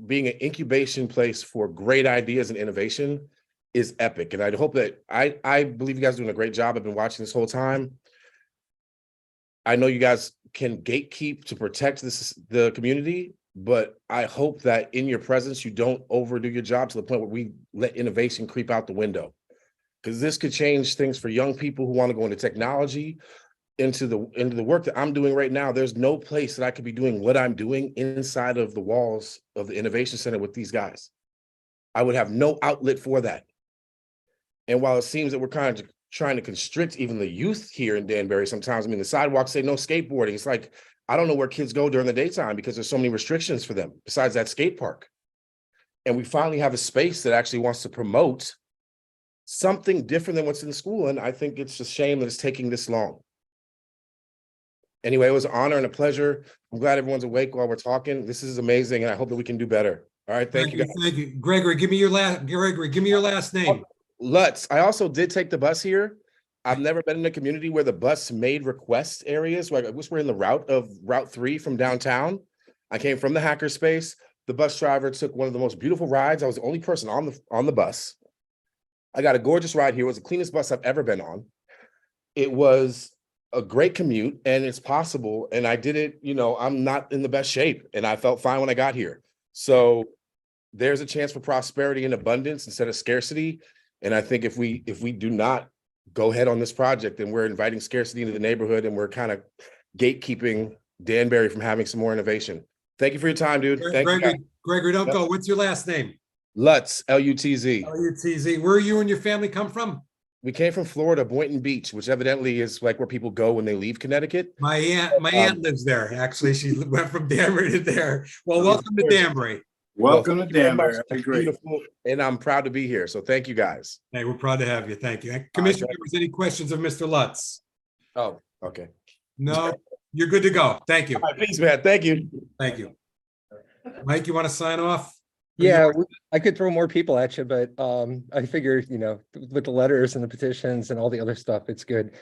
being an incubation place for great ideas and innovation is epic. And I hope that, I believe you guys are doing a great job. I've been watching this whole time. I know you guys can gatekeep to protect the community, but I hope that in your presence, you don't overdo your job to the point where we let innovation creep out the window. Because this could change things for young people who want to go into technology, into the work that I'm doing right now. There's no place that I could be doing what I'm doing inside of the walls of the Innovation Center with these guys. I would have no outlet for that. And while it seems that we're kind of trying to constrict even the youth here in Danbury sometimes, I mean, the sidewalks say no skateboarding. It's like, I don't know where kids go during the daytime because there's so many restrictions for them besides that skate park. And we finally have a space that actually wants to promote something different than what's in school. And I think it's a shame that it's taking this long. Anyway, it was an honor and a pleasure. I'm glad everyone's awake while we're talking. This is amazing, and I hope that we can do better. All right, thank you guys. Thank you. Gregory, give me your last name. Lutz. I also did take the bus here. I've never been in a community where the bus made request areas. Like, I wish we're in the route of Route 3 from downtown. I came from the hackerspace. The bus driver took one of the most beautiful rides. I was the only person on the bus. I got a gorgeous ride here. It was the cleanest bus I've ever been on. It was a great commute, and it's possible. And I did it, I'm not in the best shape, and I felt fine when I got here. So there's a chance for prosperity and abundance instead of scarcity. And I think if we do not go ahead on this project, then we're inviting scarcity into the neighborhood, and we're kind of gatekeeping Danbury from having some more innovation. Thank you for your time, dude. Thank you. Gregory, don't go. What's your last name? Lutz, L-U-T-Z. L-U-T-Z. Where you and your family come from? We came from Florida, Boynton Beach, which evidently is like where people go when they leave Connecticut. My aunt lives there. Actually, she went from Danbury to there. Well, welcome to Danbury. Welcome to thank you very much. Danbury. I It's agree. beautiful, and I'm proud to be here. So thank you, guys. Hey, we're proud to have you. Thank you. And Commissioner members, any questions of Mr. Lutz? Oh, okay. No, you're good to go. Thank you. All right, peace, man. Thank you. Thank you. Mike, you want to sign off? Yeah, I could throw more people at you, but I figured, with the letters and the petitions and all the other stuff, it's good.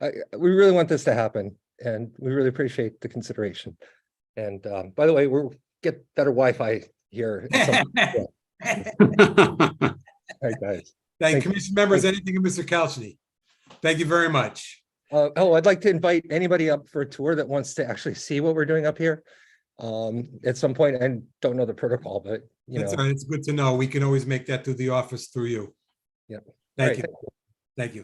We really want this to happen, and we really appreciate the consideration. And by the way, we'll get better Wi-Fi here. At some point. All right, guys. Thank you. Commission members, anything of Mr. Kalchny? Thank you very much. I'd like to invite anybody up for a tour that wants to actually see what we're doing up here. At some point, I don't know the protocol, but That's all right. It's good to know. We can always make that through the office through you. Yep. Thank you. Thank you.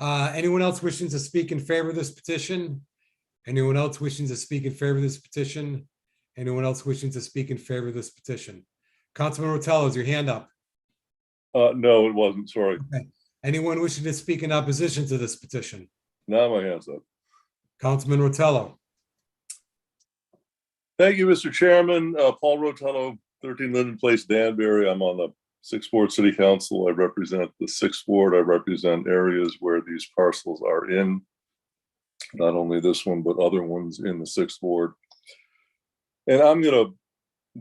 Anyone else wishing to speak in favor of this petition? Anyone else wishing to speak in favor of this petition? Anyone else wishing to speak in favor of this petition? Councilman Rotello, is your hand up? No, it wasn't. Sorry. Okay. Anyone wishing to speak in opposition to this petition? Now my hand's up. Councilman Rotello. Thank you, Mr. Chairman. Paul Rotello, 13 Linden Place, Danbury. I'm on the 6th Ward City Council. I represent the 6th Ward. I represent areas where these parcels are in, not only this one, but other ones in the 6th Ward. And I'm going to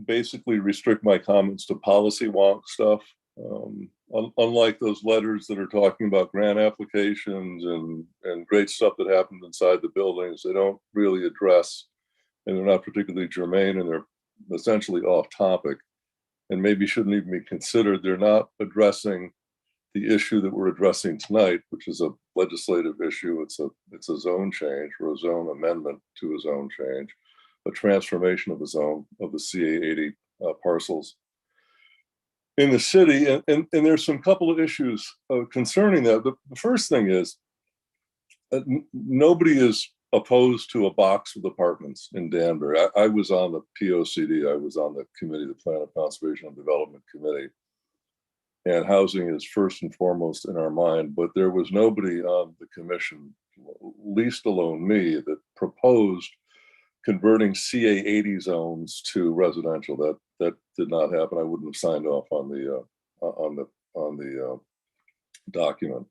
basically restrict my comments to policy wonk stuff. Unlike those letters that are talking about grant applications and great stuff that happens inside the buildings, they don't really address, and they're not particularly germane, and they're essentially off topic and maybe shouldn't even be considered. They're not addressing the issue that we're addressing tonight, which is a legislative issue. It's a zone change or a zone amendment to a zone change, a transformation of the zone of the CA80 parcels in the city. And there's some couple of issues concerning that. The first thing is nobody is opposed to a box with apartments in Danbury. I was on the POCD. I was on the committee, the Plan of Conservation and Development Committee. And housing is first and foremost in our mind, but there was nobody on the commission, least alone me, that proposed converting CA80 zones to residential. That did not happen. I wouldn't have signed off on the document.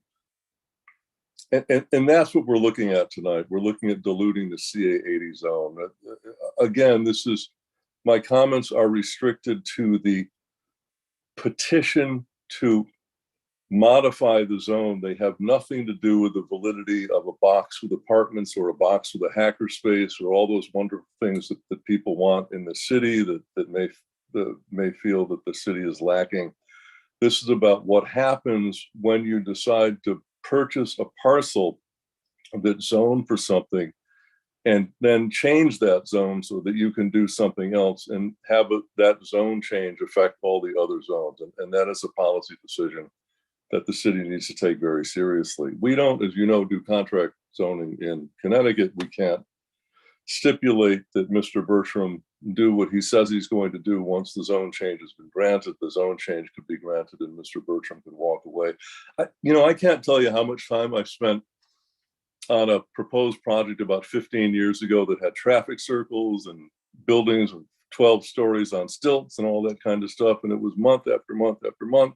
And that's what we're looking at tonight. We're looking at diluting the CA80 zone. Again, my comments are restricted to the petition to modify the zone. They have nothing to do with the validity of a box with apartments or a box with a hackerspace or all those wonderful things that people want in the city that may feel that the city is lacking. This is about what happens when you decide to purchase a parcel that's zoned for something and then change that zone so that you can do something else and have that zone change affect all the other zones. And that is a policy decision that the city needs to take very seriously. We don't, as you know, do contract zoning in Connecticut. We can't stipulate that Mr. Bertram do what he says he's going to do once the zone change has been granted. The zone change could be granted and Mr. Bertram could walk away. I can't tell you how much time I've spent on a proposed project about 15 years ago that had traffic circles and buildings with 12 stories on stilts and all that kind of stuff. And it was month after month after month.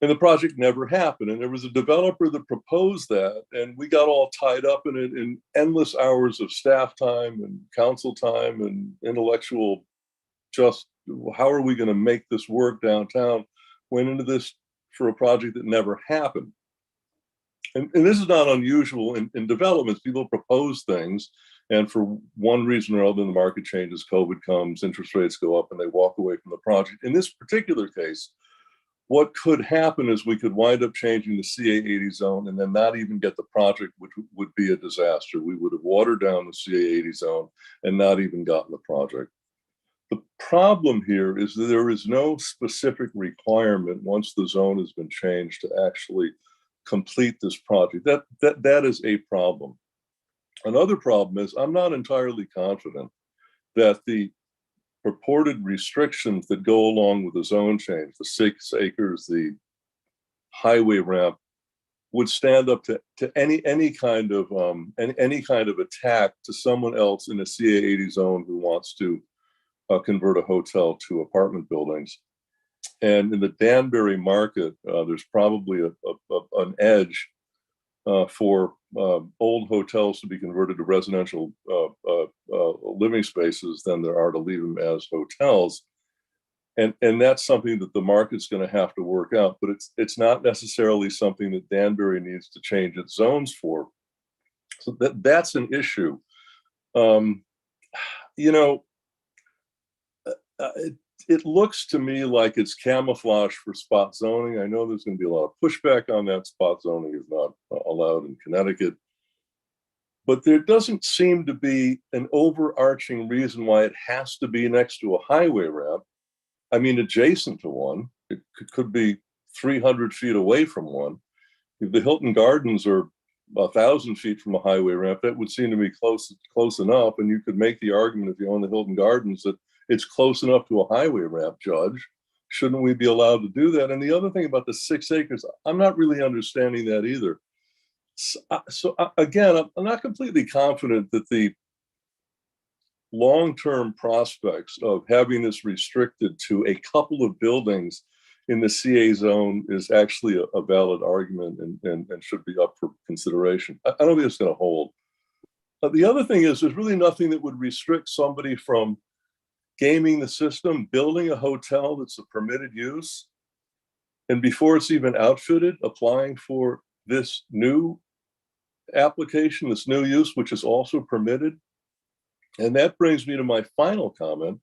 And the project never happened. And there was a developer that proposed that, and we got all tied up in it in endless hours of staff time and council time and intellectual just, how are we going to make this work downtown? Went into this for a project that never happened. And this is not unusual in developments. People propose things, and for one reason or other, the market changes, COVID comes, interest rates go up, and they walk away from the project. In this particular case, what could happen is we could wind up changing the CA80 zone and then not even get the project, which would be a disaster. We would have watered down the CA80 zone and not even gotten the project. The problem here is that there is no specific requirement once the zone has been changed to actually complete this project. That is a problem. Another problem is I'm not entirely confident that the purported restrictions that go along with the zone change, the 6 acres, the highway ramp, would stand up to any kind of attack to someone else in a CA80 zone who wants to convert a hotel to apartment buildings. And in the Danbury market, there's probably an edge for old hotels to be converted to residential living spaces than there are to leave them as hotels. And that's something that the market's going to have to work out, but it's not necessarily something that Danbury needs to change its zones for. So that's an issue. You know, it looks to me like it's camouflage for spot zoning. I know there's going to be a lot of pushback on that. Spot zoning is not allowed in Connecticut. But there doesn't seem to be an overarching reason why it has to be next to a highway ramp. I mean, adjacent to one. It could be 300 feet away from one. If the Hilton Gardens are 1,000 feet from a highway ramp, that would seem to be close enough. And you could make the argument, if you own the Hilton Gardens, that it's close enough to a highway ramp, Judge. Shouldn't we be allowed to do that? And the other thing about the 6 acres, I'm not really understanding that either. So again, I'm not completely confident that the long-term prospects of having this restricted to a couple of buildings in the CA zone is actually a valid argument and should be up for consideration. I don't think it's going to hold. The other thing is there's really nothing that would restrict somebody from gaming the system, building a hotel that's a permitted use, and before it's even outfitted, applying for this new application, this new use, which is also permitted. And that brings me to my final comment.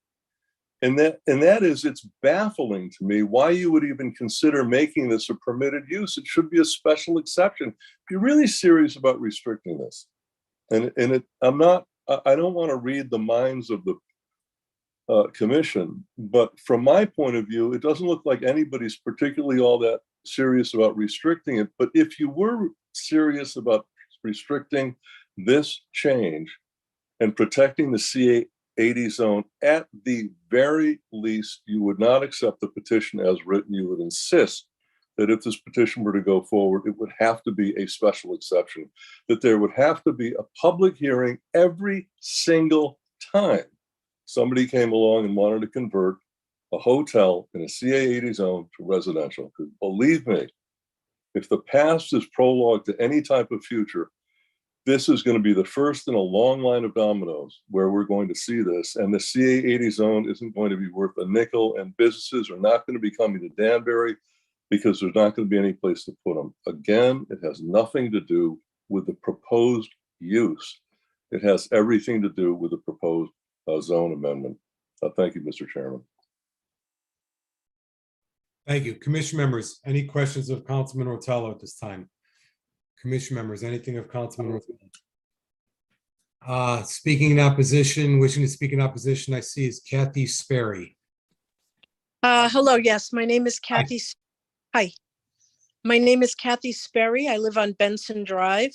And that is, it's baffling to me why you would even consider making this a permitted use. It should be a special exception. If you're really serious about restricting this, I don't want to read the minds of the commission, but from my point of view, it doesn't look like anybody's particularly all that serious about restricting it. But if you were serious about restricting this change and protecting the CA80 zone, at the very least, you would not accept the petition as written. You would insist that if this petition were to go forward, it would have to be a special exception, that there would have to be a public hearing every single time somebody came along and wanted to convert a hotel in a CA80 zone to residential. Because believe me, if the past is prologue to any type of future, this is going to be the first in a long line of dominoes where we're going to see this. And the CA80 zone isn't going to be worth a nickel, and businesses are not going to be coming to Danbury because there's not going to be any place to put them. Again, it has nothing to do with the proposed use. It has everything to do with the proposed zone amendment. Thank you, Mr. Chairman. Thank you. Commission members, any questions of Councilman Rotella at this time? Commission members, anything of Councilman Rotella? Speaking in opposition, wishing to speak in opposition, I see is Kathy Sperry. Hello, yes, my name is Kathy. Hi. My name is Kathy Sperry. I live on Benson Drive,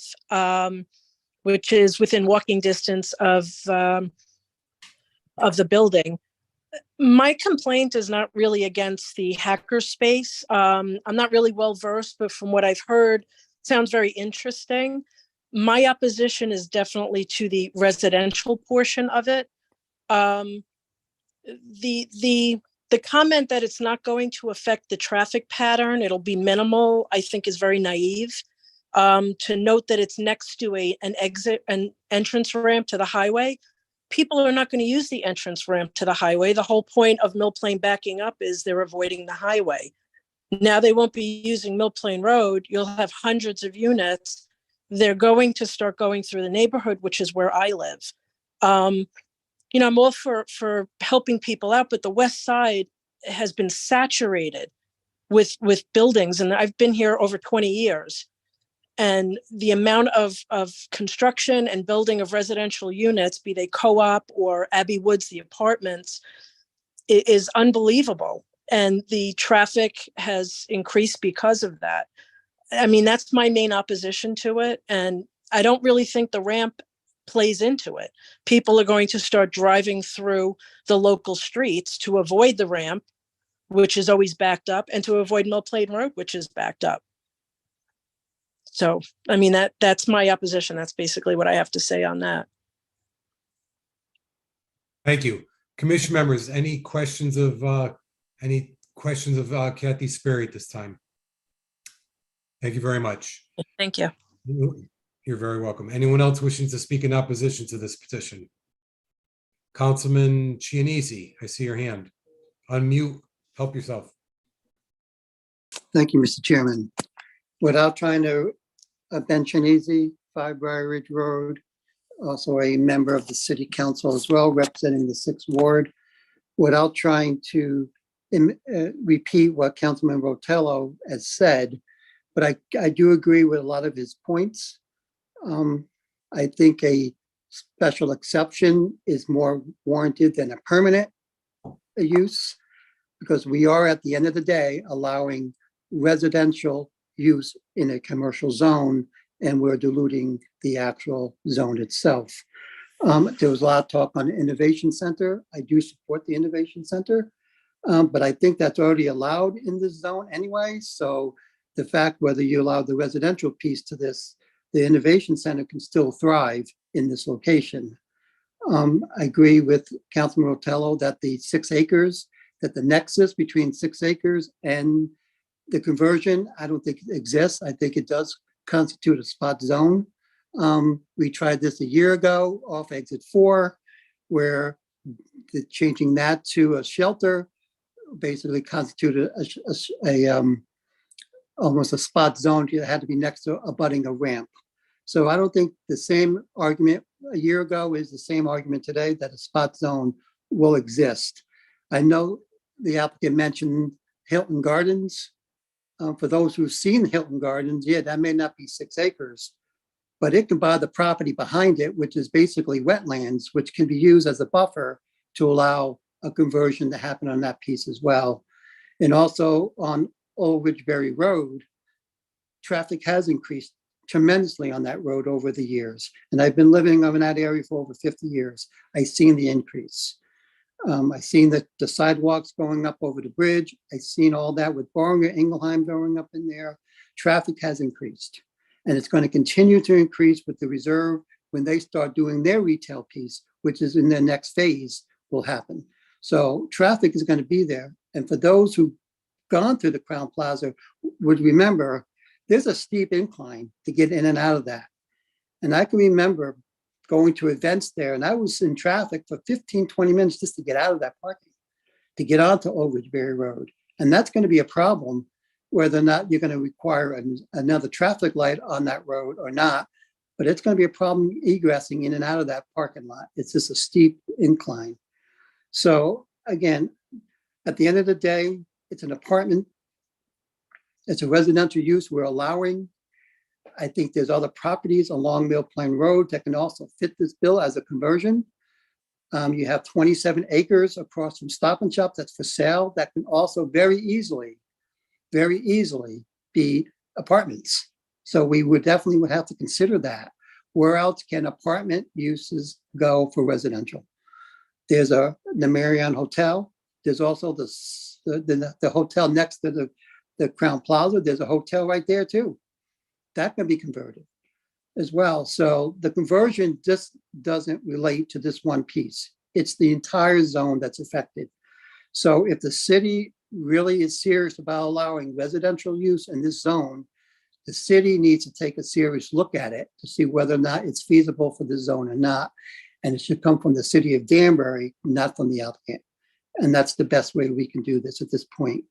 which is within walking distance of the building. My complaint is not really against the hackerspace. I'm not really well versed, but from what I've heard, it sounds very interesting. My opposition is definitely to the residential portion of it. The comment that it's not going to affect the traffic pattern, it'll be minimal, I think is very naive. To note that it's next to an entrance ramp to the highway. People are not going to use the entrance ramp to the highway. The whole point of Mill Plain backing up is they're avoiding the highway. Now they won't be using Mill Plain Road. You'll have hundreds of units. They're going to start going through the neighborhood, which is where I live. You know, I'm all for helping people out, but the West Side has been saturated with buildings, and I've been here over 20 years. And the amount of construction and building of residential units, be they co-op or Abbey Woods, the apartments, is unbelievable. And the traffic has increased because of that. I mean, that's my main opposition to it. And I don't really think the ramp plays into it. People are going to start driving through the local streets to avoid the ramp, which is always backed up, and to avoid Mill Plain Road, which is backed up. So, I mean, that's my opposition. That's basically what I have to say on that. Thank you. Commission members, any questions of Kathy Sperry at this time? Thank you very much. Thank you. You're very welcome. Anyone else wishing to speak in opposition to this petition? Councilman Chianese, I see your hand. Unmute, help yourself. Thank you, Mr. Chairman. Without trying to mention easy, 5 Briar Ridge Road, also a member of the city council as well, representing the 6th Ward. Without trying to repeat what Councilman Rotello has said, but I do agree with a lot of his points. I think a special exception is more warranted than a permanent use, because we are, at the end of the day, allowing residential use in a commercial zone, and we're diluting the actual zone itself. There was a lot of talk on the Innovation Center. I do support the Innovation Center, but I think that's already allowed in this zone anyway. So the fact whether you allow the residential piece to this, the Innovation Center can still thrive in this location. I agree with Councilman Rotello that the 6 acres, that the nexus between 6 acres and the conversion, I don't think it exists. I think it does constitute a spot zone. We tried this a year ago off exit 4, where changing that to a shelter basically constituted almost a spot zone. You had to be next to abutting a ramp. So I don't think the same argument a year ago is the same argument today, that a spot zone will exist. I know the applicant mentioned Hilton Gardens. For those who've seen Hilton Gardens, yeah, that may not be 6 acres, but it can buy the property behind it, which is basically wetlands, which can be used as a buffer to allow a conversion to happen on that piece as well. And also on Old Ridgeberry Road, traffic has increased tremendously on that road over the years. And I've been living in that area for over 50 years. I've seen the increase. I've seen the sidewalks going up over the bridge. I've seen all that with Boringer, Ingelheim going up in there. Traffic has increased. And it's going to continue to increase with the reserve when they start doing their retail piece, which is in their next phase will happen. So traffic is going to be there. And for those who've gone through the Crown Plaza would remember, there's a steep incline to get in and out of that. And I can remember going to events there, and I was in traffic for 15, 20 minutes just to get out of that parking, to get onto Old Ridgeberry Road. And that's going to be a problem, whether or not you're going to require another traffic light on that road or not. But it's going to be a problem egressing in and out of that parking lot. It's just a steep incline. So again, at the end of the day, it's an apartment. It's a residential use we're allowing. I think there's other properties along Mill Plain Road that can also fit this bill as a conversion. You have 27 acres across from Stop and Shop that's for sale that can also very easily be apartments. So we would definitely have to consider that. Where else can apartment uses go for residential? There's the Marion Hotel. There's also the hotel next to the Crown Plaza. There's a hotel right there too. That can be converted as well. So the conversion just doesn't relate to this one piece. It's the entire zone that's affected. So if the city really is serious about allowing residential use in this zone, the city needs to take a serious look at it to see whether or not it's feasible for the zone or not. And it should come from the city of Danbury, not from the applicant. And that's the best way we can do this at this point.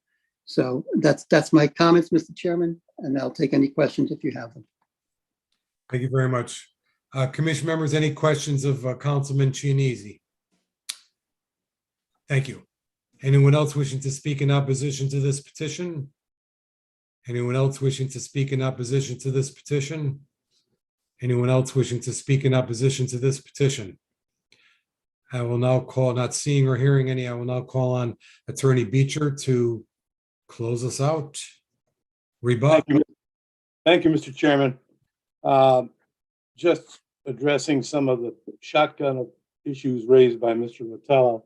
So that's my comments, Mr. Chairman, and I'll take any questions if you have them. Thank you very much. Commission members, any questions of Councilman Chianese? Thank you. Anyone else wishing to speak in opposition to this petition? Anyone else wishing to speak in opposition to this petition? Anyone else wishing to speak in opposition to this petition? I will now call, not seeing or hearing any, I will now call on Attorney Beecher to close us out. Rebut. Thank you, Mr. Chairman. Just addressing some of the shotgun issues raised by Mr. Rotello.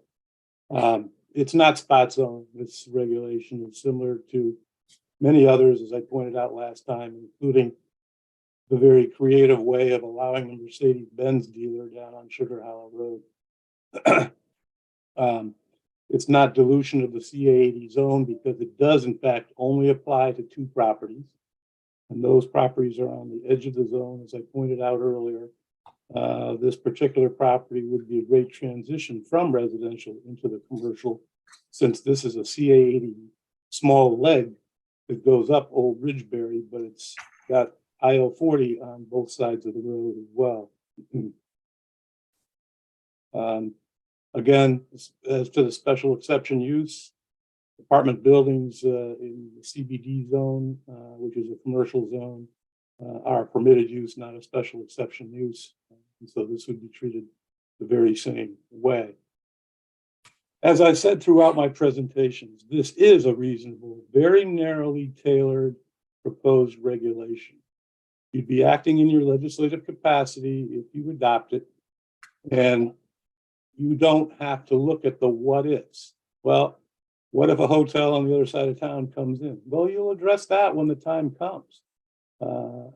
It's not spot zone. It's regulation. It's similar to many others, as I pointed out last time, including the very creative way of allowing the Mercedes-Benz dealer down on Sugar Hollow Road. It's not dilution of the CA80 zone because it does in fact only apply to 2 properties. And those properties are on the edge of the zone, as I pointed out earlier. This particular property would be a great transition from residential into the commercial, since this is a CA80 small leg that goes up Old Ridgeberry, but it's got IL-40 on both sides of the road as well. Again, as to the special exception use, apartment buildings in the CBD zone, which is a commercial zone, are permitted use, not a special exception use. And so this would be treated the very same way. As I said throughout my presentations, this is a reasonable, very narrowly tailored proposed regulation. You'd be acting in your legislative capacity if you adopt it, and you don't have to look at the what ifs. Well, what if a hotel on the other side of town comes in? Well, you'll address that when the time comes.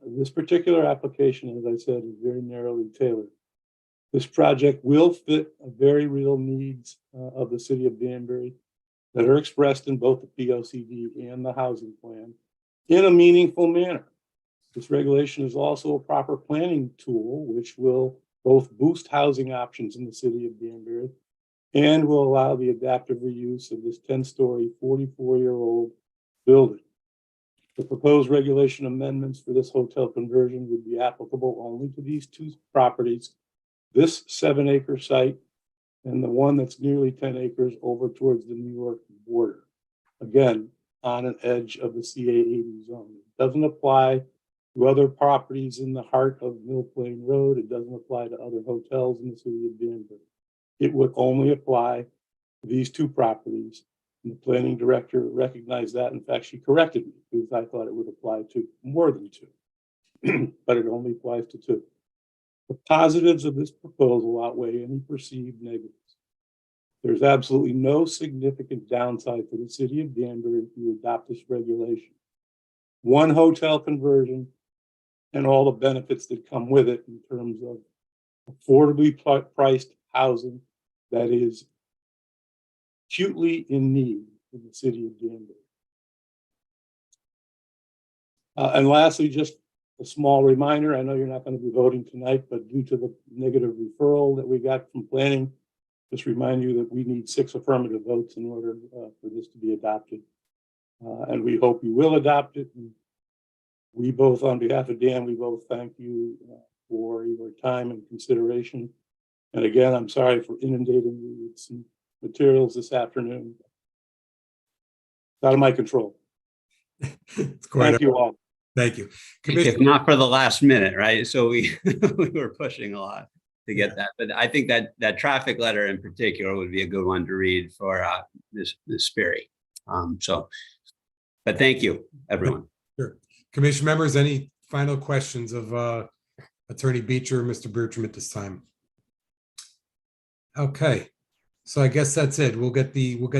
This particular application, as I said, is very narrowly tailored. This project will fit a very real needs of the city of Danbury that are expressed in both the POCD and the housing plan in a meaningful manner. This regulation is also a proper planning tool, which will both boost housing options in the city of Danbury and will allow the adaptive reuse of this 10-story, 44-year-old building. The proposed regulation amendments for this hotel conversion would be applicable only to these 2 properties, this 7-acre site and the one that's nearly 10 acres over towards the New York border. Again, on an edge of the CA80 zone. It doesn't apply to other properties in the heart of Mill Plain Road. It doesn't apply to other hotels in the city of Danbury. It would only apply to these 2 properties. And the planning director recognized that. In fact, she corrected me because I thought it would apply to more than 2, but it only applies to 2. The positives of this proposal outweigh any perceived negatives. There's absolutely no significant downside for the city of Danbury if you adopt this regulation. 1 hotel conversion and all the benefits that come with it in terms of affordably priced housing that is acutely in need in the city of Danbury. And lastly, just a small reminder, I know you're not going to be voting tonight, but due to the negative referral that we got from planning, just remind you that we need 6 affirmative votes in order for this to be adopted. And we hope you will adopt it. And we both, on behalf of Dan, we both thank you for your time and consideration. And again, I'm sorry for inundating you with some materials this afternoon. It's out of my control. Thank you all. Thank you. If not for the last minute, right? So we were pushing a lot to get that. But I think that traffic letter in particular would be a good one to read for Ms. Sperry. But thank you, everyone. Sure. Commission members, any final questions of Attorney Beecher or Mr. Bertram at this time? Okay, so I guess that's it. We'll get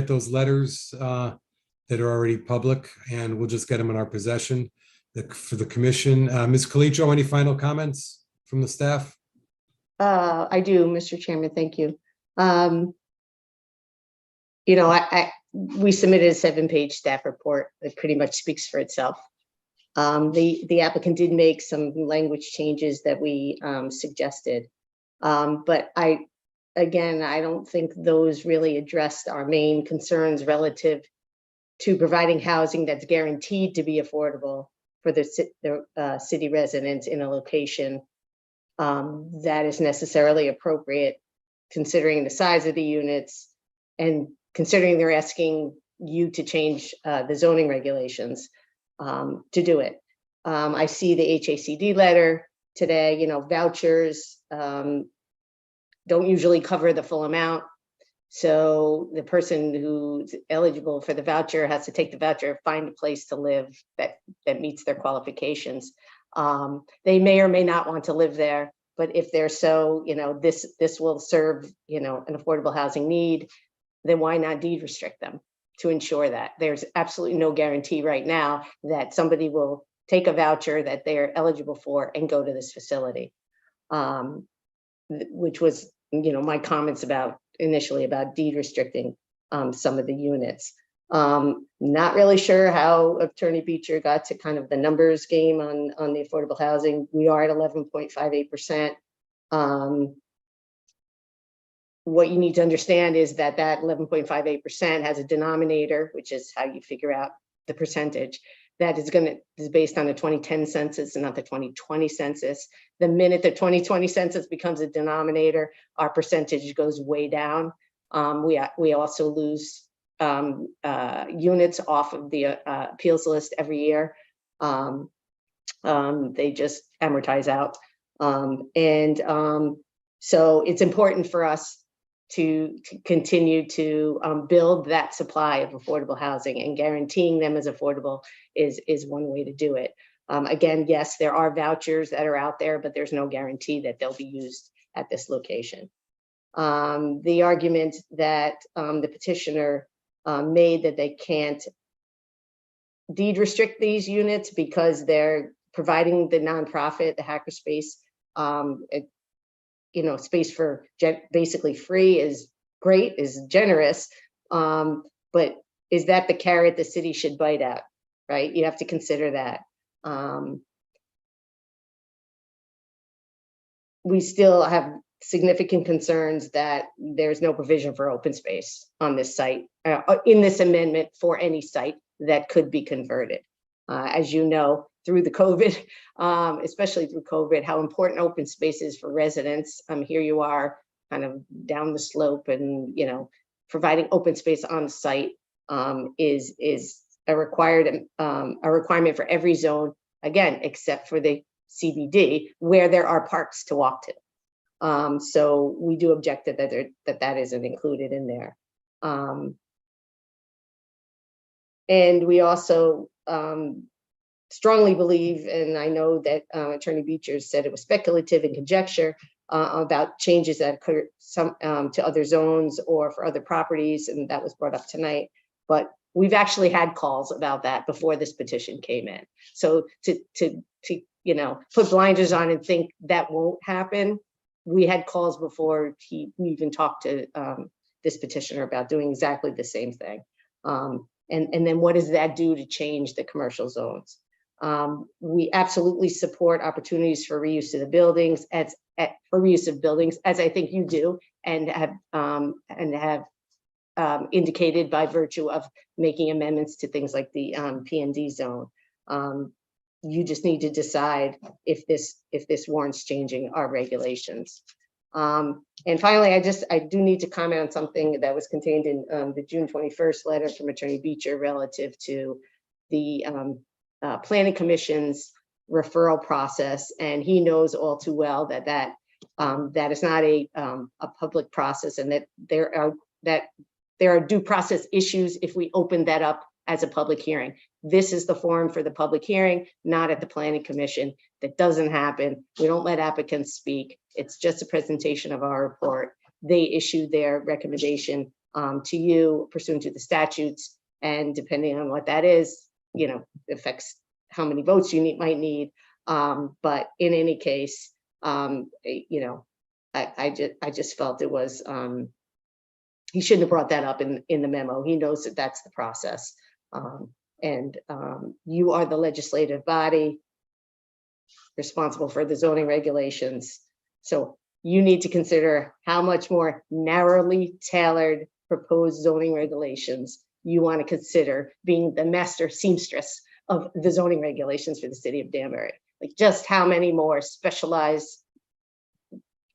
those letters that are already public, and we'll just get them in our possession for the commission. Ms. Calitro, any final comments from the staff? I do, Mr. Chairman, thank you. We submitted a 7-page staff report that pretty much speaks for itself. The applicant did make some language changes that we suggested, but I don't think those really addressed our main concerns relative to providing housing that's guaranteed to be affordable for the city residents in a location that is necessarily appropriate, considering the size of the units and considering they're asking you to change the zoning regulations to do it. I see the HACD letter today, vouchers don't usually cover the full amount. So the person who's eligible for the voucher has to take the voucher, find a place to live that meets their qualifications. They may or may not want to live there, but if they're this will serve, an affordable housing need, then why not deed restrict them to ensure that? There's absolutely no guarantee right now that somebody will take a voucher that they're eligible for and go to this facility, which was my comments about initially about deed restricting some of the units. Not really sure how Attorney Beecher got to kind of the numbers game on the affordable housing. We are at 11.58%. What you need to understand is that 11.58% has a denominator, which is how you figure out the percentage. That is based on the 2010 census and not the 2020 census. The minute the 2020 census becomes a denominator, our percentage goes way down. We also lose units off of the appeals list every year. They just amortize out. So it's important for us to continue to build that supply of affordable housing, and guaranteeing them as affordable is one way to do it. Again, yes, there are vouchers that are out there, but there's no guarantee that they'll be used at this location. The argument that the petitioner made that they can't deed restrict these units because they're providing the nonprofit, the hackerspace, space for basically free is great, is generous, but is that the carrot the city should bite at, right? You have to consider that. We still have significant concerns that there's no provision for open space on this site, in this amendment for any site that could be converted. As you know, through the COVID, especially through COVID, how important open space is for residents. Here you are kind of down the slope, and providing open space on site is a requirement for every zone, again, except for the CBD, where there are parks to walk to. So we do object that isn't included in there. And we also strongly believe, and I know that Attorney Beecher said it was speculative and conjecture about changes that occur to other zones or for other properties, and that was brought up tonight. But we've actually had calls about that before this petition came in. So to put blinders on and think that won't happen, we had calls before we even talked to this petitioner about doing exactly the same thing. And then what does that do to change the commercial zones? We absolutely support opportunities for reuse of the buildings, for reuse of buildings, as I think you do, and have indicated by virtue of making amendments to things like the P&D zone. You just need to decide if this warrants changing our regulations. And finally, I do need to comment on something that was contained in the June 21st letter from Attorney Beecher relative to the Planning Commission's referral process. And he knows all too well that is not a public process, and that there are due process issues if we open that up as a public hearing. This is the forum for the public hearing, not at the Planning Commission. That doesn't happen. We don't let applicants speak. It's just a presentation of our report. They issue their recommendation to you pursuant to the statutes, and depending on what that is, affects how many votes you might need. But in any case, I just felt it was, he shouldn't have brought that up in the memo. He knows that that's the process. And you are the legislative body responsible for the zoning regulations. So you need to consider how much more narrowly tailored proposed zoning regulations you want to consider being the master seamstress of the zoning regulations for the city of Danbury. Like, just how many more specialized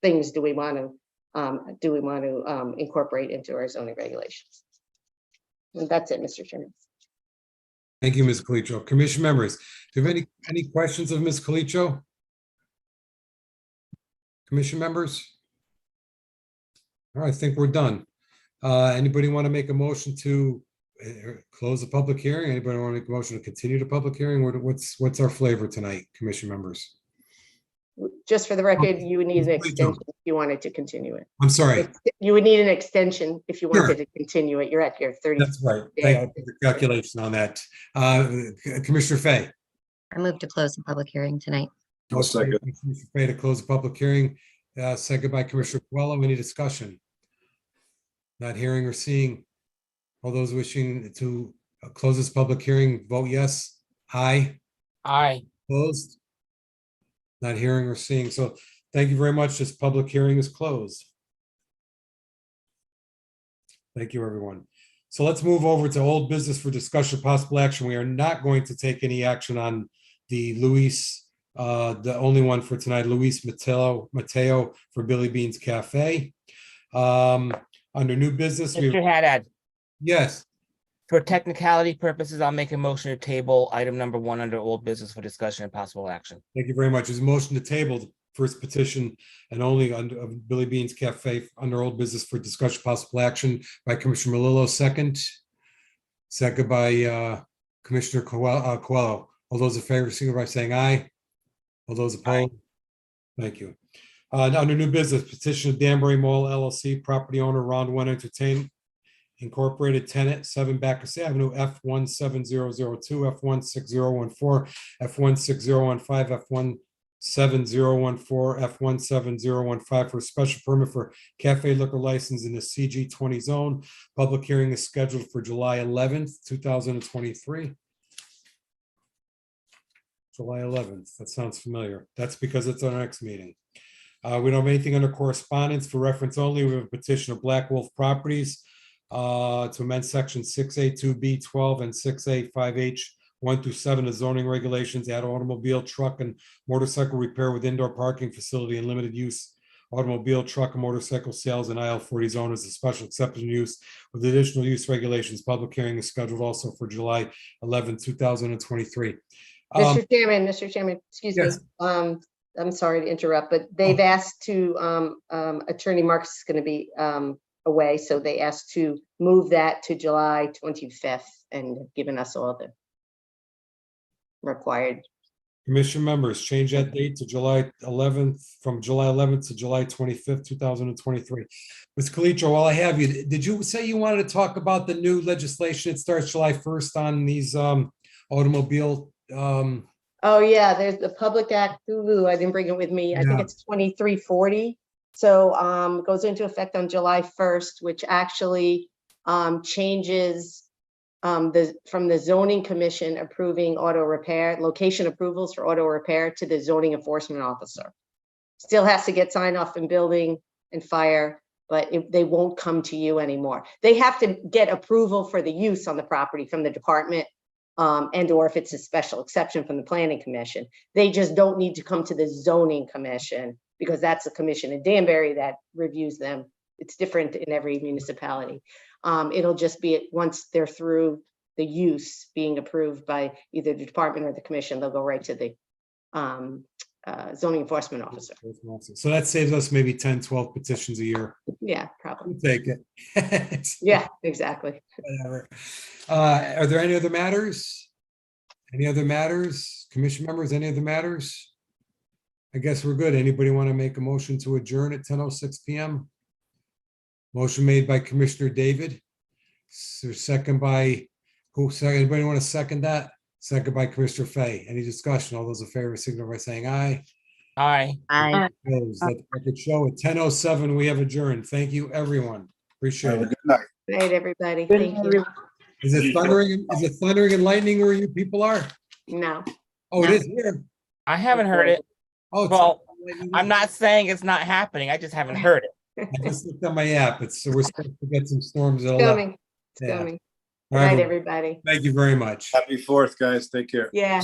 things do we want to incorporate into our zoning regulations? And that's it, Mr. Chairman. Thank you, Ms. Calitro. Commission members, do you have any questions of Ms. Calitro? Commission members? All right, I think we're done. Anybody want to make a motion to close the public hearing? Anybody want to make a motion to continue the public hearing? What's our flavor tonight, commission members? Just for the record, you would need an extension if you wanted to continue it. I'm sorry. You would need an extension if you wanted to continue it. You're at your 30. That's right. Thank you for the calculation on that. Commissioner Fay. I move to close the public hearing tonight. I'll second. Commissioner Fay to close the public hearing. Second by Commissioner Coelho. Any discussion? Not hearing or seeing. All those wishing to close this public hearing, vote yes. Aye. Aye. Opposed? Not hearing or seeing. So thank you very much. This public hearing is closed. Thank you, everyone. So let's move over to old business for discussion, possible action. We are not going to take any action on the Luis, the only one for tonight, Luis Mateo for Billy Bean's Cafe. Under new business, Mr. Haddad, yes, for technicality purposes, I'll make a motion to table item number 1 under old business for discussion and possible action. thank you very much. There's a motion to table the first petition and only under of Billy Bean's Cafe under old business for discussion, possible action by Commissioner Melillo, second by Commissioner Coelho. All those in favor, signify by saying aye. All those opposed? Thank you. Under new business, petition of Danbury Mall LLC, property owner Round One Entertainment Incorporated, tenant 7 Bacchus Avenue, F17002, F16014, F16015, F17014, F17015 for a special permit for cafe liquor license in the CG 20 zone. Public hearing is scheduled for July 11th, 2023. July 11th. That sounds familiar. That's because it's our next meeting. We don't have anything under correspondence. For reference only, we have a petition of Black Wolf Properties to amend section 6A2B12 and 6A5H 1 through 7 of zoning regulations, add automobile, truck, and motorcycle repair with indoor parking facility and limited use automobile, truck, and motorcycle sales in IL40 zone as a special exception use with additional use regulations. Public hearing is scheduled also for July 11, 2023. Mr. Chairman, excuse me. yes. I'm sorry to interrupt, but they've asked to, Attorney Marks is going to be away, so they asked to move that to July 25th and have given us all the required. Commission members, change that date to July 11th, from July 11th to July 25th, 2023. Ms. Calitro, while I have you, did you say you wanted to talk about the new legislation? It starts July 1st on these automobile. Oh, yeah, there's the Public Act, I didn't bring it with me. I think Yeah. it's 2340. So it goes into effect on July 1st, which actually changes from the zoning commission approving auto repair, location approvals for auto repair to the zoning enforcement officer. Still has to get signed off in building and fire, but they won't come to you anymore. They have to get approval for the use on the property from the department, and or if it's a special exception from the planning commission. They just don't need to come to the zoning commission because that's a commission in Danbury that reviews them. It's different in every municipality. It'll just be once they're through the use being approved by either the department or the commission, they'll go right to the zoning enforcement officer. So that saves us maybe 10, 12 petitions a year. Yeah, probably. We'll take it. Yeah, exactly. Whatever. Are there any other matters? Any other matters? Commission members, any other matters? I guess we're good. Anybody want to make a motion to adjourn at 10:06 PM? Motion made by Commissioner David. Second by, anybody want to second that? Second by Commissioner Fay. Any discussion? All those in favor signify by saying aye. Aye. Aye. Opposed? Let the record show at 10:07 we have adjourned. Thank you, everyone. Appreciate Have a it. good night. Good night, everybody. Thank you. Is it thundering? Is it thundering and lightning where you people are? No. Oh, it is here. I haven't heard it. Oh, it's- Well, I'm not saying it's not happening. I just haven't heard it. I just looked at my app. We're supposed to get some storms at It's 11. coming. It's Yeah. coming. All Good right, night, everybody. Thank you very much. Happy 4th, guys. Take care. Yeah.